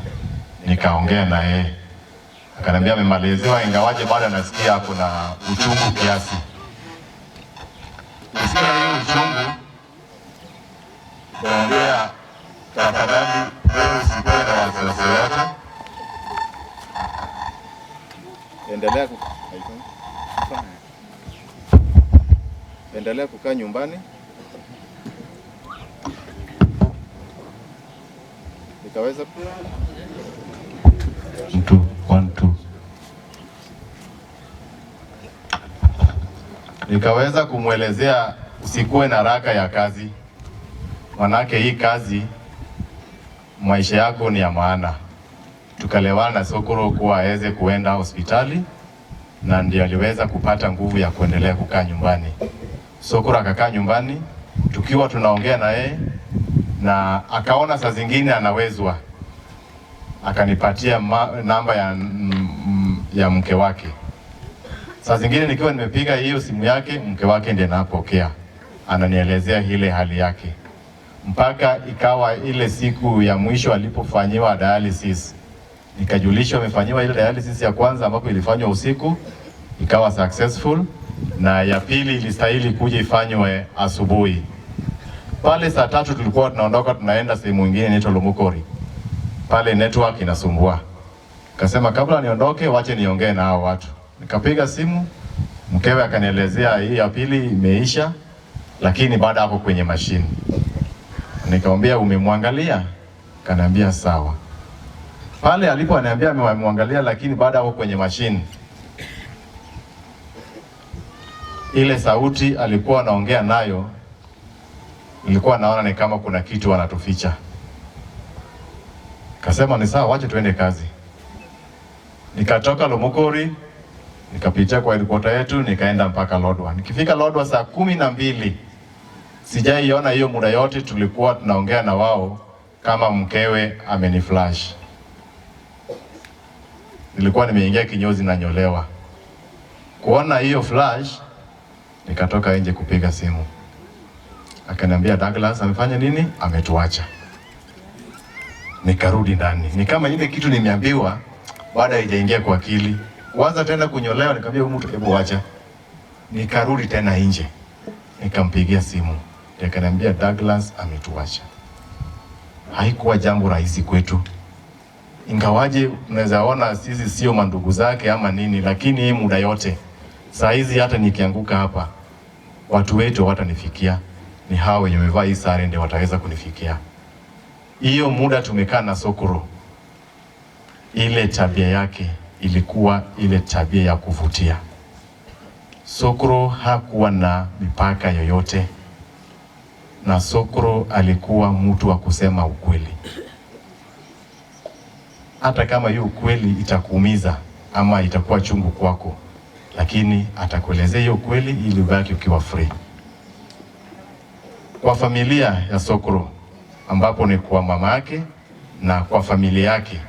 nikaongea na yeye. Akaniambia amemaliziwa, ingawaje bado anasikia kuna uchungu kiasi. Nisikia hiyo uchungu, naambia tafadhali wewe usikuwe na wasiwasi wote, endelea kukaa nyumbani. Nikaweza nikaweza kumwelezea usikuwe na haraka ya kazi, manake hii kazi maisha yako ni ya maana. Tukalewana na Sokoro kuwa aweze kuenda hospitali, na ndio aliweza kupata nguvu ya kuendelea kukaa nyumbani. Sokoro akakaa nyumbani, tukiwa tunaongea na yeye, na akaona saa zingine anawezwa, akanipatia namba ya mke wake. Saa zingine nikiwa nimepiga hiyo simu yake, mke wake ndiye anapokea, ananielezea ile hali yake, mpaka ikawa ile siku ya mwisho alipofanyiwa dialysis, nikajulishwa amefanyiwa ile dialysis ya kwanza ambapo ilifanywa usiku, ikawa successful, na ya pili ilistahili kuja ifanywe asubuhi. Pale saa 3 tulikuwa tunaondoka tunaenda sehemu nyingine inaitwa Lumukori. Pale network inasumbua. Kasema kabla niondoke wache niongee na hao watu. Nikapiga simu, mkewe akanielezea hii ya pili imeisha, lakini baada hapo kwenye mashine. Nikamwambia umemwangalia? Kaniambia sawa. Pale alipo ananiambia amemwangalia, lakini baada hapo kwenye mashine, ile sauti alikuwa anaongea nayo, nilikuwa naona ni kama kuna kitu wanatuficha. Kasema ni sawa, wacha tuende kazi. Nikatoka Lumukori, nikapitia kwa helikopta yetu, nikaenda mpaka Lodwar. Nikifika Lodwar saa 12, sijaiona hiyo muda yote tulikuwa tunaongea na wao kama mkewe ameniflash. Nilikuwa nimeingia kinyozi na nyolewa. Kuona hiyo flash, nikatoka nje kupiga simu. Akaniambia Douglas amefanya nini? Ametuacha. Nikarudi ndani. Ni kama ile kitu nimeambiwa baada haijaingia kwa akili. Kwanza tena kunyolewa, nikamwambia huyu mtu hebu acha. Nikarudi tena nje. Nikampigia simu. Akaniambia Douglas ametuacha. Haikuwa jambo rahisi kwetu. Ingawaje unaweza ona sisi sio mandugu zake ama nini, lakini hii muda yote saa hizi hata nikianguka hapa watu wetu hawatanifikia, ni hao wenye wamevaa hii sare ndio wataweza kunifikia. Hiyo muda tumekaa na Sokoro, ile tabia yake ilikuwa ile tabia ya kuvutia. Sokoro hakuwa na mipaka yoyote, na Sokoro alikuwa mtu wa kusema ukweli. Hata kama hiyo ukweli itakuumiza ama itakuwa chungu kwako, lakini atakuelezea hiyo ukweli ili ubaki ukiwa free. Kwa familia ya Sokoro, ambapo ni kwa mama yake na kwa familia yake,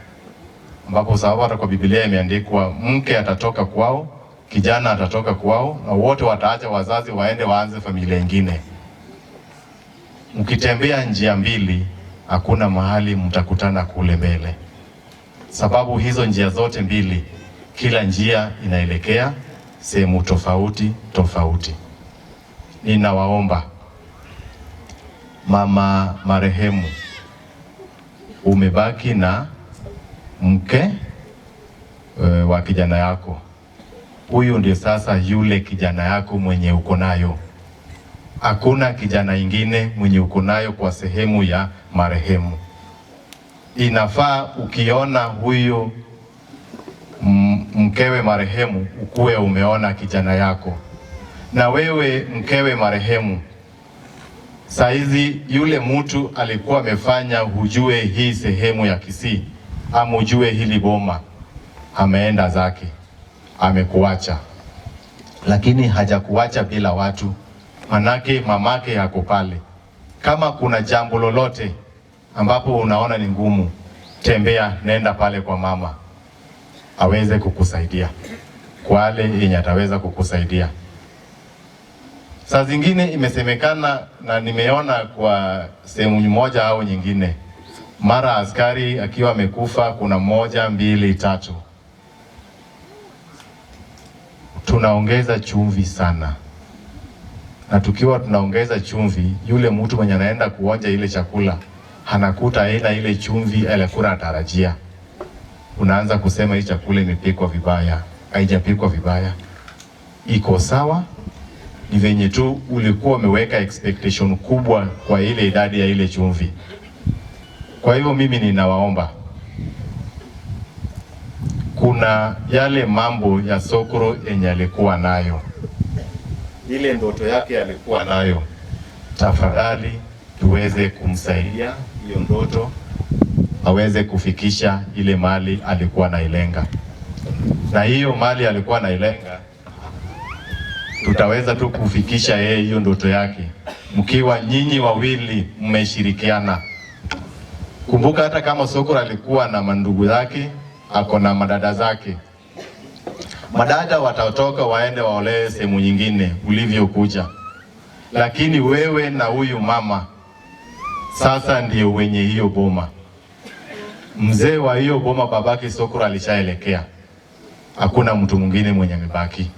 ambapo sababu hata kwa Biblia imeandikwa mke atatoka kwao, kijana atatoka kwao, na wote wataacha wazazi waende waanze familia nyingine. Mkitembea njia mbili, hakuna mahali mtakutana kule mbele. Sababu hizo njia zote mbili, kila njia inaelekea sehemu tofauti tofauti. Ninawaomba mama marehemu, umebaki na mke wa kijana yako. Huyu ndio sasa yule kijana yako mwenye uko nayo. Hakuna kijana ingine mwenye uko nayo kwa sehemu ya marehemu. Inafaa ukiona huyo mkewe marehemu ukuwe umeona kijana yako. Na wewe mkewe marehemu, saizi yule mtu alikuwa amefanya hujue hii sehemu ya Kisii ama ujue hili boma, ameenda zake, amekuacha. Lakini hajakuacha bila watu, manake mamake yako pale. Kama kuna jambo lolote ambapo unaona ni ngumu, tembea, nenda pale kwa mama, aweze kukusaidia kwa wale yenye ataweza kukusaidia. Saa zingine imesemekana na nimeona kwa sehemu moja au nyingine, mara askari akiwa amekufa kuna 1, 2, 3. Tunaongeza chumvi sana. Na tukiwa tunaongeza chumvi, yule mtu mwenye anaenda kuonja ile chakula anakuta aina ile chumvi alikuwa anatarajia. Unaanza kusema hii chakula imepikwa vibaya, haijapikwa vibaya, iko sawa, ni venye tu ulikuwa umeweka expectation kubwa kwa ile idadi ya ile chumvi. Kwa hivyo mimi ninawaomba, kuna yale mambo ya Sokoro yenye alikuwa nayo, ile ndoto yake alikuwa nayo, tafadhali tuweze kumsaidia hiyo ndoto aweze kufikisha ile mali alikuwa nailenga. Na hiyo mali alikuwa nailenga tutaweza tu kufikisha yeye hiyo ndoto yake mkiwa nyinyi wawili mmeshirikiana. Kumbuka hata kama Sokoro alikuwa na mandugu zake, ako na madada zake, madada watatoka waende waolee sehemu nyingine ulivyokuja, lakini wewe na huyu mama sasa ndio wenye hiyo boma. Mzee wa hiyo boma babake Sokoro alishaelekea, hakuna mtu mwingine mwenye amebaki.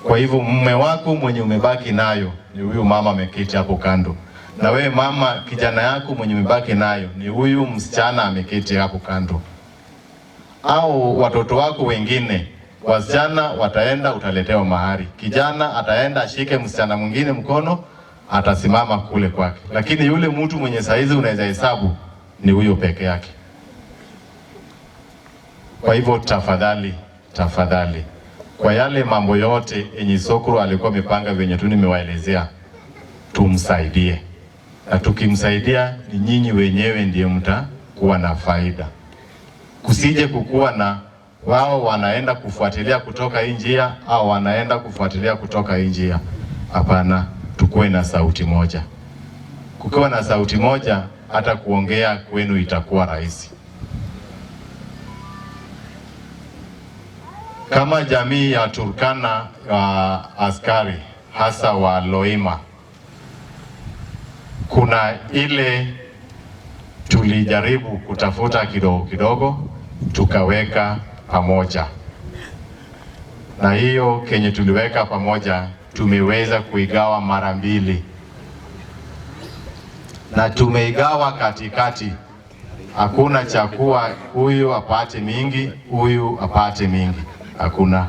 Kwa hivyo mume wako mwenye umebaki nayo ni huyu mama ameketi hapo kando, na wewe mama kijana yako mwenye umebaki nayo ni huyu msichana ameketi hapo kando. Au watoto wako wengine wasichana wataenda, utaletewa mahari, kijana ataenda ashike msichana mwingine mkono, atasimama kule kwake, lakini yule mtu mwenye saizi unaweza hesabu ni huyo peke yake. Kwa hivyo tafadhali, kwa yale mambo yote yenye Sokoro alikuwa amepanga venye tu nimewaelezea, tumsaidie, na tukimsaidia ni nyinyi wenyewe ndiye mtakuwa na faida. Kusije kukuwa na wao wanaenda kufuatilia kutoka hii njia au wanaenda kufuatilia kutoka hii njia. Hapana, tukuwe na sauti moja. Kukiwa na sauti moja, hata kuongea kwenu itakuwa rahisi. Kama jamii ya Turkana wa askari hasa wa Loima, kuna ile tulijaribu kutafuta kidogo kidogo tukaweka pamoja, na hiyo kenye tuliweka pamoja tumeweza kuigawa mara mbili, na tumeigawa katikati. Hakuna chakuwa huyu apate mingi, huyu apate mingi, hakuna.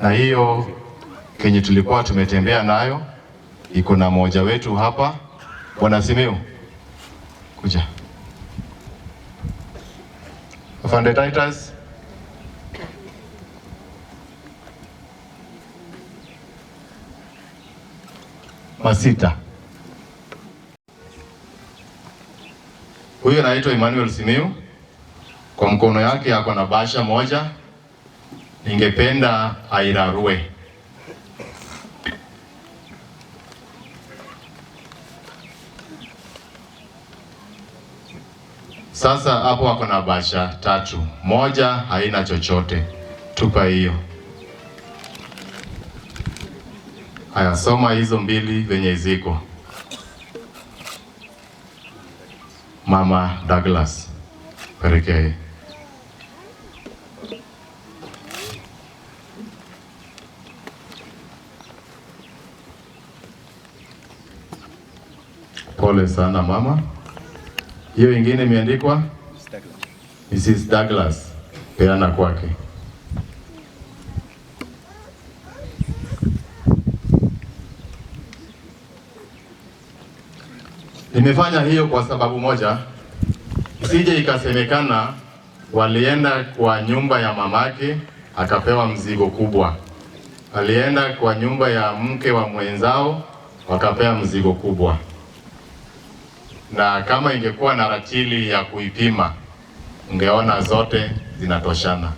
Na hiyo kenye tulikuwa tumetembea nayo iko na moja wetu hapa, Bwana Simiu, kuja. Afande Titus, Masita. Huyo anaitwa Emmanuel Simiu. Kwa mkono yake ako na basha moja, ningependa airarue. Sasa hapo ako na basha tatu, moja haina chochote, tupa hiyo. Haya, soma hizo mbili venye ziko. Mama Douglas, pelekea. Pole sana mama. Hiyo ingine imeandikwa Mrs. Douglas, peana kwake. Nimefanya hiyo kwa sababu moja, isije ikasemekana walienda kwa nyumba ya mamake akapewa mzigo kubwa, alienda kwa nyumba ya mke wa mwenzao wakapewa mzigo kubwa. Na kama ingekuwa na ratili ya kuipima, ungeona zote zinatoshana.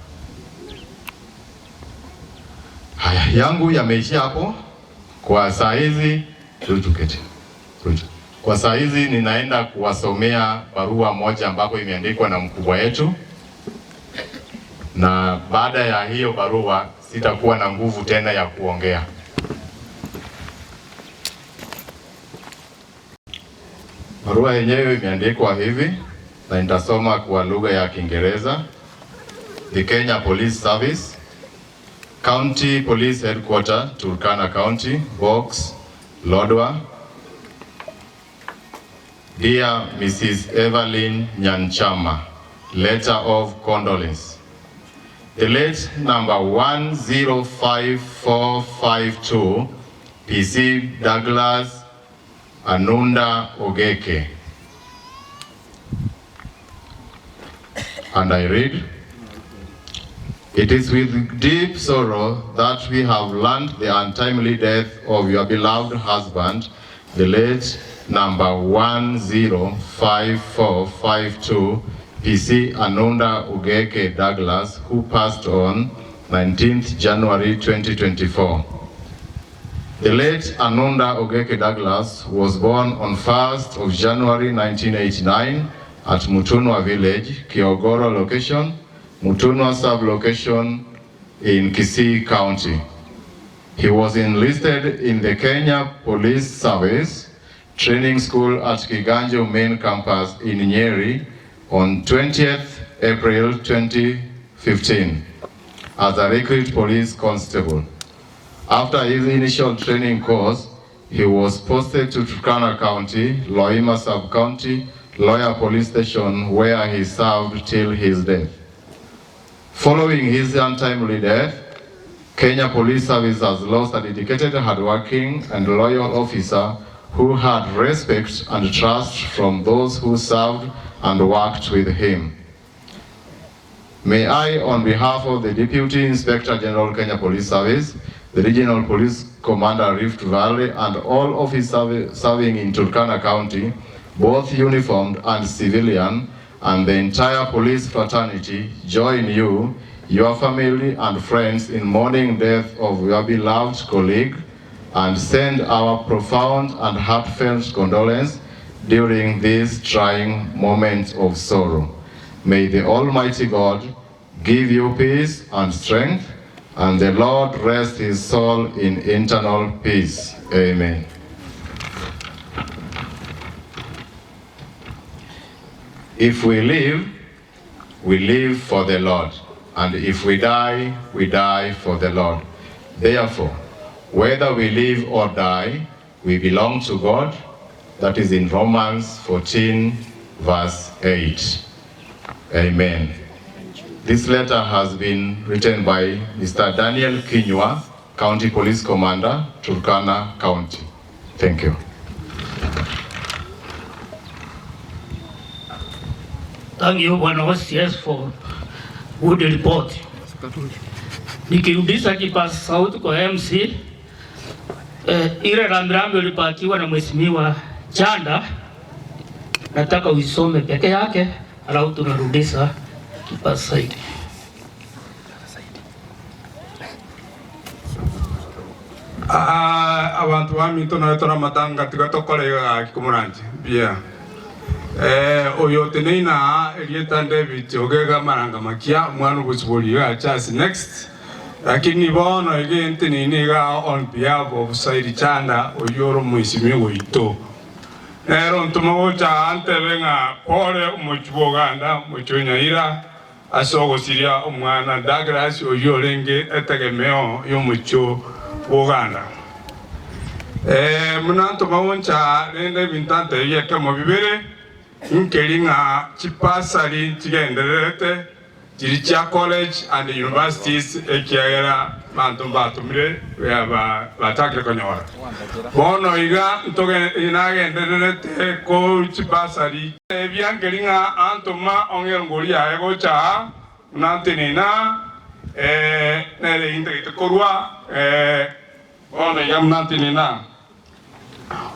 Haya, yangu yameishia hapo kwa saa hizi. Kwa saa hizi ninaenda kuwasomea barua moja ambapo imeandikwa na mkubwa wetu, na baada ya hiyo barua sitakuwa na nguvu tena ya kuongea. Barua yenyewe imeandikwa hivi na nitasoma kwa lugha ya Kiingereza. The Kenya Police Service, County Police Headquarter, Turkana County, Box, Lodwar, Dear Mrs. Evelyn Nyanchama, letter of condolence. The late number 105452, PC Douglas Anunda Ogeke. And I read, it is with deep sorrow that we have learned the untimely death of your beloved husband, the late number 105452, PC Anunda Ogeke Douglas, who passed on 19th January 2024. The late Anunda Ogeke Douglas was born on 1st of January 1989 at Mutunwa Village, Kiogoro location, Mutunwa sub-location in Kisii County. He was enlisted in the Kenya Police Service Training School at Kiganjo Main Campus in Nyeri on 20th April 2015 as a recruit police constable. After his initial training course, he was posted to Turkana County, Loima Sub-County, Lawyer Police Station, where he served till his death. Following his untimely death, Kenya Police Service has lost a dedicated, hardworking, and loyal officer who had respect and trust from those who served and worked with him. May I, on behalf of the Deputy Inspector General Kenya Police Service, the Regional Police Commander Rift Valley, and all officers serving in Turkana County, both uniformed and civilian, and the entire police fraternity, join you, your family and friends in mourning death of your beloved colleague, and send our profound and heartfelt condolence during these trying moments of sorrow. May the Almighty God give you peace and strength, and the Lord rest his soul in eternal peace. Amen. If we live for the Lord, and if we die for the Lord. Therefore, whether we live or die, we belong to God. That is in Romans 14, verse 8. Amen. This letter has been written by Mr. Daniel Kinywa, County Police Commander, Turkana County. Thank you. Thank you, Bwana OCS, for good report. Nikirudisha kipaza sauti kwa MC, ile rambirambi ulipatiwa na Mheshimiwa Chanda, nataka uisome peke yake, alafu tunarudisha kipaza sauti. Abantu bami tora matanga tigatokorega kikumuranje bia oyo teneina Elieta David ogega maranga makia mwana busiboli ya chas next, lakini bono again teniniga on behalf of Saidi Chanda oyoro Mheshimiwa ito ero ntumocha antebenga pole Oganda muchonyaira asogo siria omwana Douglas oyorenge etegemeo yomucho Oganda. Munanto mawoncha rende bintante yake mobibere inkelinga chipasali chigenderete chiricha college and universities ekiagera mantumba tumire ba takle konyora bono iga ntoge inagenderete ko chipasali ebyankelinga antuma ongerongoria egocha nantenina nere integrite korwa bono iga nantenina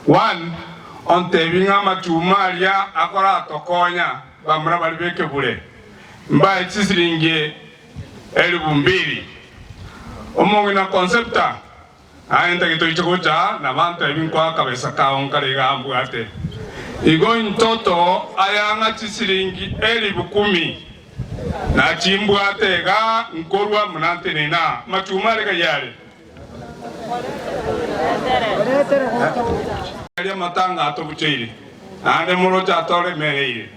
one on tevinga matumalia akora tokonya bamra balibeke bure mbaye tsisiringe 2000 omongi na concepta aenda kitoichokocha na vanta evinkwa kabesa kaonkarega ambwate igo ntoto ayanga tsisiringi 10,000 na chimbwate ga nkorwa mnantenena matumale kayale ya matanga atobucheire ande morocha atore mereire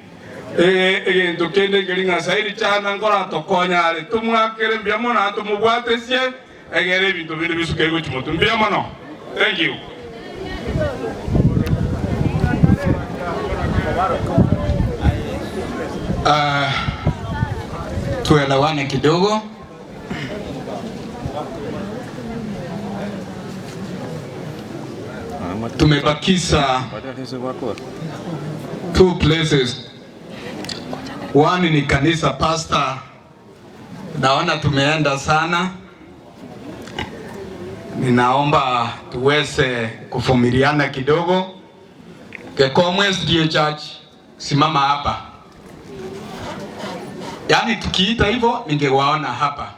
ento kende gelinga Saidi Chanda ngora tokonya ale tumwakere mbiamona tumubwate sie egere bintu bindi bisuke go chimoto mbiamono. Thank you. Tuelewane kidogo. Tumebakisha two places. One ni kanisa pastor. Naona tumeenda sana. Ninaomba tuweze kuvumiliana kidogo. Kekomwes ndio church, simama hapa. Yaani tukiita hivyo ningewaona hapa.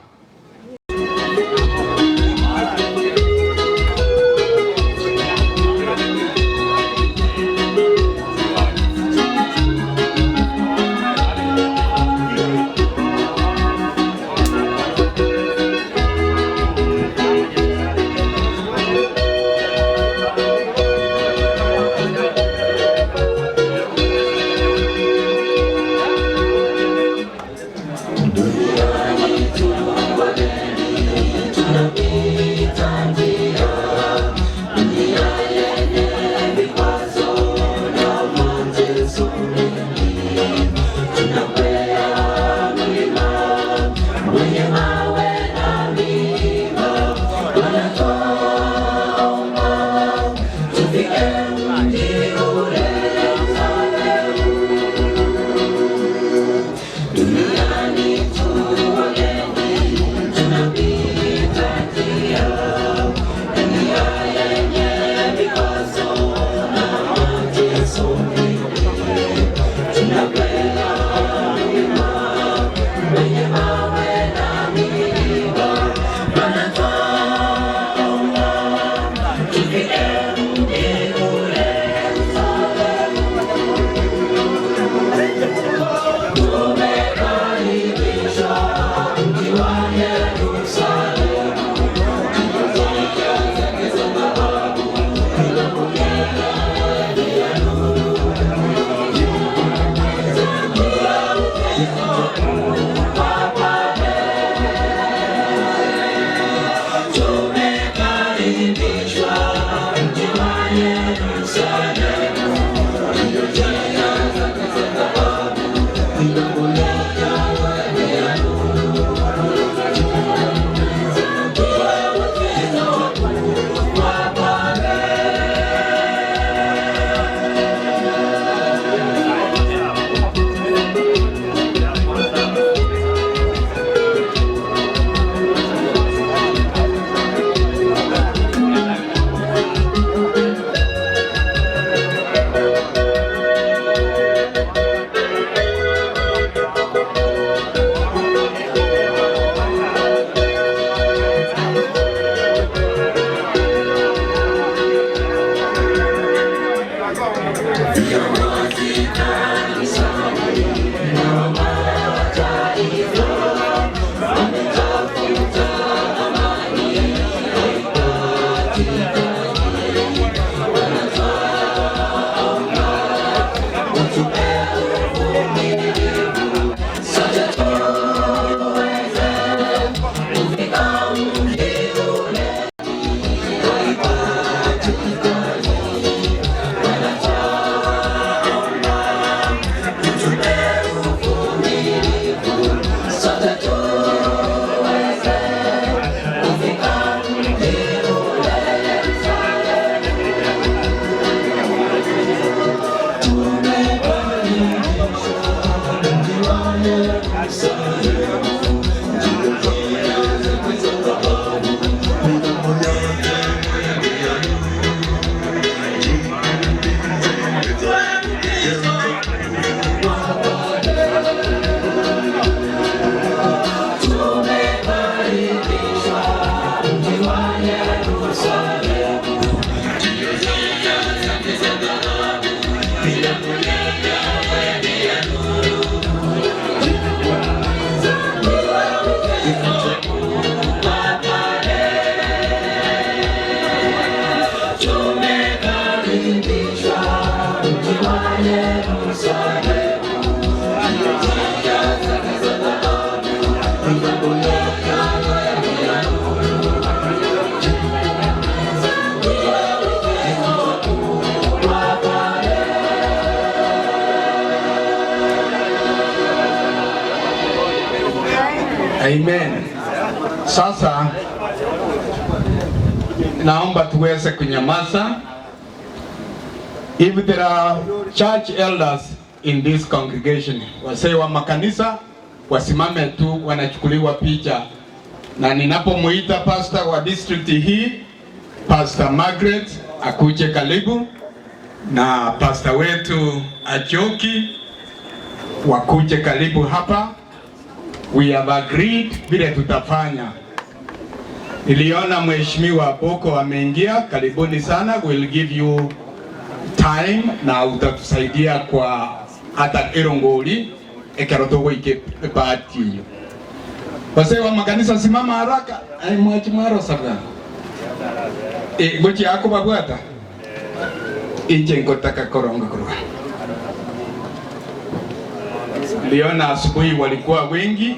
Amen. Sasa naomba tuweze kunyamaza. If there are church elders in this congregation, wasee wa makanisa wasimame tu, wanachukuliwa picha. Na ninapomuita pastor wa district hii, Pastor Margaret, akuje karibu, na pastor wetu Ogeke wakuje karibu hapa. We have agreed vile tutafanya. Niliona mheshimiwa Boko ameingia, karibuni sana. We'll give you time na utatusaidia kwa hata irongoli ekerotogo ike bahati hiyo. Wasee wa makanisa simama haraka. Ai mwachi mwaro sabga. Gochi yako babwata. Inje ngotaka koronga kuruka. Liona asubuhi walikuwa wengi.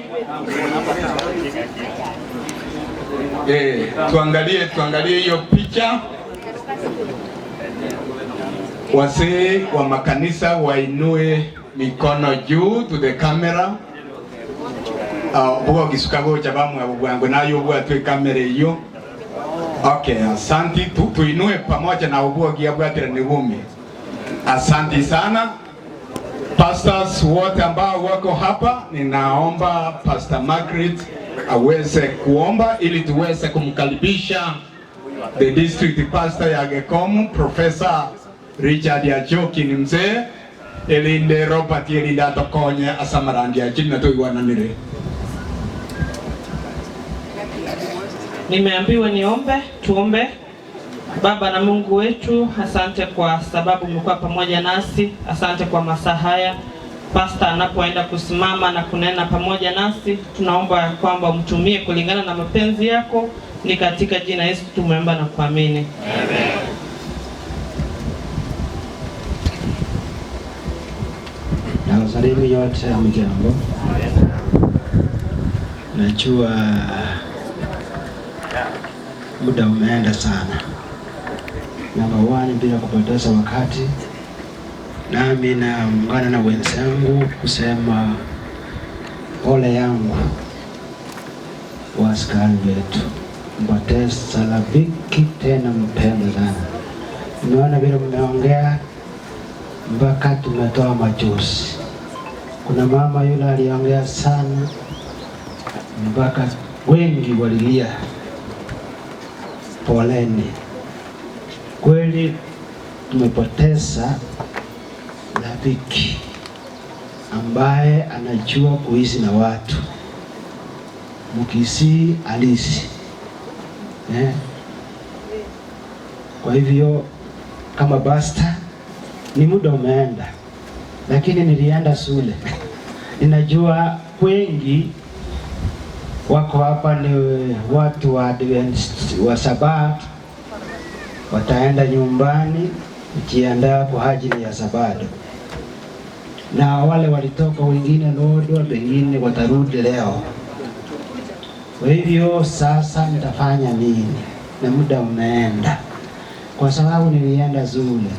Tuangalie hiyo picha. Wasee wa makanisa wainue mikono juu to the camera. Bugo kisukago chabamu abugwango nayo bwa tu kamera hiyo. Okay, asante. Tuinue pamoja na ubugo giabwatira ni gumi. Asante sana. Pastors wote ambao wako hapa, ninaomba Pastor Margaret aweze kuomba ili tuweze kumkaribisha the district pastor ya Gekomu, Professor Richard Ogeke ni mzee, elinde Robert elinde atokonye asamarandi ya chini na tuiwananire. Nimeambiwa niombe, tuombe. Baba na Mungu wetu, asante kwa sababu umekuwa pamoja nasi. Asante kwa masaa haya. Pastor anapoenda kusimama na kunena pamoja nasi, tunaomba kwamba umtumie kulingana na mapenzi yako. Ni katika jina Yesu tumeomba na kuamini. Amen. Na wasalimu yote mjambo. Najua muda umeenda sana. Namba 1, bila kupoteza wakati, nami naungana na wenzangu kusema pole yangu wa askari wetu. Mpoteza rafiki tena mpendwa sana. Nimeona vile mmeongea mpaka tumetoa machozi. Kuna mama yule aliongea sana mpaka wengi walilia. Poleni. Kweli tumepoteza rafiki ambaye anajua kuishi na watu. Mkisii halisi. Kwa hivyo kama basta ni muda umeenda, lakini nilienda shule. Ninajua wengi wako hapa ni watu wa Adventist wa Sabato, wataenda nyumbani kujiandaa kwa ajili ya Sabato. Na wale walitoka wengine Lodwa, wengine watarudi leo. Kwa hivyo sasa nitafanya nini? Na muda umeenda. Kwa sababu nilienda shule,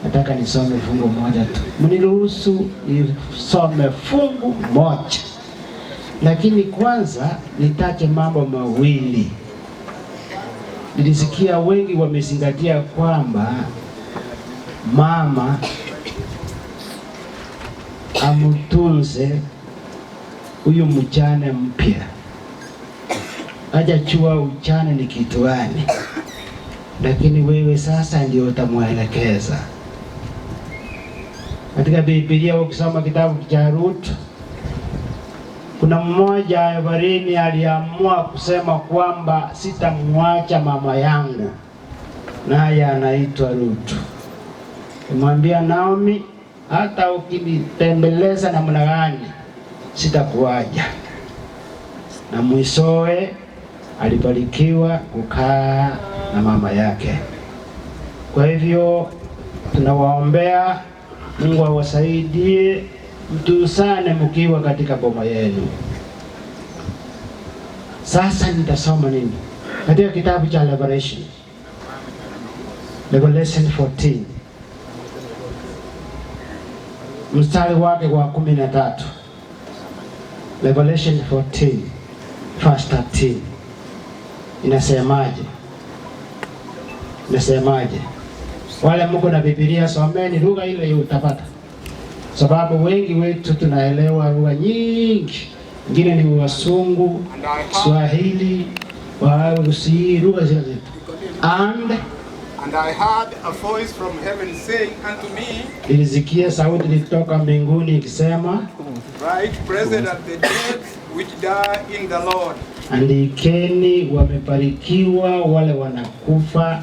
nataka nisome fungu moja tu. Mniruhusu nisome fungu moja. Lakini kwanza nitache mambo mawili. Nilisikia wengi wamezingatia kwamba mama amutunze huyu mchane mpya. Hajajua uchane ni kitu gani. Lakini wewe sasa ndio utamuelekeza. Katika Biblia ukisoma kitabu cha Ruth, kuna mmoja Evarini aliamua kusema kwamba sitamwacha mama yangu, naye anaitwa Ruth. Kumwambia Naomi, hata ukinitembeleza namna gani sitakuacha. Na mwishowe alibarikiwa kukaa na mama yake. Kwa hivyo tunawaombea Mungu awasaidie mtusane mkiwa katika boma yenu. Sasa nitasoma nini? Katika kitabu cha Revelation 14 mstari wake wa 13. Revelation 14 verse 13. Inasemaje? Inasemaje? Wale mko na Biblia someni lugha ile utapata. Sababu wengi wetu tunaelewa lugha nyingi. Ngine ni Wasungu, Swahili, Warusi, lugha zile. And I heard a voice from heaven saying unto me, nilisikia sauti kutoka mbinguni ikisema, Right, blessed are the dead which die in the Lord. Andikeni wamebarikiwa wale wanakufa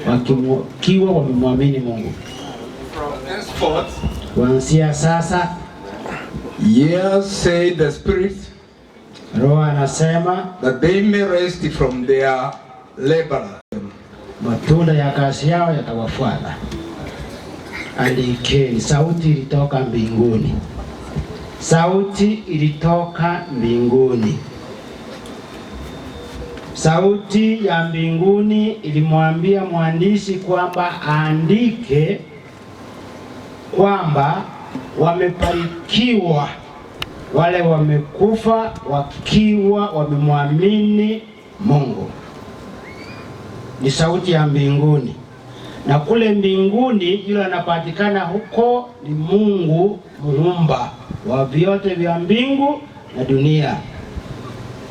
wakiwa wamemwamini Mungu. From henceforth, kuanzia sasa, yes, say the Spirit, Roho anasema, that they may rest from their labor. Matunda ya kazi yao yatawafuata. Andikeni. Sauti ilitoka mbinguni. Sauti ilitoka mbinguni. Sauti ya mbinguni ilimwambia mwandishi kwamba aandike kwamba wamebarikiwa wale wamekufa wakiwa wamemwamini Mungu. Ni sauti ya mbinguni. Na kule mbinguni yule anapatikana huko ni Mungu muumba wa vyote vya mbingu na dunia.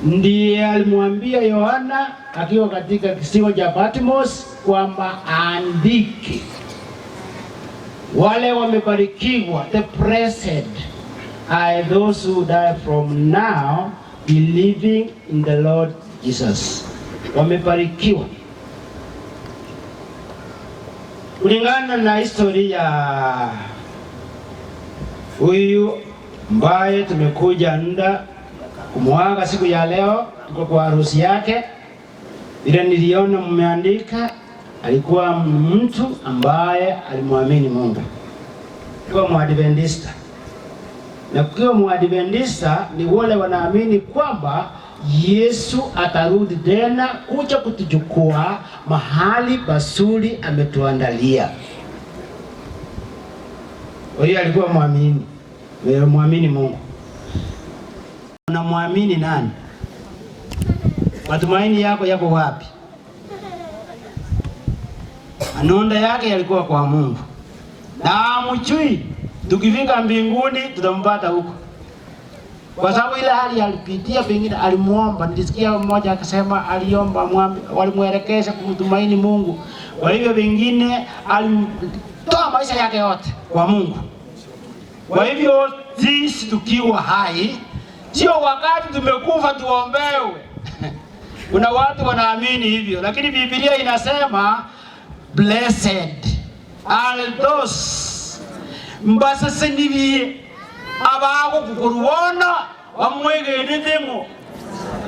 Ndiye alimwambia Yohana akiwa katika kisiwa cha Patmos kwamba aandike wale wamebarikiwa, the blessed are those who die from now believing in the Lord Jesus. Wamebarikiwa. Kulingana na historia huyu ambaye tumekuja nda kumwaga siku ya leo, tuko kwa harusi yake. Ile niliona mmeandika alikuwa mtu ambaye alimwamini Mungu. Kwa Mwadventista. Na kwa Mwadventista ni wale wanaamini kwamba Yesu atarudi tena kuja kutuchukua mahali pazuri ametuandalia. Huyo alikuwa muamini Mungu. Unamwamini nani? Matumaini yako yako wapi? Anonda yake yalikuwa kwa Mungu. Na mchui tukifika mbinguni tutampata huko. Kwa sababu ile hali alipitia, pengine alimuomba. Nilisikia mmoja akasema aliomba walimuelekeza kumtumaini Mungu. Kwa hivyo pengine alitoa maisha yake yote kwa Mungu. Kwa hivyo sisi tukiwa hai, sio wakati tumekufa tuombewe. Kuna watu wanaamini hivyo, lakini Biblia inasema blessed are those mbasasenivi abago kukuruona wamwegenedemo.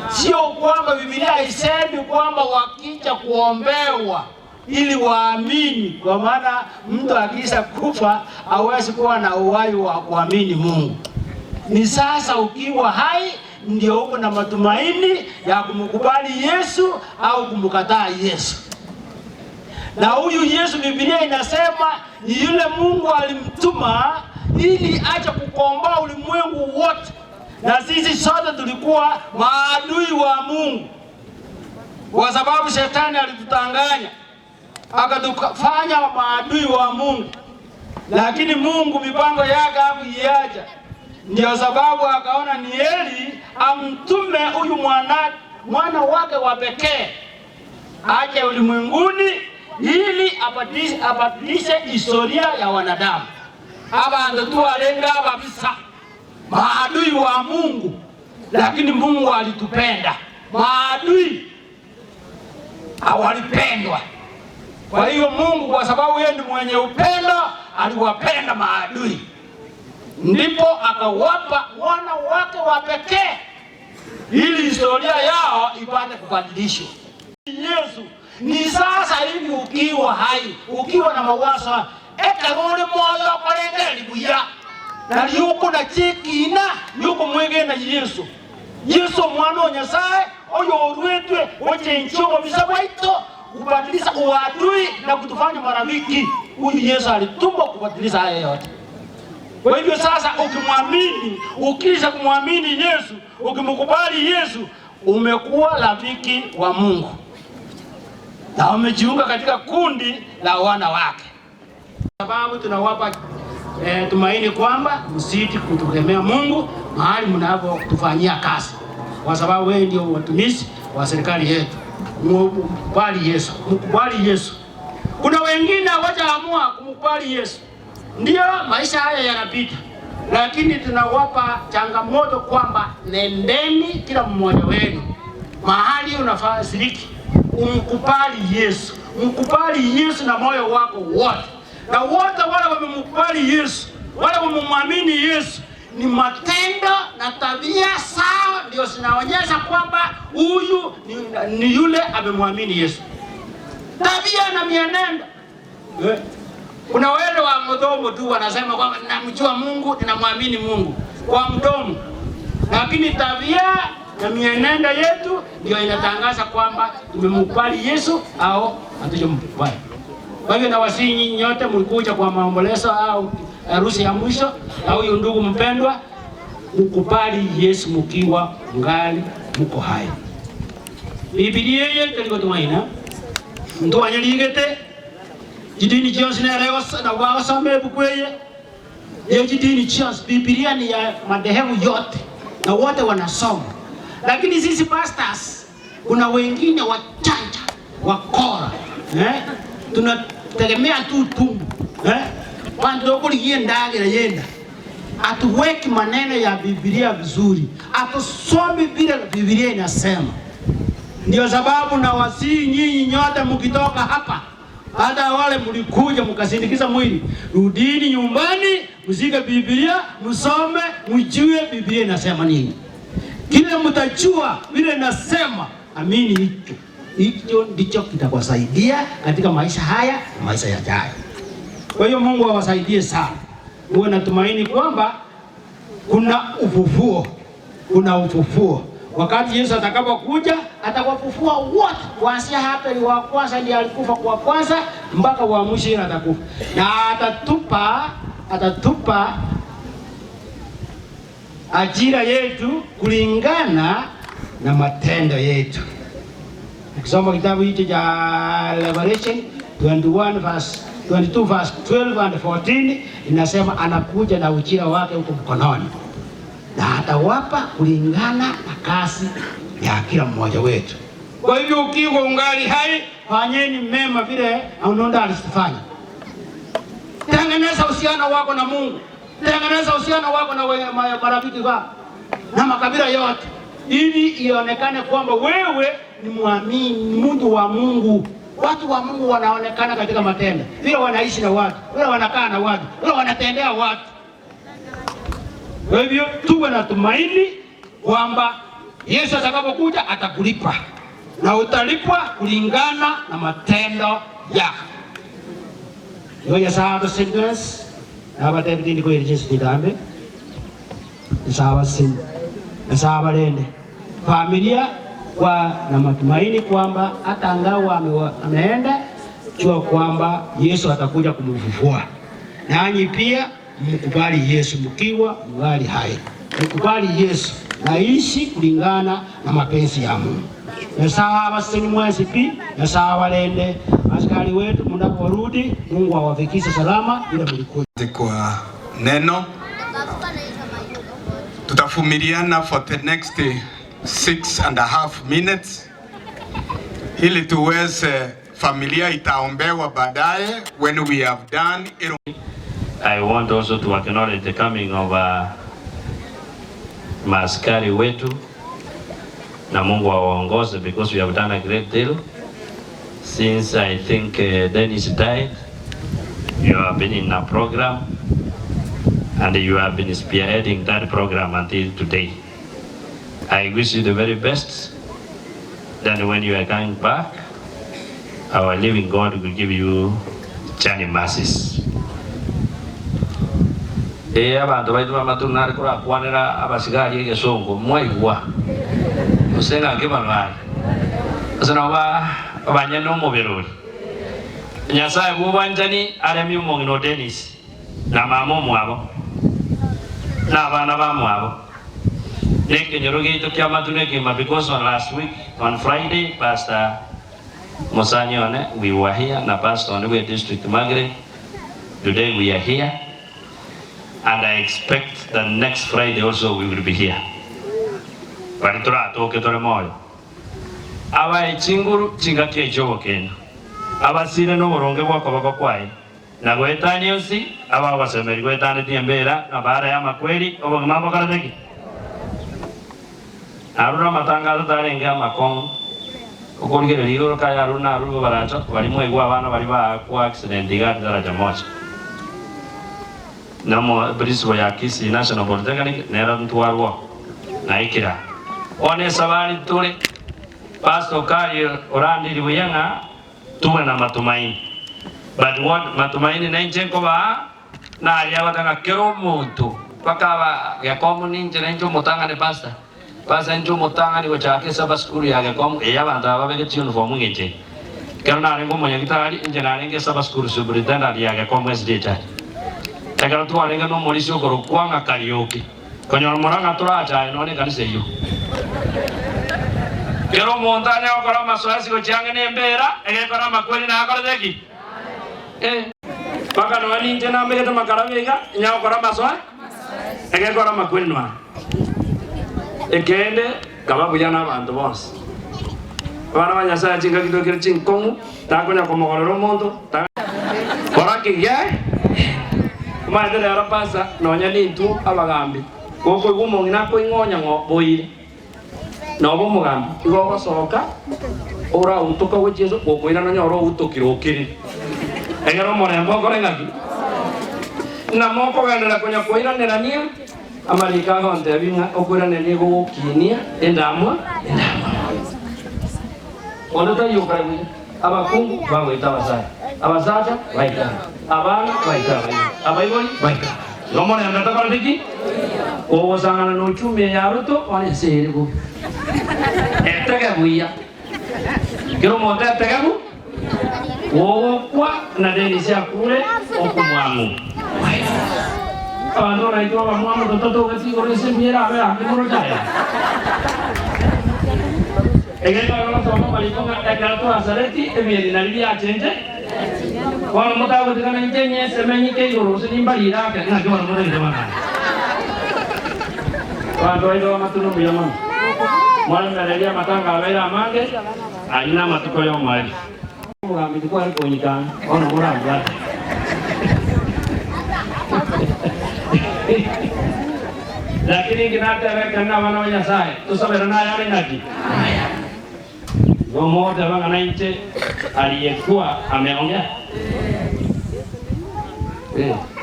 Sio kwamba Biblia haisemi kwamba wakija kuombewa ili waamini, kwa maana mtu akisha kufa hawezi kuwa na uhai wa kuamini Mungu. Ni sasa ukiwa hai ndio uko na matumaini ya kumkubali Yesu au kumkataa Yesu. Na huyu Yesu Biblia inasema ni yule Mungu alimtuma ili aje kukomboa ulimwengu wote. Na sisi sote tulikuwa maadui wa Mungu. Kwa sababu shetani alitutanganya, akatufanya maadui wa Mungu. Lakini Mungu mipango yake hakuiacha. Ndio sababu akaona ni heri amtume huyu mwana wake wa pekee aje ulimwenguni ili abadilishe historia ya wanadamu. Abantu tu alenga kabisa maadui wa Mungu, lakini Mungu alitupenda. Maadui hawalipendwa. Kwa hiyo Mungu, kwa sababu yeye ni mwenye upendo, aliwapenda maadui. Ndipo akawapa mwana wake wa pekee ili historia yao ipate kubadilishwa. Yesu ni sasa hivi ukiwa hai, ukiwa na mawazo ekarone moyo kolengeli buya na yuko na chikina yuko mwege na Yesu. Yesu mwana wa Nyasaye oyo urwetwe ochencho bisabaito kubadilisha uadui na kutufanya marafiki. Huyu Yesu alitumwa kubadilisha haya yote. Kwa hivyo sasa ukimwamini, ukisha kumwamini Yesu, ukimkubali Yesu, umekuwa rafiki wa Mungu na umejiunga katika kundi la wana wake. Sababu tunawapa tumaini kwamba msiti kutegemea Mungu mahali mnapotufanyia kazi, kwa sababu wewe ndio watumishi wa serikali yetu. Mkubali Yesu, mkubali Yesu. Kuna wengine hawajaamua kumkubali Yesu, ndio maisha haya yanapita, lakini tunawapa changamoto kwamba nendeni kila mmoja wenu mahali unafasiriki, umkubali Yesu, mkubali Yesu na moyo wako wote. Na wote wale wamemkubali Yesu, wale wamemwamini Yesu, ni matendo na tabia sawa ndio zinaonyesha kwamba huyu ni yule amemwamini Yesu. Tabia na mienendo. Kuna wale wa mdomo tu wanasema kwamba ninamjua Mungu, ninamwamini Mungu kwa mdomo, lakini tabia na mienendo yetu ndio inatangaza kwamba tumemkubali Yesu au hatujamkubali. Kwa hivyo nawasihi nyinyi nyote mlikuja kwa maombolezo au harusi ya mwisho au ndugu mpendwa, ukubali Yesu mkiwa ngali mko hai. Biblia yetu liko tumaina mtu anyaligete jidini Johnson na leo na wasome bukweye ya jidini Johnson. Biblia ni ya madhehebu yote na wote wanasoma, lakini sisi pastors kuna wengine wachanja wakora tunategemea tu tumbo wando yenda atuweki maneno ya Biblia vizuri, atusomi vile Biblia inasema. Ndio sababu na wasii nyinyi nyote mkitoka hapa, hata wale mlikuja mkasindikiza mwili, rudini nyumbani, mshike Biblia, msome, mjue Biblia inasema nini. Kile mtajua vile inasema, amini hicho. Hicho ndicho kitakwasaidia katika maisha haya na maisha yajayo. Kwa hiyo Mungu awasaidie sana. Uwe na tumaini kwamba kuna ufufuo. Kuna ufufuo. Wakati Yesu atakapokuja, atawafufua wote. Kuanzia hapa wa kwanza ndiye alikufa kwa kwanza mpaka wa mwisho atakufa. Na atatupa ajira yetu kulingana na matendo yetu. Ukisoma kitabu hicho cha Revelation 22 verse 12 and 14 inasema anakuja na ujira wake huko mkononi, na atawapa kulingana na kazi ya kila mmoja wetu. Kwa hivyo ukiwa ungali hai, fanyeni mema vile Anunda alisifanya. Tengeneza uhusiano wako na Mungu, tengeneza uhusiano wako na marafiki wako na makabila yote, ili ionekane kwamba wewe ni muamini, mtu wa Mungu. Watu wa Mungu wanaonekana katika matendo, vile wanaishi na watu, vile wanakaa na watu, vile wanatendea watu. Kwa hivyo tuwe na tumaini kwamba Yesu atakapokuja atakulipa, na utalipwa kulingana na matendo yako. Yoya sahabu singles na batebiti ndiko Yesu nitambe sahabu sin na sahabu lende familia kwa na matumaini kwamba hata angawa ameenda, jua kwamba Yesu atakuja kumfufua. Nanyi pia mkubali Yesu mkiwa mgali hai. Mkubali Yesu na ishi kulingana na mapenzi ya Mungu. Na sawa wasini mwezi pi, na sawa lende askari wetu mnaporudi, Mungu awafikishe salama bila mlikuja. Kwa neno tutafumiliana for the next 6.5 minutes ili tuweze familia itaombewa baadaye when we have done it. I want also to acknowledge the coming of maaskari wetu, na Mungu awaongoze, because we have done a great deal since I think Dennis died. You have been in a program and you have been spearheading that program until today. I wish you the very best. Then when you are coming back, our living God will give you journey mercies. Abantu baitu bamatunari kura kwanira abasigari egesongo mwaigwa usenga ngibangai asana abanyano mubirori Nyasaye bubanjani aremi umongino Dennis na mama mwabo na abana bamwabo Neke nyoroge to kia matune kima because on last week on Friday Pastor Mosanyone we were here na Pastor on the district Magre. Today we are here and I expect that next Friday also we will be here. Paritura toke tore moyo. Aba chinguru chingakie jowo kenu. Aba sine no moronge kwa kwa kwai. Na gwetani osi aba wasemeri gwetani tiembera na baada ya makweli obo mambo karateki. Aruna matangazo tarenge amakon. Ukorigere ligoro kaya aruna arugo baracho bali mwegwa abana bali ba kwa accident igati daraja moja. Namo principal ya Kisii National Polytechnic nera ntuarwa na ikira. One sabari tule Pastor Kari orandi liwiyanga tuwe na matumaini. But what matumaini na njengo ba na aliyawatanga kero muntu paka ya komu ninje na njo motanga ne pastor. Pastor njo motanga ni wachake saba skuru ya komu ya banda babeke uniform ngeje. Kero na rengo mwenye kitali nje na renge saba skuru superintendent ya komu SD cha. Tekara tu arenga no molisho koro kwanga karaoke. Konyo moranga turacha no ne kanise yo. Kero montanya okora masoesi ko change ne mbera ege kora makweli na akora deki. Paka no ani tena mbele to makara vega nya okora masoa. Ege kora makweli no. Ekende kaba bujana abantu bose. Bana banya sa chinga kido kire chinkongu takonya ko mogororo monto. Kora kiye. Kuma ndele arapasa no nya nintu abagambi. Koko gumo ngina ko ingonya ngo boire. No bo mugambi igo gosoka ora utoka we Jesu okwira no nyoro utokiro okiri. Engero morembo korengaki. Na moko ganera konya koira nerania amarika honte binga okwira neni go okinia endamwa. Ono ta yukrawi abakungu bawita basai. Abasacha baita. Abana baita. Abaiboni baita. No morembo takariki. Owo sangana no chume ya ruto one serego. Etega buia. Kero monte etega bu. Owo kwa na delisia kule okumwamu. Abantu na ito mwamu toto kati kore sembiera ave akimoro jaya. Egento agora toma malikonga ekarato azareti ebieni na libia chente. Kwa mutago tikana njenye semenyi ke yoro sinimbalira ka na kwa mwana ndemana. Kwa ndo ndo matunu biyama. Mwana mnarelia matanga avera amange alina matuko yo mali. Mugambi kwa ko nyikana ono muramba. Lakini kinata kana wana wanya sai tusabera na yale ngati. Mmoja wanga naite aliyekuwa ameongea.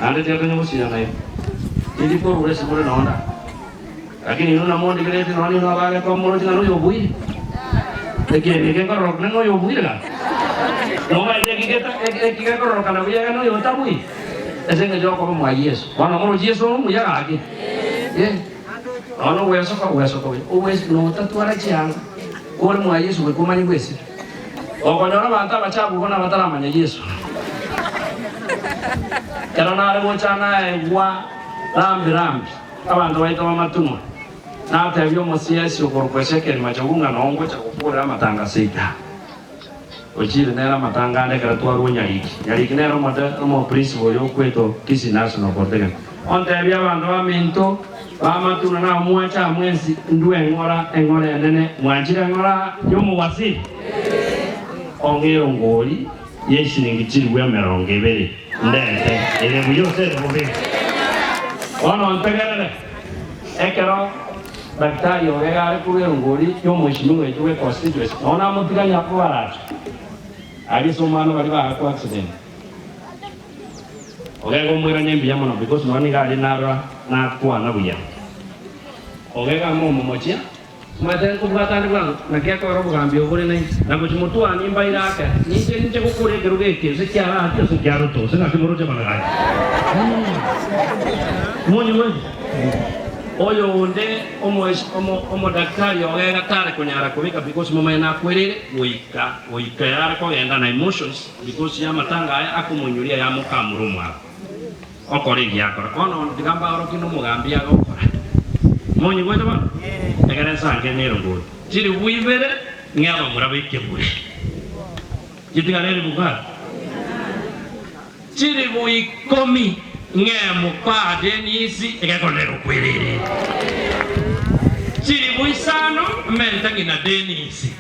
Ande tena nyusia nayo. Ili kwa uresi bure naona. Lakini nuna mondi greti nani na wale kwa mmoja na royo bui. Lakini kengo rok na royo bui la. No mai de kike ko rok na buya no yo tabui. Esenga jo ko mo Yesu. Wana mo Yesu mo ya ake. Ono weso ko. Uweso no tatuara chianga. Ore mo Yesu ko kumani kwesi. Okonyora banta bachabu kona bataramanya Yesu. Karana ale mochana egwa rambi. Abantu baito matumo. Na tebyo mosiasi okorkweseke machagunga nongwe chakupura matanga sita. Ochile nera matanga ne kratwa runyariki. Yariki nera mo principal yo kweto Kisii National Polytechnic. Onte bya abantu baminto bamatuna na mwacha mwezi ndwe ngora nene mwanjira ngora yo muwasi. Ongero ngoli yeshiringi chirwe merongo ebere ndente ene buyo se bobe. Ono ntegerere ekero daktari ogega ari kubera ngoli yo mwishimu wetuwe constituency ona mutiganya kubara ari somano bali ba ko accident ogega mwira nyembi yamono because noni gali nara na kwa na buya ogega mochia mata ko bata ndwa na kia ko robo gambio bore nai na ko chimutu ani mbaira aka nje ko kure geruge ke se kyara ati se kyaro to se na kimoro je banaga moni we oyo onde omo daktari ogega tare kunyara kubika because mama ina kwelele woika yara ko enda na emotions because ya matanga aya akumunyuria ya mukamurumwa okore gyakora ono ndigamba oro kino mugambia gokora Monyi kwenda ba. Ekara sange nero ngo. Chiri wivere ngaba murabike buri. Jitingale buka. Chiri buikomi ngemu pa denisi ekakolero kwirire. Chiri buisano menta ngina denisi.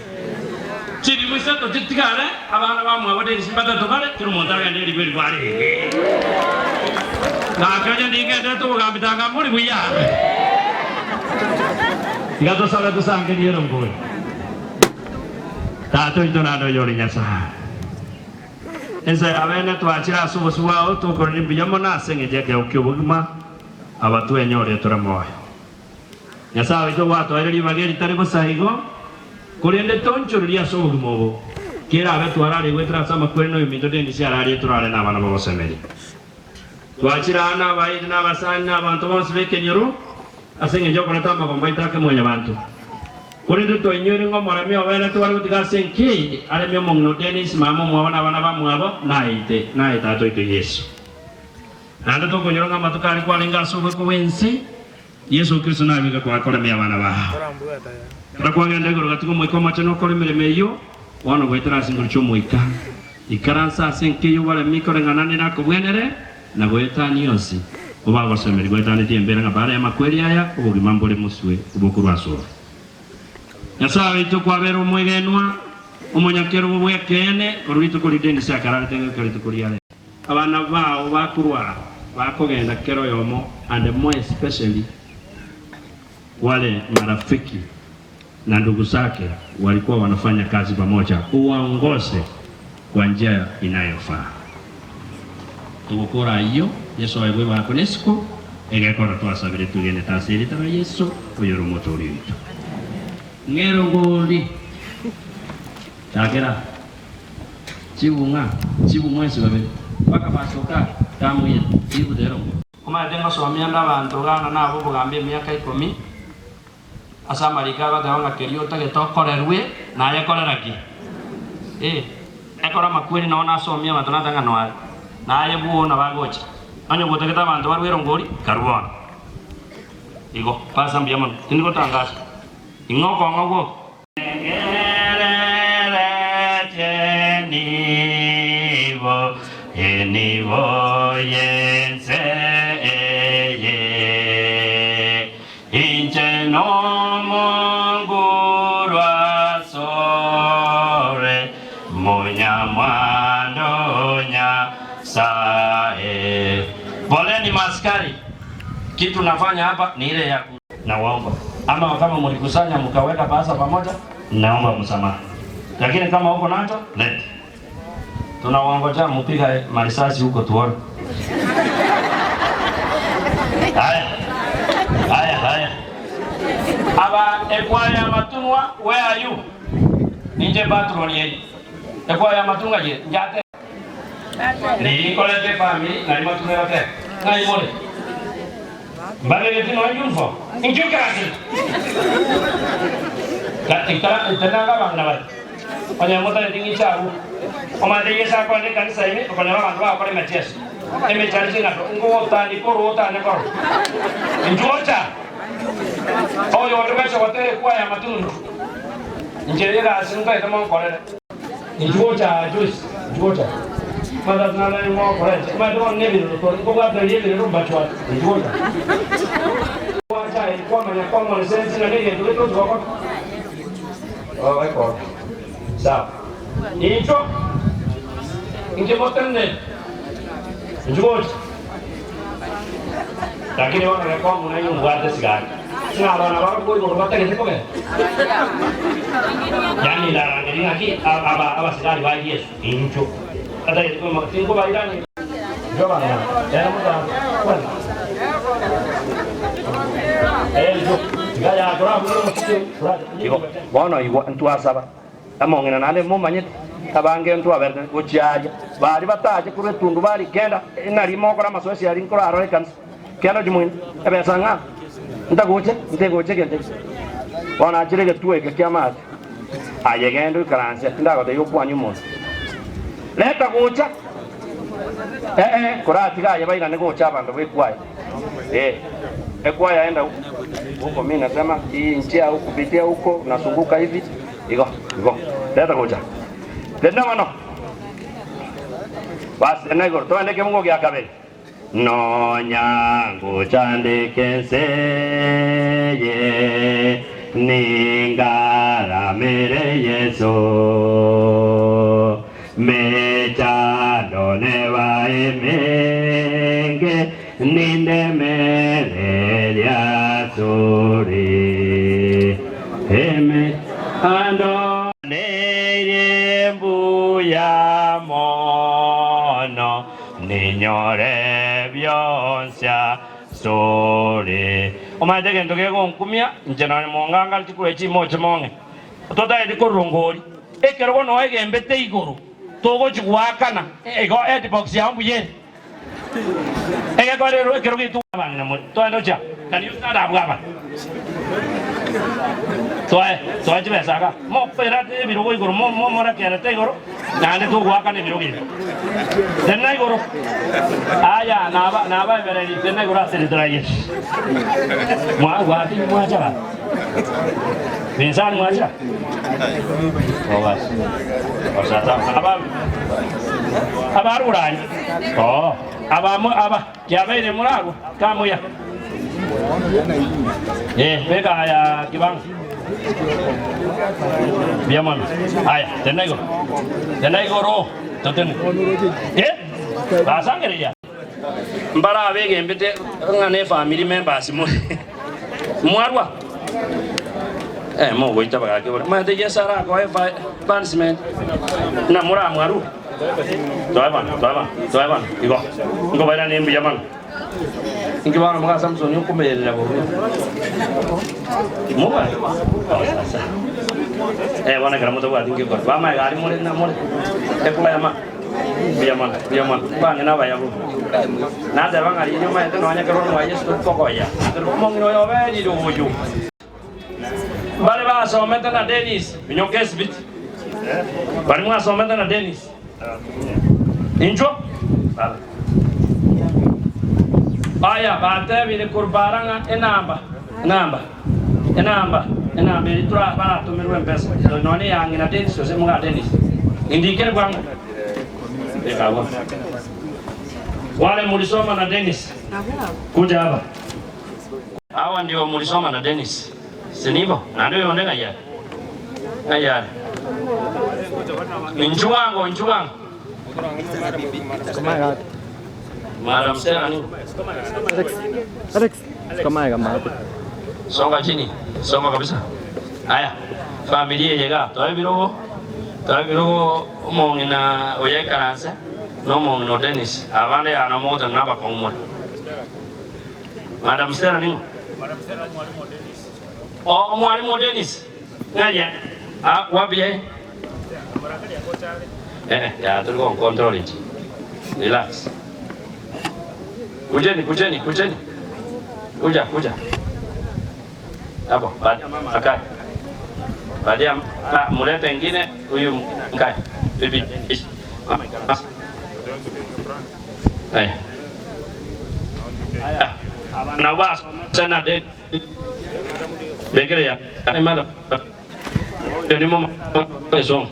Chiri buisato jitingale abana bamwe abadenisi batatu kale kirumontaga ndiri biri bari. Nakanya ndinga to gambitanga muri buyane. Ngato sala to sange ndiro ngoi. Tato itonado yori nyasa. Enza abene twachira subo suwa to korni bijamo na senge jeke okubugma abatu enyore turamoyo. Nyasa ito watu ari bageri tare bosahigo kuriende toncho ria subo gumobo. Kira abetu arari wetra sama kweno yimindo dendi siarari turare na bana bosemeri. Twachira ana baidi na basana abantu bose bekenyero asenge joko na tamba kombaita ke moya bantu. Kuriende to enyore ngomora mi obene to wali tigasenki ale mi mongno denis mama mwana bana bamwabo naite to ito Yesu. Anda to konyoro ngama to kali kwali ngaso ko wensi Yesu Kristo na biga kwa kole mi abana ba. Ra kwa ngende goro gatiko mo ikoma chano kole meyo wana gwetera singul chomo ika. Ikaransa senki yo wale mikore nganane na kubwenere na gweta niosi. Oba gosomeri gweta ni tiembera ngabara ya makweli haya obugi mambole muswe ubukuru asoro. Nyasawe ito kwa bero mwegenwa omonyakero bwekene orwito kuri dendi sakarare tenga kuri kuriale. Abana bao bakurwa bakogenda kero yomo and more especially wale marafiki na ndugu zake walikuwa wanafanya kazi pamoja uwaongoze kwa njia inayofaa. Tukukora hiyo Yesu aigwe bako nesiko egekora twasabire tugende tasiri tara Yesu oyoro motori witu. Ngero ngoli takera chibunga chibumwese babe baka basoka tamu ye chibu dero kuma denga so amyanda bantu gana nabo bugambye myaka 10 asa marika bagabanga keriota getokorerwe na yakoreraki ekora makwiri naona asomia bantu natanga noa na yebuona bagocha anyo gotegeta bantu barwero ngoli karubona igo pasa mbiamon tiniko tangaza ingoko ngoko enivo yense inche no mongurwa sore monya mwandonya sae. Poleni maskari, kitu nafanya hapa ni ile ya nawaomba, ama kama mlikusanya mkaweka pesa pamoja, naomba msamaha, lakini kama uko nacho leta. Tunawaongoja mpiga marisasi huko tuone. Haya. Aba ekwaya matunwa, where are you? Ninje patron yeye. Ekwaya matunga je, njate. Ni kolete family na matunga yote. Ngai mole. Mbale tino uniform. Injo kazi. Ikara tena bana bana. Onya mota ndingi chau. Omade yesa kwa ne kanisa ime kwa ne bantu ba kwa Matias. Eme charisi na ngo tani koro tani koro. Njocha. Oyo wotebesha wotere kwa ya matundu. Njera asinga ita mon kore. Njocha juice, njocha. Mada na na mo kore. Mada ne bi ro ko kwa tele le ro bachwa. Njocha. Kwa cha kwa manya kwa mo sensi na nige to to ko. Oh, ai ko. Sawa. Nicho inge motende njocha lakini wana rekwa muna yu ngwate sigari sina wana wako kwa ngwate kete koge yani la rangeri ngaki aba sigari ba Yesu incho ada yetu kwa tingo ba irani joba na yana muta kwani njo gaya dora mno bona iwa ntu asaba amongena nale mo manyet tabange ntu aberde gochiaja bari bataje kure tundu bari genda inari mokora masoesi ari nkora arore kansa kenda jimuin ebesanga ndagoche gende wana jirege tuweke kiamati ayegendo karanse ndagote yokwanyu mo leta gocha korati ga yabaira ne gocha abandu bekwai ekwaya enda huko. Mimi nasema hii njia huko kupitia huko unazunguka hivi. Iko. Leta kuja. Leta mano. Basi nego tuende kimungo kia kabeli. No nyangu chandike seye ningara mere yeso mechado neva emenge ninde mere ya suri eme ando nere mbuya mono niñore bionsia sore omade gendo ke gonkumia njena monganga tikule chimo chimonge tota edi korongori ekero gono egembete igoro togo chigwakana ego edi box ya mbuye ege gore ekero gitu abana mo to endo cha can you stand up gaba toa chibe saka mo pera te birogo igoro mo mora kera te igoro nane to gwakana birogo tenna igoro aya naba bere ni tenna igoro asere draye mwa gwati mwa cha pensar mwa cha owas osata aba urani aba kiabeire murago kamuya beka ya kibang biaman aya tenna igoro toten basangere ya mbara bege mbete ngane family members mo mwarwa mo goita baga ke ma de yesara ko punishment na mura mwaru toiban igo baila ni biaman ingi bana mga Samson yung kumeli na ko mo ba sasa wana karamu to ating ko ba mai gari mo na mo ko ma biaman bang na ba ya ko na da bang ari nyo mai to no nya karo no yesu to ko ya to mo ngino yo ba di do yo bale ba so meta na Dennis minyo kesbit bale mo so meta na Dennis injo aya bate bile kurbaranga enamba itura bana tumirwe pesa no ni yangi na Dennis so semunga Dennis indikere kwanga ekawa wale mulisoma na Dennis kuja hapa hawa ndio mulisoma na Dennis sinivo na ndio yoneka ya aya injuwango Madam Stella ni Alex kama kama songa chini songa kabisa haya familia yega toa birogo mongi na Ogeke kansa no mongi no Dennis avande ana moto na ba komo Madam Stella ni mwalimu Dennis ngaja wapi ya tuko control it relax kujeni kuja hapo akai baada mulete wengine huyu mkai bibi na was sana de begere ya mala ni mama eso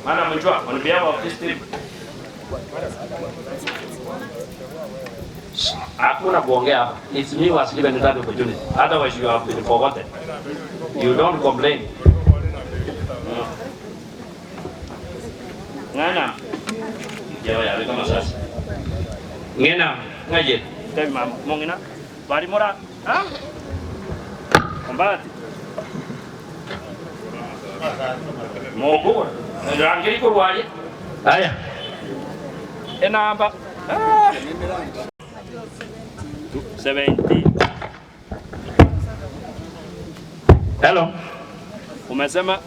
Mana menjual, on behalf of this trip. Hakuna kuongea hapa. It's me was given that opportunity. Otherwise you have been forgotten. You don't complain. Ngana. Ya kama sasa. Ngena ngaje. Tapi mau ngena. Bari mora. Ha? Kombati. Mogo, rangi ko wali. Aya. Enamba. 70. Hello. Umesema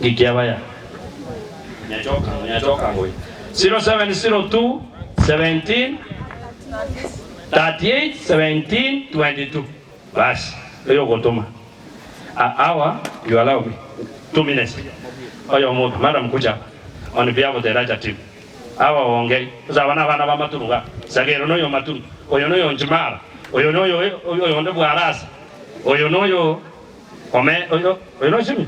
Gikiabaya. Nyachoka ngoi. 0702 17 38 17 22. Bas, leo kutuma. Hour, you allow me 2 minutes. Oyo moto, madam kuja. on behalf of the Raja team. Awa wongei. Sasa wana ba matunga. Sagero no yo matun. Oyo no yo njimara. Oyo no yo ndo bwarasa. Oyo no yo oyo no shimi.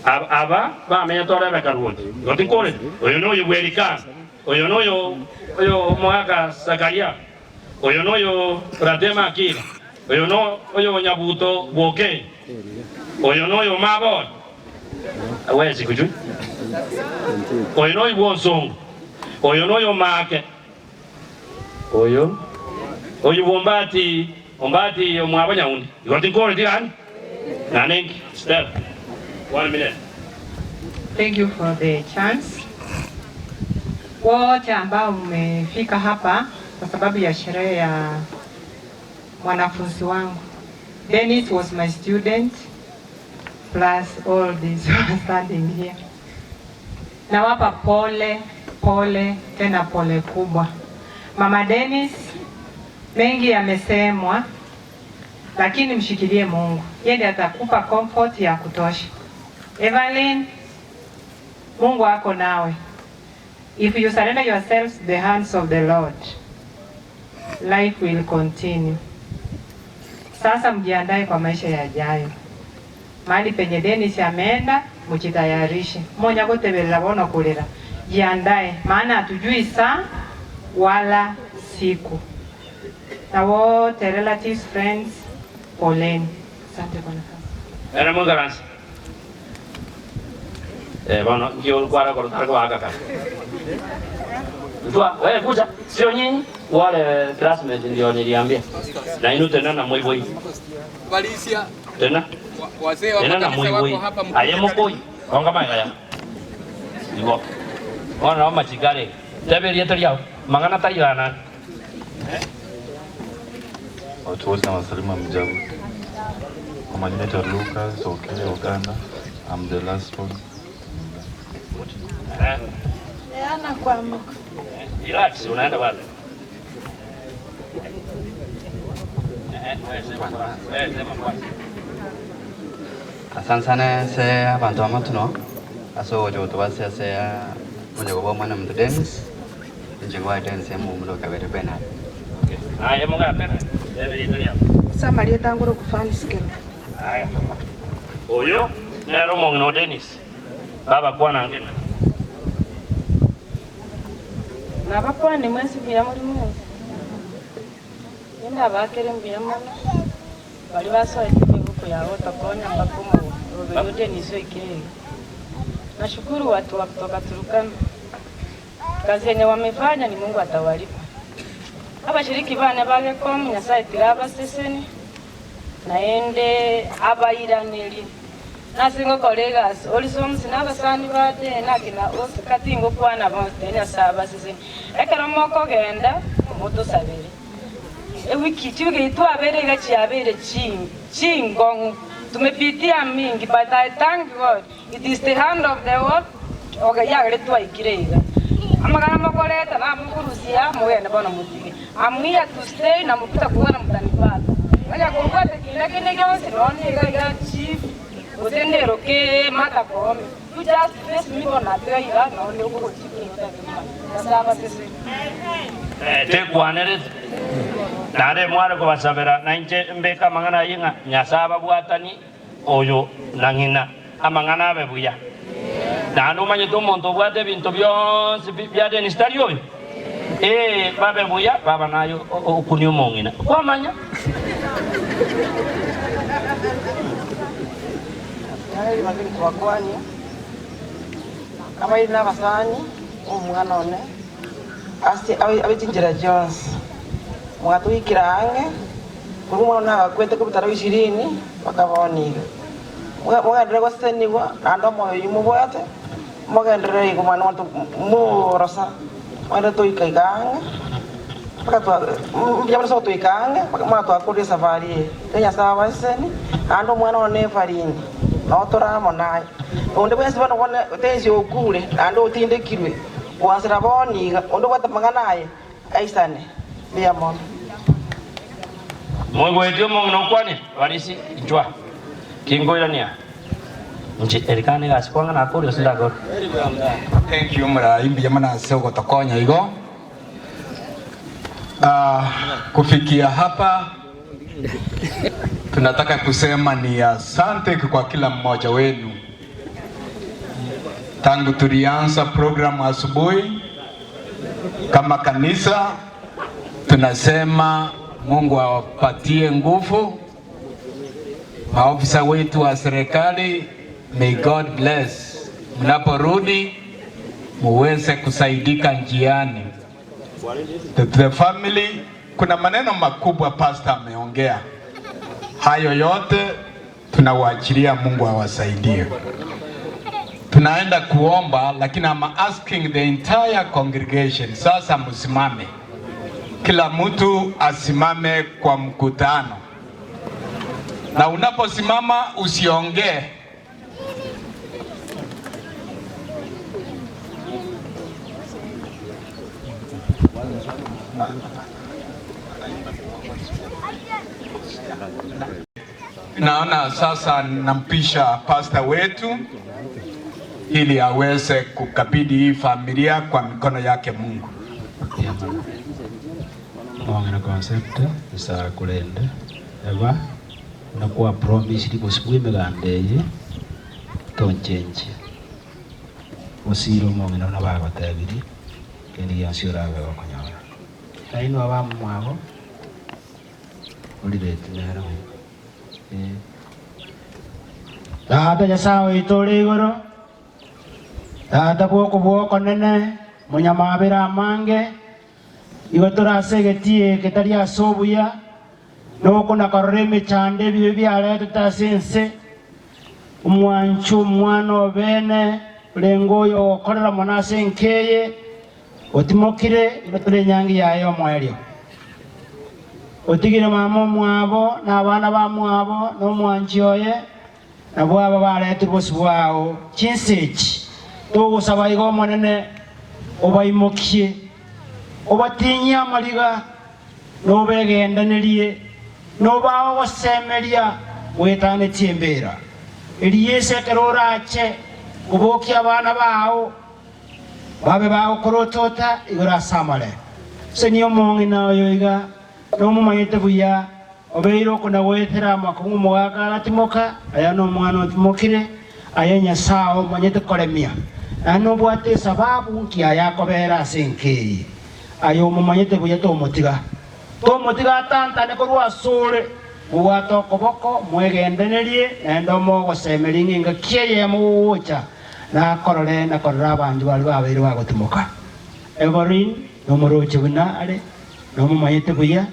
Aba ba me tore be karwoti. Gotin kore. Oyo no yo werika. Oyo no yo mwaka Sakaria. Oyo no yo Radema Akira. Oyo no yo Nyabuto Ogeke. Oyo no yo Mabon. Awezi kuju. Oyo no yo Wonsong. Oyo no yo Make. Oyo Ombati yo mwabanya undi. Gotin kore diani. Nanenki. Step. 1 minute. Thank you for the chance. Wote ambao mmefika hapa kwa sababu ya sherehe ya mwanafunzi wangu. Dennis was my student plus all these standing here. Nawapa pole tena pole kubwa. Mama Dennis, mengi yamesemwa, lakini mshikilie Mungu. Yeye ndiye atakupa comfort ya kutosha. Evelyn, Mungu ako nawe. If you surrender yourselves to the hands of the Lord, life will continue. Sasa mjiandae kwa maisha yajayo. Mahali penye Dennis ameenda, mjitayarishe. Monya kote bila bono kulera. Jiandae, maana hatujui saa wala siku. Na wote relatives, friends, poleni. Asante Bwana. Era mungaransi. Bwana ndio kwa kwa haka. Wewe kuja, sio nyinyi wale classmates ndio niliambia. Na inu tena na mwibo hii. Walisia. Tena? Wazee wa kanisa wako hapa mkuu. Ayemo koi. Konga maya. Iwo. Ona machigare. Tabeli yetu yao. Mangana tayana. Watu wote nawasalima mjabu. Kwa majina ya Lucas, Ogeke, Oganda. I'm the last one. Yana kwa mko. Relax, unaenda wapi? Asante sana se abantu amatuno aso joto base se mwenye kwa mwana mtu Dennis nje kwa Dennis mu mlo kabere bena. Okay. Aya munga pena. Samaria tanguro kufani sikelo. Aya. Oyo nero mongno Dennis. Baba kwa nangena. Na bapwa ni mwezi bya muri mwezi. Nenda bakere mbya mwana. Bali basoe huko ya utakonya mbakumu yote niso ikirege. Nashukuru watu wa kutoka Turkana. Kazi yenye wamefanya ni Mungu atawalipa. Abashiriki bane bageko Nyasaye tiraba seseni. Naende abayiraneli. Nasingo colleagues olisomsi nabasani bade nakina osikatingo kwana bonte Nyasaye seseni. Ekero moko genda moto sabere. Wiki tuge tuabere gachi abere chingong tumepitia mingi, but I thank God it is the hand of the Lord ogayagre twaikirega amagana makoreta na mukurusia mwene bona mutige I'm here to stay na mupita kuona mtanipata ngaja kurwate kile gyosi noni ga chief utendero ke mata kome you just face me bona tega no ne ko chiki ndasaba sisi te kwanere nare mware ko basabera nainje mbeka mangana yinga nyasaba bwatani oyo nangina amangana bebuya nanu manye to monto bwate binto byonse byade ni stadio babe buya baba nayo okuni umongina kwa manya Nari bagini twakwani kama ina basani umwana one asti abitinjira Jones mwatu ikirange kurumona akwete ko bitaro 20 bakaboniga mwagendere gwaseniwa ando moyo yumubwate mwagendere ko mwana wantu morosa mwana to ikaigange bakatwa byamana so to ikange mwana to akuri safari tenya sawa seni ando mwana one farini no toramo naye onde bwese bano kone tenzi okule ando otindekirwe wansira boniga onde kwatamanga naye aisane biamon Mungu wetu Mungu kwani walisi njwa kingoya nia nje erikane gas kwanga na kuri osindagor. Thank you mra imbi jamana soko tokonya igo. Kufikia hapa tunataka kusema ni asante kwa kila mmoja wenu. Tangu tulianza programu asubuhi kama kanisa tunasema Mungu awapatie nguvu maofisa wetu wa serikali. May God bless. Mnaporudi muweze kusaidika njiani. The family, kuna maneno makubwa pastor ameongea. Hayo yote tunawaachilia Mungu awasaidie. Tunaenda kuomba, lakini I'm asking the entire congregation, sasa msimame. Kila mtu asimame kwa mkutano. Na unaposimama usiongee. Naona sasa nampisha pastor wetu ili aweze kukabidhi hii familia kwa mikono yake Mungu. Mwana concept isa kulende eba nakuwa promise libo sikuime gandeye tonchenje osiro mwana na baba tabiri kendi yansira abaga konyawa kaino abamu mwabo ulirete nero Tata jasawe itole igoro Tata bwoko nene munyamabira mange igo turasegetie ketari asobuya noko nakareme chande bibe byalete tasense umwanchu mwana bene lengo yo okorera monase nkeye otimokire batule nyangi yayo mwelio otigire mama mwabo na abana ba mwabo no mwanchioye na bwaba balete bosubwao chinsechi togusaba igo monene obaimokie obatinya amaliga nobegendanerie nobaho wasemeria wetane tiembera eliyese kerorache kubokia abana bao babe bao korotota igora samale senio mongi nayo iga no mumayete buya obeiro kuna wethera makungu mwaka gatimoka aya no mwana otimokire ayenya sao manyete kolemia ano bwate sababu nkia yakobera senkei ayo mumanyete buya tomotiga tantane korwa sore muwato koboko mwegendenerie endo mogo semeringi nga kieye muwocha na korore na korora abandu bali babere bagotimoka egorin no moroche buna ale no mumanyete buya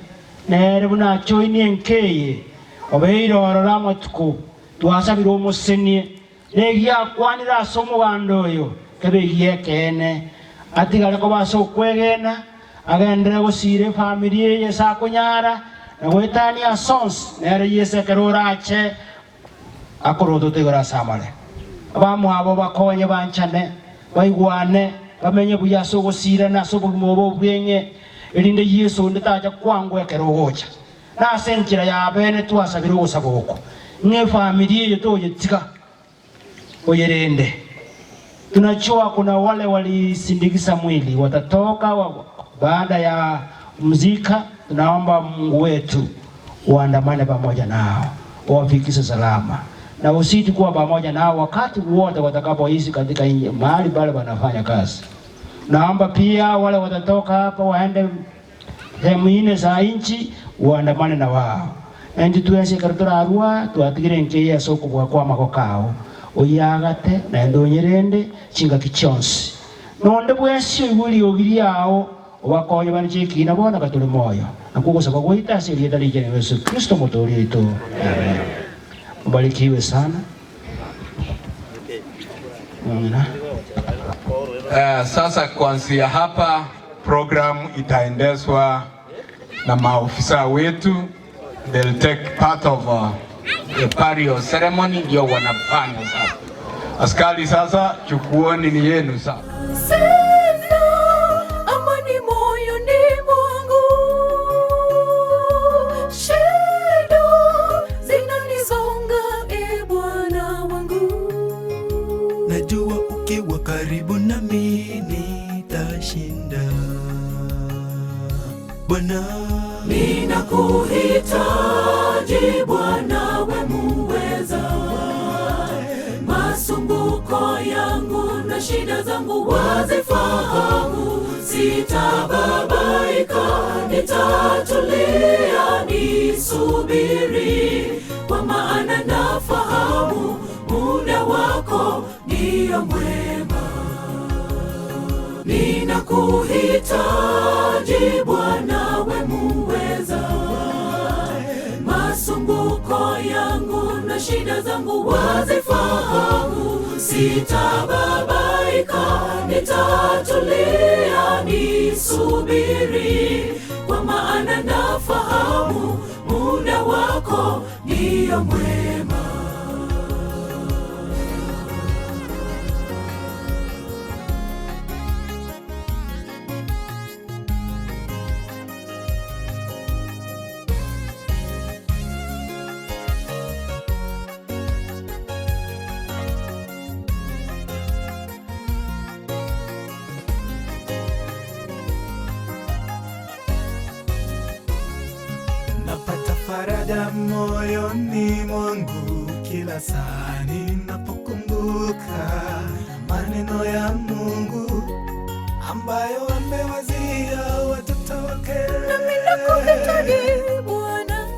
nere buna choini enkeye obeiro orora matuko twasabira omusenie negia kwanira somo bandoyo kebegie kene atigale ko baso kwegena agendere gusire familia ye sakunyara na gwetania sons nere yese kerorache akoroto tegora samale abamu abo bakonye banchane baigwane bamenye buya so gusire na so bumubo bwenge elinde yesu ndataja kwangwe kerogocha na senchira ya bene twasabira gusaboko ne familia ye toje tika oyerende. Tunajua kuna wale walisindikiza mwili watatoka baada ya mzika. Tunaomba Mungu wetu uandamane pamoja nao, wafikishe salama na usiti kuwa pamoja nao wakati wote watakapoishi katika mahali pale wanafanya kazi. Naomba pia wale watatoka hapa waende sehemu nyingine za nchi uandamane na wao. Endi tuense kartura arua tuatigire nkeya soko kwa makokao oyagate na ndonyerende chinga kichonsi nonde bwesi wuli ogiriao obakonye banchiki na bona katule moyo nakugusaba guhita asili ya dalije ni Yesu Kristo motori ito. Amen. Mbarikiwe sana. Sasa kuanzia hapa programu itaendeshwa na maofisa wetu. They'll take part of the burial ceremony ndio wanafanya sasa. Askari sasa chukuoni ni yenu sasa. Amani moyoni mwangu, shida zinanizonga, e Bwana wangu. shida zangu wazifahamu, sitababaika, nitatulia nisubiri, kwa maana nafahamu muda wako ndio mwema. Ninakuhitaji Bwana, we muweza, masumbuko yangu na shida zangu wazifahamu, sitababaika, nitatulia nisubiri, kwa maana nafahamu muda wako ndio mwema. Faraja moyoni mwangu kila saa ninapokumbuka maneno ya Mungu ambayo amewazia watoto wake. Nami nakuhitaji Bwana,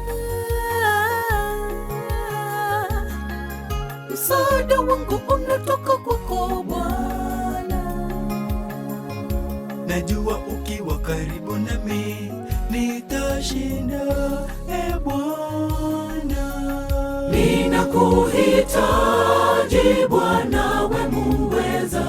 msaada wangu unatoka kwako Bwana. Najua ukiwa karibu nami nitashinda, e Bwana. Ninakuhitaji Bwana, we muweza,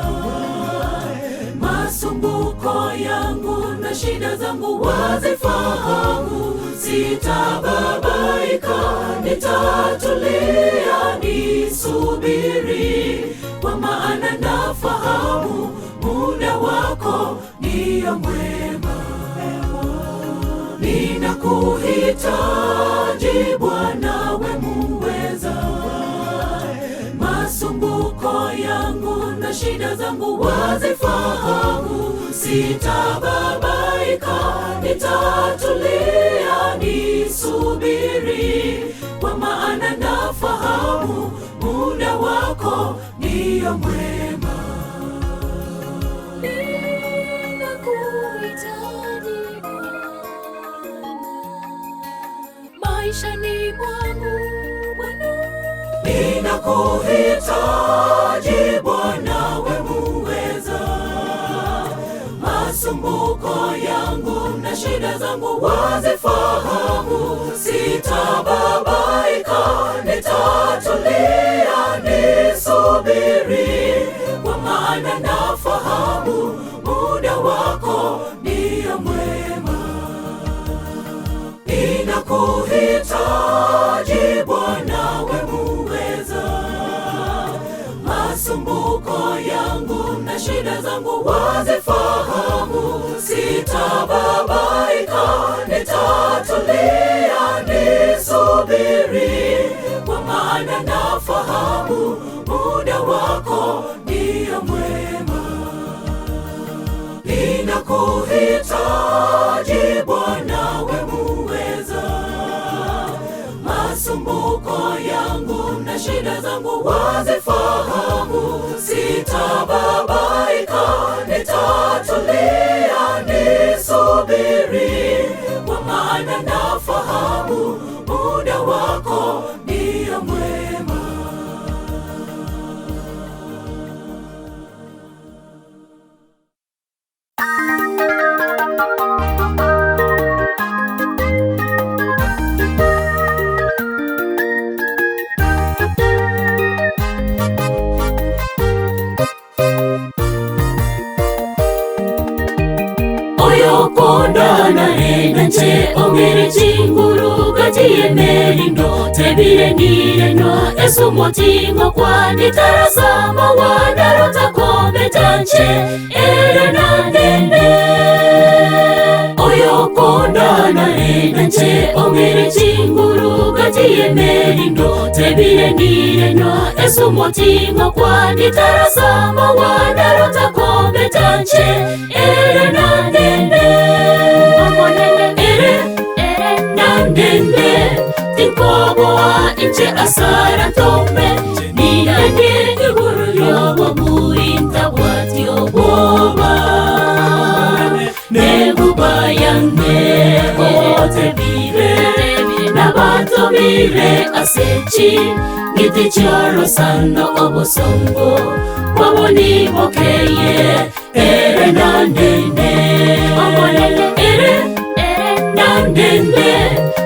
masumbuko yangu na shida zangu wazifahamu, sitababaika, nitatulia nisubiri, kwa maana nafahamu muda wako ndio mwema. Ninakuhitaji Bwana, we muweza, masumbuko yangu na shida zangu wazifahamu, sitababaika, nitatulia nisubiri, kwa maana nafahamu muda wako ndio mwema. Maishani mwangu Bwana, ninakuhitaji Bwana, we muweza, masumbuko yangu na shida zangu wazifahamu, sitababaika, nitatulia nisubiri, kwa maana nafahamu muda wako ndio mwema. Ninakuhitaji Bwana, we muweza, masumbuko yangu na shida zangu wazifahamu, sitababaika, nitatulia nisubiri, kwa maana nafahamu muda wako ndio mwema. Ninakuhitaji Bwana, we muweza, masumbuko yangu na shida zangu wazifahamu, sitababaika, nitatulia nisubiri, kwa maana nafahamu muda wako ndio mwema. Nche ongere chinguru gajiye merindo tebire nireno esu motingo kwa nitarasama wadarota kombe tanche ere na nende oyo konda na nche ongere chinguru gajiye merindo tebire nireno esu motingo kwa nitarasama wadarota kombe tanche ere na nende nandende tinkoboa inche asara tome niranye iguru yobo buintabwa nabatumire asechi ngitichoro sano obosongo waboni bokeye ere nandende omolele ere nandende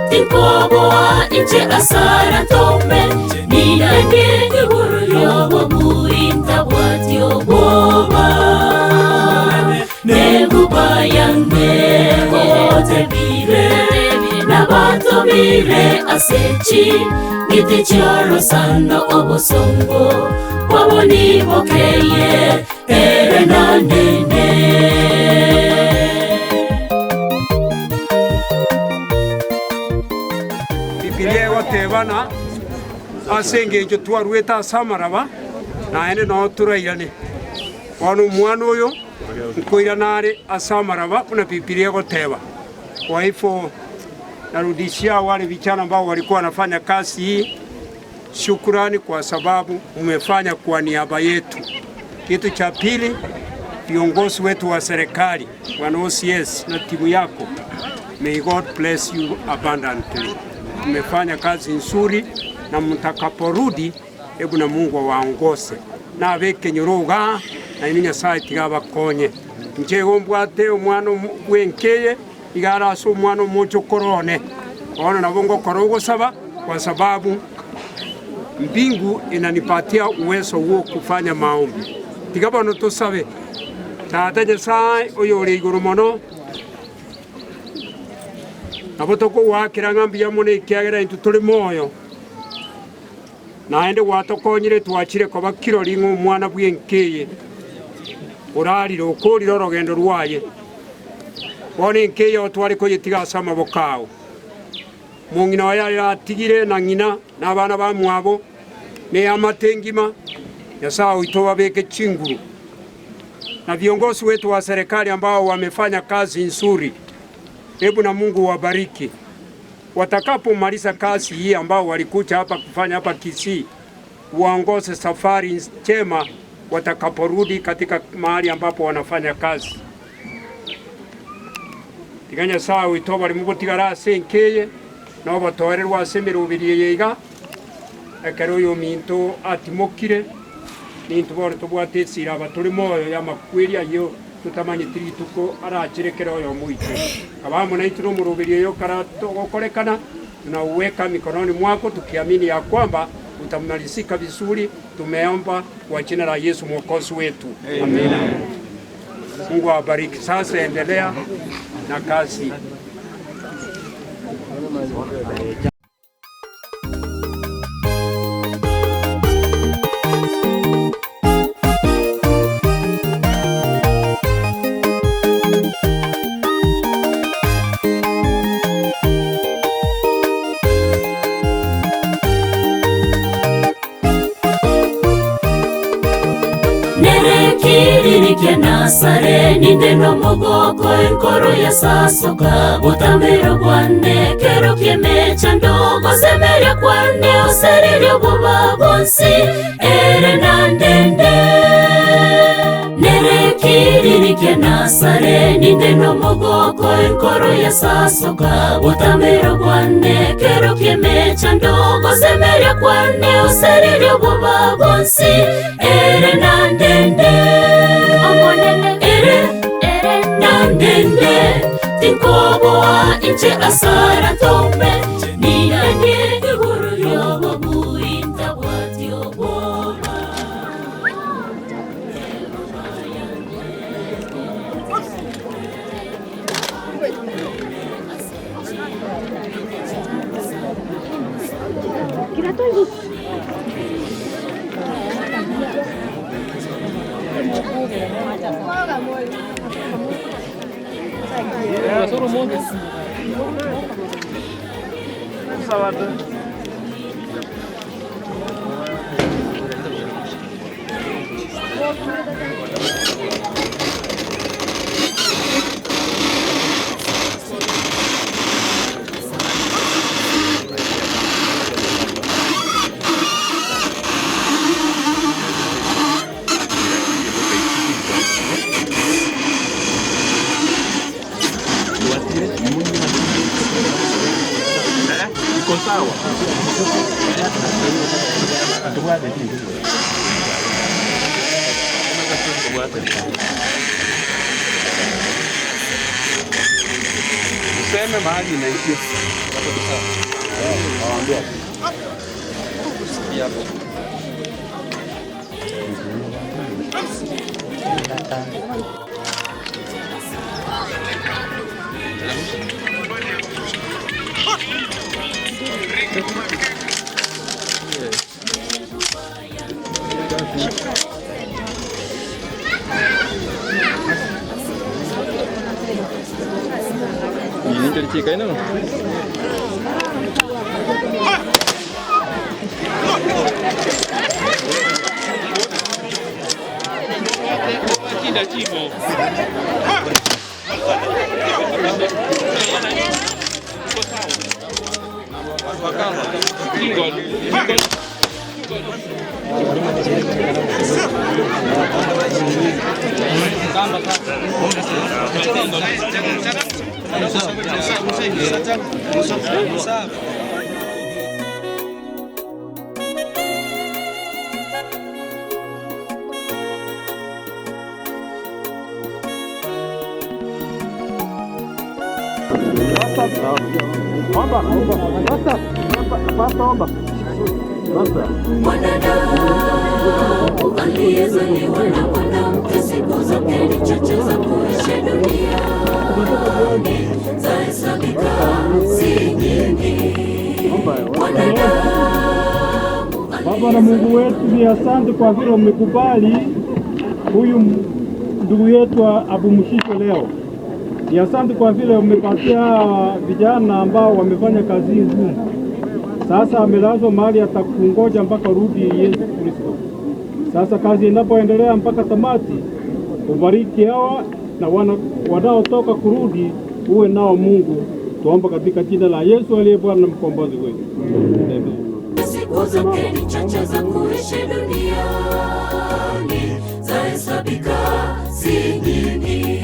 tinkoboa inche asara tome nidanye iguru yobo buinta bwati oboba negubayande ote bire nabatumire asechi ngitichoro sano obosongo waboni bokeye ere nandende Bibilia gotebana asenge njo twarweta samaraba na ene no turairane wanu mwana uyo nkoiranare asamaraba na Bibilia goteba. Kwa hivyo narudishia wale vijana ambao walikuwa wanafanya kazi hii shukrani kwa sababu umefanya kwa niaba yetu. Kitu cha pili, viongozi wetu wa serikali wana OCS na timu yako, may God bless you abundantly. Umefanya kazi nzuri na mtakaporudi hebu na Mungu awaongoze na abeke nyoroga na iminya saa tigaba konye njego mbwate umwana wenkeye igara so umwana mucho korone ona nabongo korogo saba kwa sababu mbingu inanipatia uwezo huo kufanya maombi. Tigaba no tusabe tata Nyasaye oyo uri iguru mono nabotoko wakira ngambi ya mone ikiagera into tuli moyo naende watokonyire twachire koba kirori ng'umwana bwenkeye urariro ukuriro rogendo rwaye bone nkeye otwari ko yitiga sama bokao mungina waya yatigire na ngina n'abana ba mwabo ne amatengima Nyasaye itoba beke chinguru na viongozi wetu wa serikali ambao wamefanya kazi nzuri. Hebu na Mungu wabariki watakapomaliza kazi hii ambao walikuja hapa kufanya hapa Kisii, uongoze safari njema watakaporudi katika mahali ambapo wanafanya kazi. Tiganya saa witoba limubutigara senkeye no batoererwa semero biriyiga ekero yo minto atimokire nintu bore tubwatesira abaturi moyo ya makwiria yo tutamanye tirituko arachirekera oyo muite abamu na ituro murubiri yo karato gokorekana tunauweka mikononi mwako tukiamini ya kwamba utamalizika vizuri. Tumeomba kwa jina la Yesu mwokozi wetu, amen. Mungu awabariki. Sasa endelea na kazi. Kiririkia nasare nindeno mogoko enkoro ya sasoka botamero kwane kero kiemecha ndogo semeria kwane oseririo boba bonsi ere nandende nere kiririkia nasare nindeno mogoko enkoro ya sasoka botamero kwane kero kiemecha ndogo semeria kwane oseririo boba bonsi ere nandende ere nandende tinkoboa inche asara tome niyanye iguru yobo buinta bwati oboba Iko sawa. Useme mahali inaishia. Ini jadi cik kain apa? Tidak cibo. Mwanadamu aliyezaliwa na mwanamke, siku zake ni chache za kuishi duniani, zahesabika si nyingi. Baba na Mungu wetu, ni asante kwa vile umekubali huyu ndugu yetu apumzishwe leo. Ni asante kwa vile umepatia vijana ambao wamefanya kazi ngumu. Sasa amelazwa mahali atakungoja mpaka rudi Yesu Kristo. Sasa kazi inapoendelea mpaka tamati, ubariki hawa na wanaotoka kurudi, uwe nao Mungu. Tuomba katika jina la Yesu aliye Bwana na mkombozi wetu. Amen. Siku zake ni chache za kuishi duniani, zahesabika si nyingi.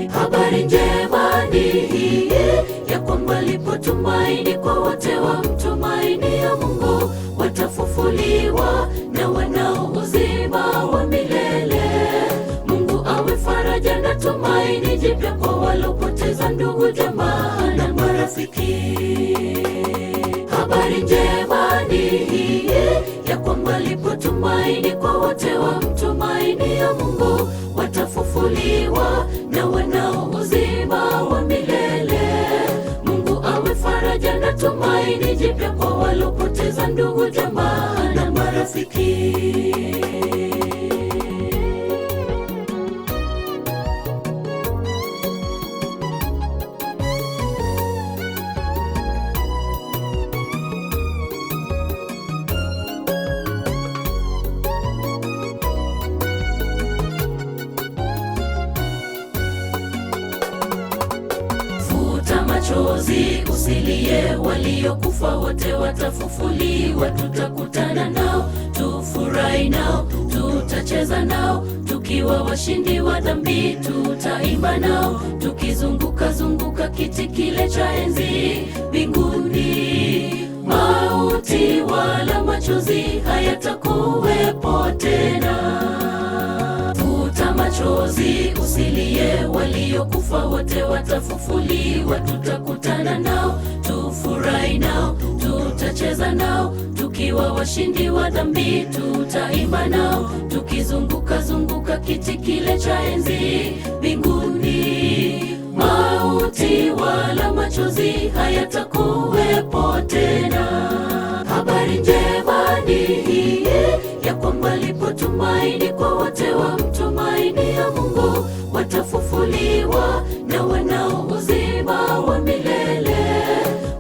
Habari njema ni hii ya kwamba lipo tumaini kwa wote wamtumainia Mungu, watafufuliwa na wanao uzima wa milele. Mungu awe faraja na tumaini jipya kwa walopoteza ndugu, jamaa na marafiki. Habari njema ni hii ya kwamba lipo tumaini kwa wote wamtumainia Mungu, watafufuliwa na wanao uzima wa milele. Mungu awe faraja na tumaini jipya kwa walopoteza ndugu, jamaa na marafiki. Machozi usilie, waliokufa wote watafufuliwa. Tutakutana nao, tufurahi nao, tutacheza nao, tukiwa washindi wa dhambi. Tutaimba nao, tukizunguka zunguka kiti kile cha enzi mbinguni. Mauti wala machozi hayatakuwepo tena. Machozi usilie, waliokufa wote watafufuliwa. Tutakutana nao, tufurahi nao, tutacheza nao, tukiwa washindi wa dhambi. Tutaimba nao, tukizunguka zunguka kiti kile cha enzi mbinguni. Mauti wala machozi hayatakuwepo tena. Habari njema ni hii ya kwamba lipo tumaini kwa wote wamtumainia Mungu, watafufuliwa na wanao uzima wa milele.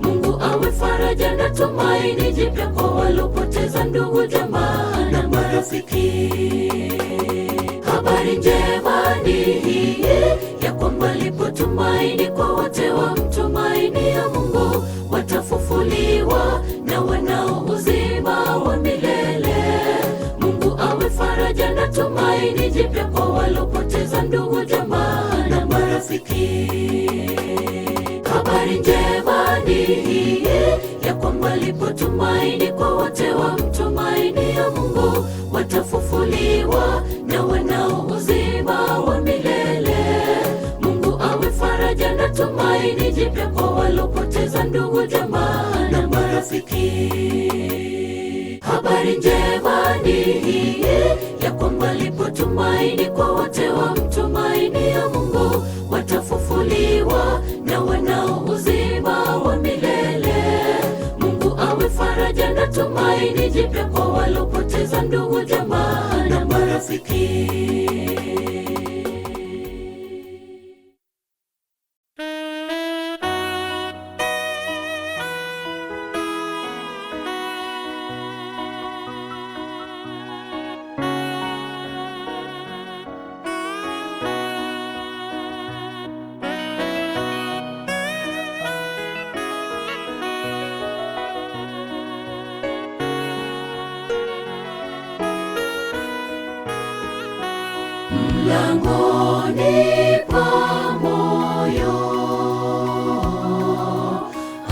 Mungu awe faraja na tumaini jipya kwa walopoteza ndugu, jamaa na marafiki. Habari njema ni hii ya kwamba lipo tumaini kwa wote wamtumainia Mungu, watafufuliwa na wanao uzima wa milele. Mungu awe faraja na tumaini jipya kwa walopoteza ndugu, jamaa na marafiki. Habari njema ni hii ya kwamba lipo tumaini kwa wote wamtumainia jipya kwa walopoteza ndugu, jamaa na marafiki. Mlangoni pa moyo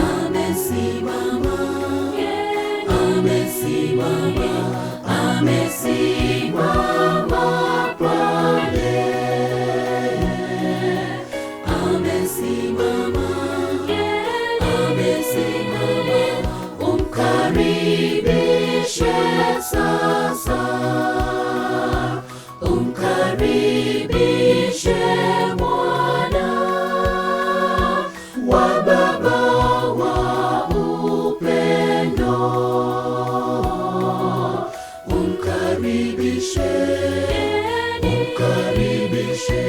amesimama, amesimama, amesimama pale, amesimama, amesimama, umkaribishe sasa, umkaribishe mwana wa Baba wa upendo, umkaribishe, umkaribishe.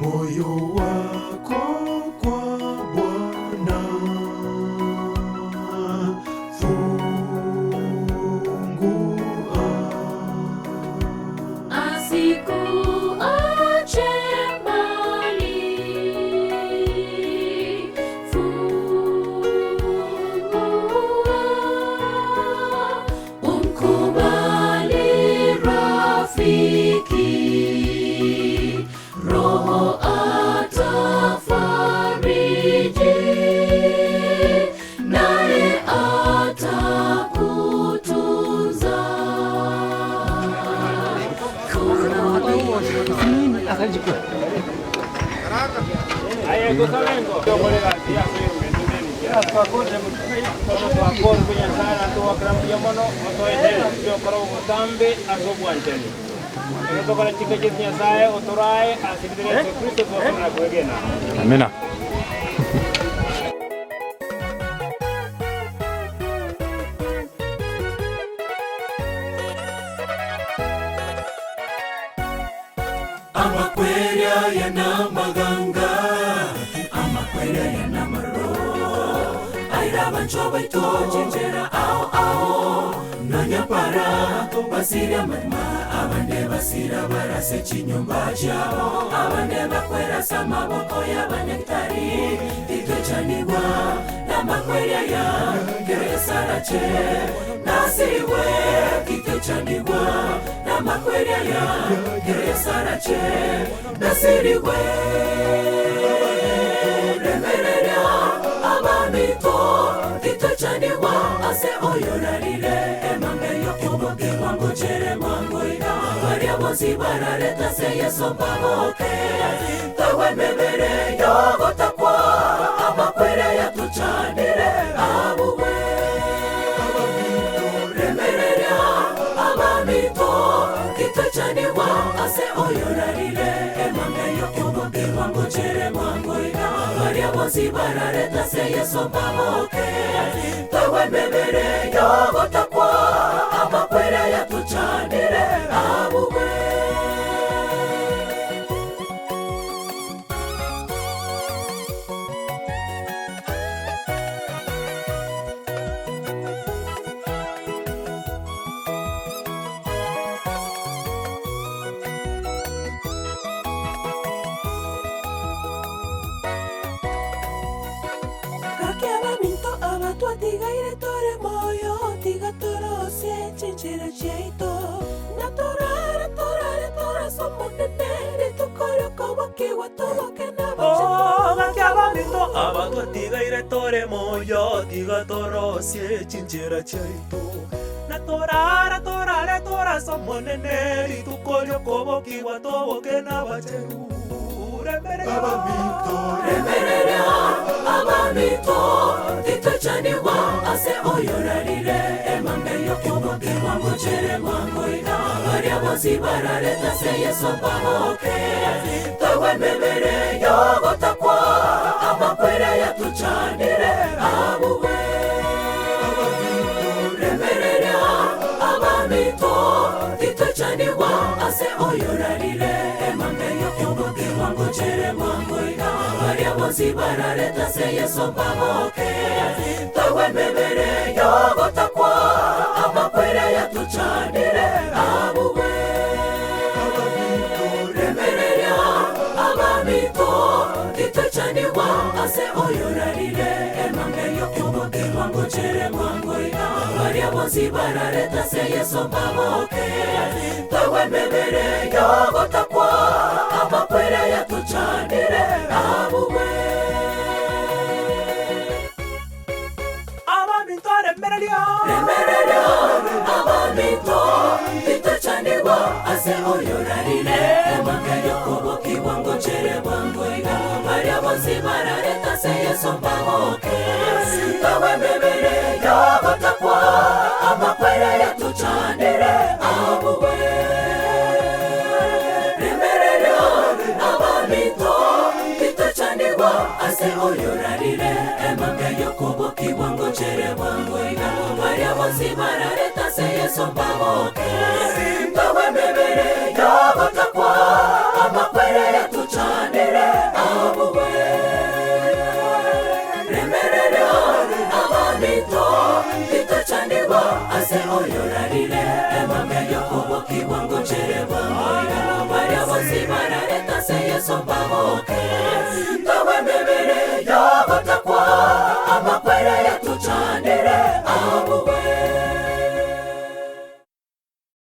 Moyo wako kwa Bwana, fungua, asikuache mbali, fungua, umkubali rafiki, Roho atafariji, naye atakutunza. Amina. amakwerya yana maganga, amakwerya yana maro, airaba nchoba itojenjera ao nanyapara basira marima, abande basira barase chinyumba chabo, abande bakwera samaboko y'abanyagitari, itochanigwa n'amakwerya ya geresarache, nasiwe kitochanigwa n'amakwerya ya geresarache, nasiriwe remerera abamito kitochanigwa ase oyorarire emangeyo uboge wangu jere mwangu ina waria bonsi barareta se yeso pamoke tawe mebere yogo takwa amakwere ya tuchanire abuwe remerera abamito kitochanigwa ase oyorarire emangeyo uboge wangu jere mwangu ina waria bonsi barareta se yeso pamoke tawe mebere yogo takwa amakwere ya tuchanire abuwe. Kakiaba minto abatua tigaire tore moyo tiga toro se chinchera cheito na torare somonene tukoro kobo kiwa tobo kena bacha. Kakiaba minto abatua tigaire tore moyo tiga toro se chinchera cheito na torare somonene tukoro kobo kiwa tobo kena bacha. remerera abamito titochanirwa ase oyorarire emambe yokobokirwa ngochere mwangoina baria bosi barareta se yeso bahoke tawe memere yogotakwa amakwere yatuchanire abuwe remerera abamito titochanirwa ase oyorarire emambe yokobokirwa ngochere mwangoina baria bosi barareta se yeso bahoke tawe memere yogotakwa amakwere yatuchanire abuwe remerera abamito titochanirwa ase oyorarire emambe yokobokirwa ngochere mwangoina baria bosi barareta se yeso bahoke tawe memere yogotakwa amakwere yatuchanire abuwe remerera abamito titochanirwa ase oyorarire emambe yokobokirwa ngochere mwangoina baria bosi barareta se yeso bahoke tawe memere yogotakwa amakwere yatuchanire abuwe remerera abamito titochanirwa ase oyorarire emambe yokobokirwa ngochere mwangoina baria bosi barareta se yeso bahoke tawe memere yogotakwa amakwere yatuchanire abuwe remerera abamito titochanirwa ase oyorarire emambe yokobokirwa ngochere mwangoina baria bosi barareta se yeso bahoke